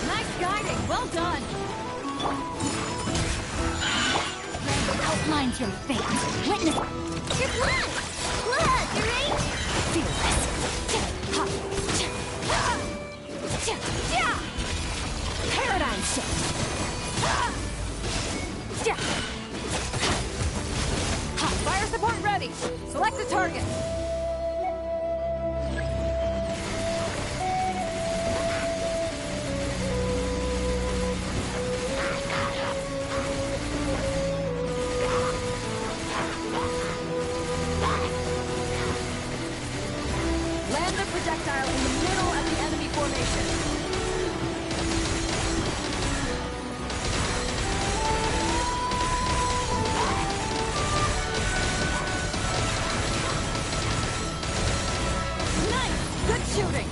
Nice guiding, well done! Rain outlines your fate. Witness... Your blood! Look, right? Fearless. Paradigm shift. Fire support ready! Select the target! Land the projectile in the middle of the enemy formation. Nice! Good shooting!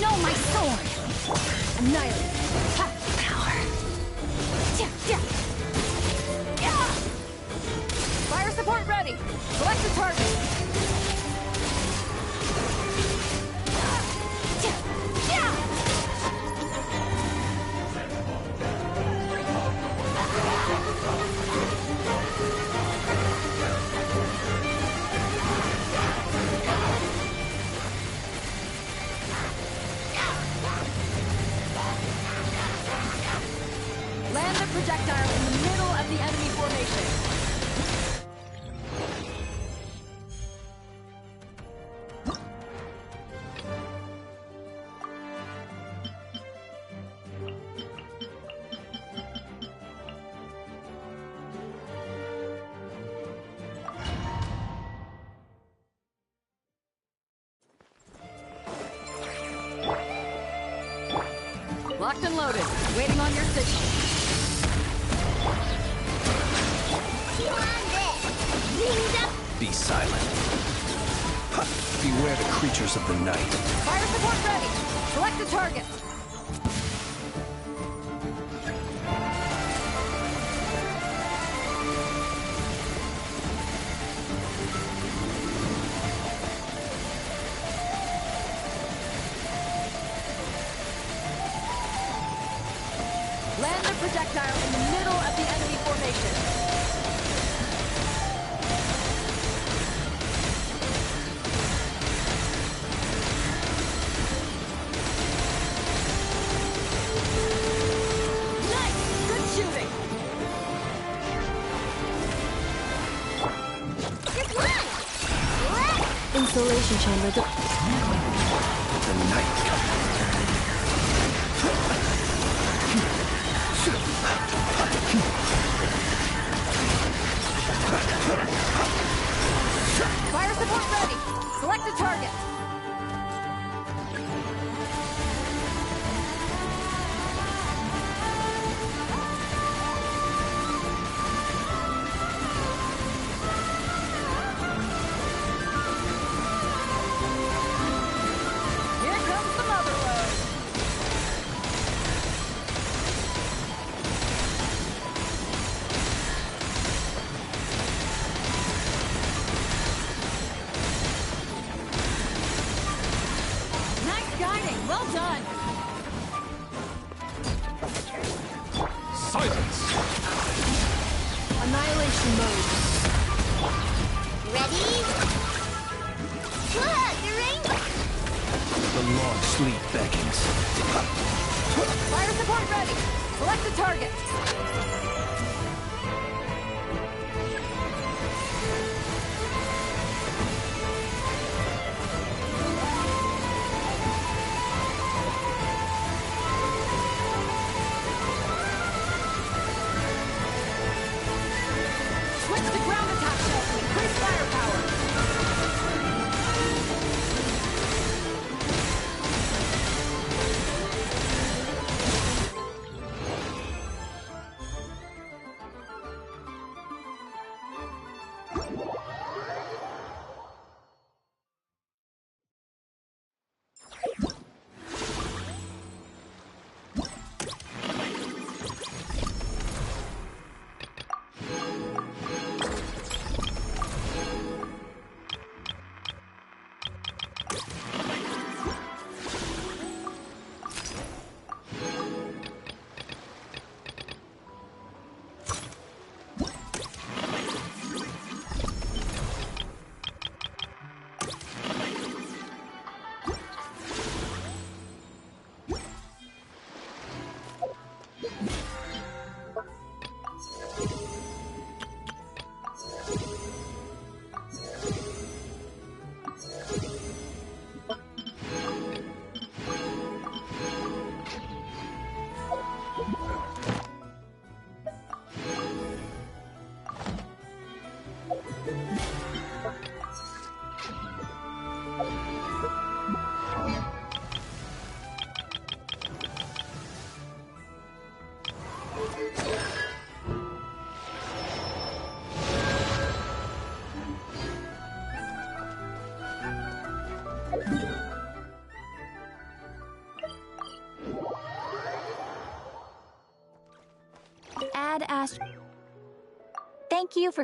No, my sword! Annihilate. Power. Fire support ready! Select the target! Land the projectile in the middle of the enemy formation. loaded. Waiting on your signal. Be silent. Beware the creatures of the night. Fire support ready. Select a target. Land the projectile in the middle of the enemy formation. Insulation chamber. The night Fire support ready. Select a target. Well done! silence. Annihilation mode. Ready? Look, the rainbow! The long sleep beckons. Fire support ready. Select a target. Add Thank you for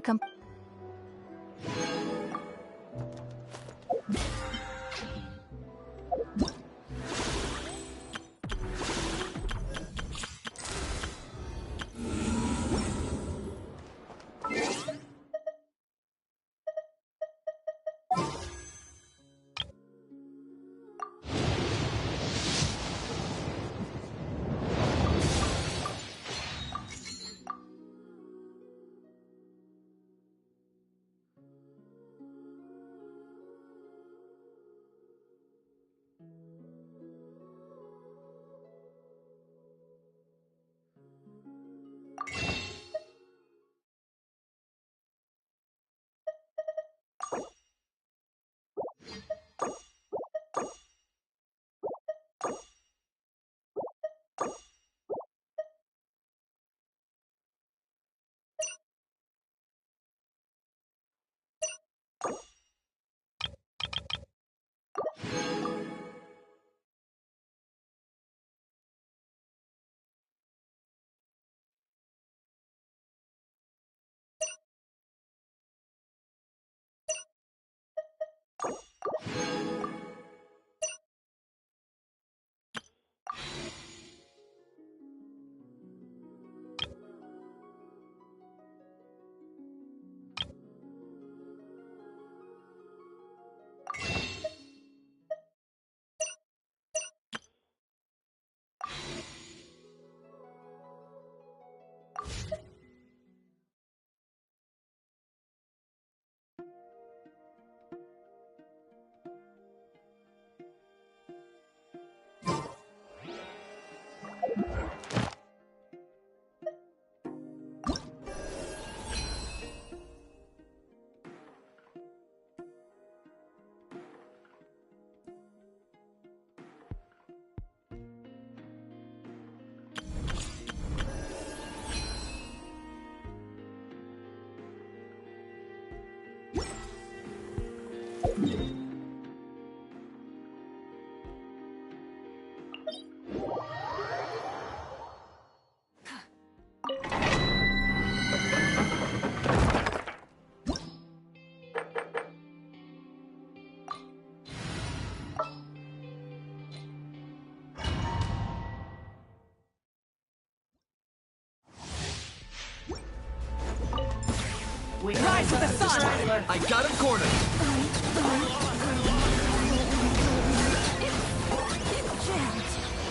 We rise to the sun! I got him cornered!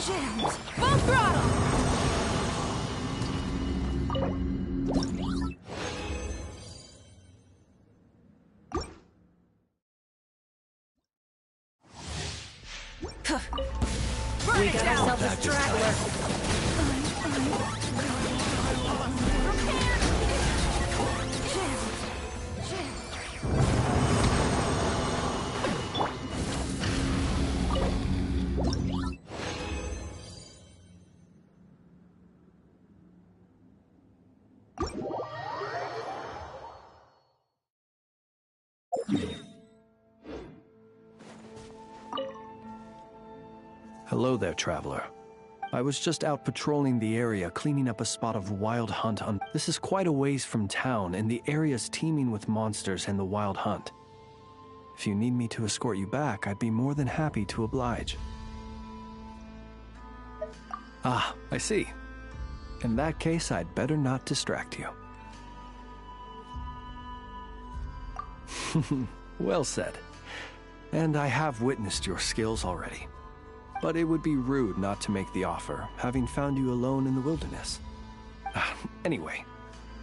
Jammed! Full throttle! Burn it down! Ourselves a straggler! Hello there, traveler. I was just out patrolling the area, cleaning up a spot of wild hunt on... This is quite a ways from town, and the area's teeming with monsters and the wild hunt. If you need me to escort you back, I'd be more than happy to oblige. Ah, I see. In that case, I'd better not distract you. Well said. And I have witnessed your skills already. But it would be rude not to make the offer, having found you alone in the wilderness. Anyway,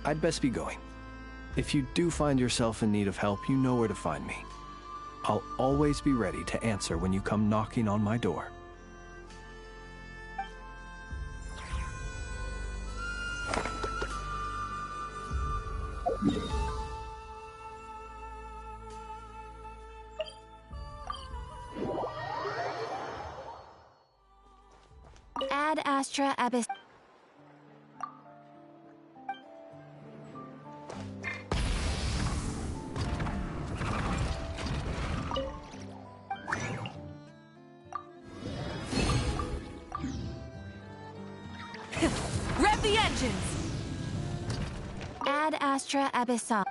I'd best be going. If you do find yourself in need of help, you know where to find me. I'll always be ready to answer when you come knocking on my door. Ad Astra Abyss. Rev the engines! Ad Astra Abyssal.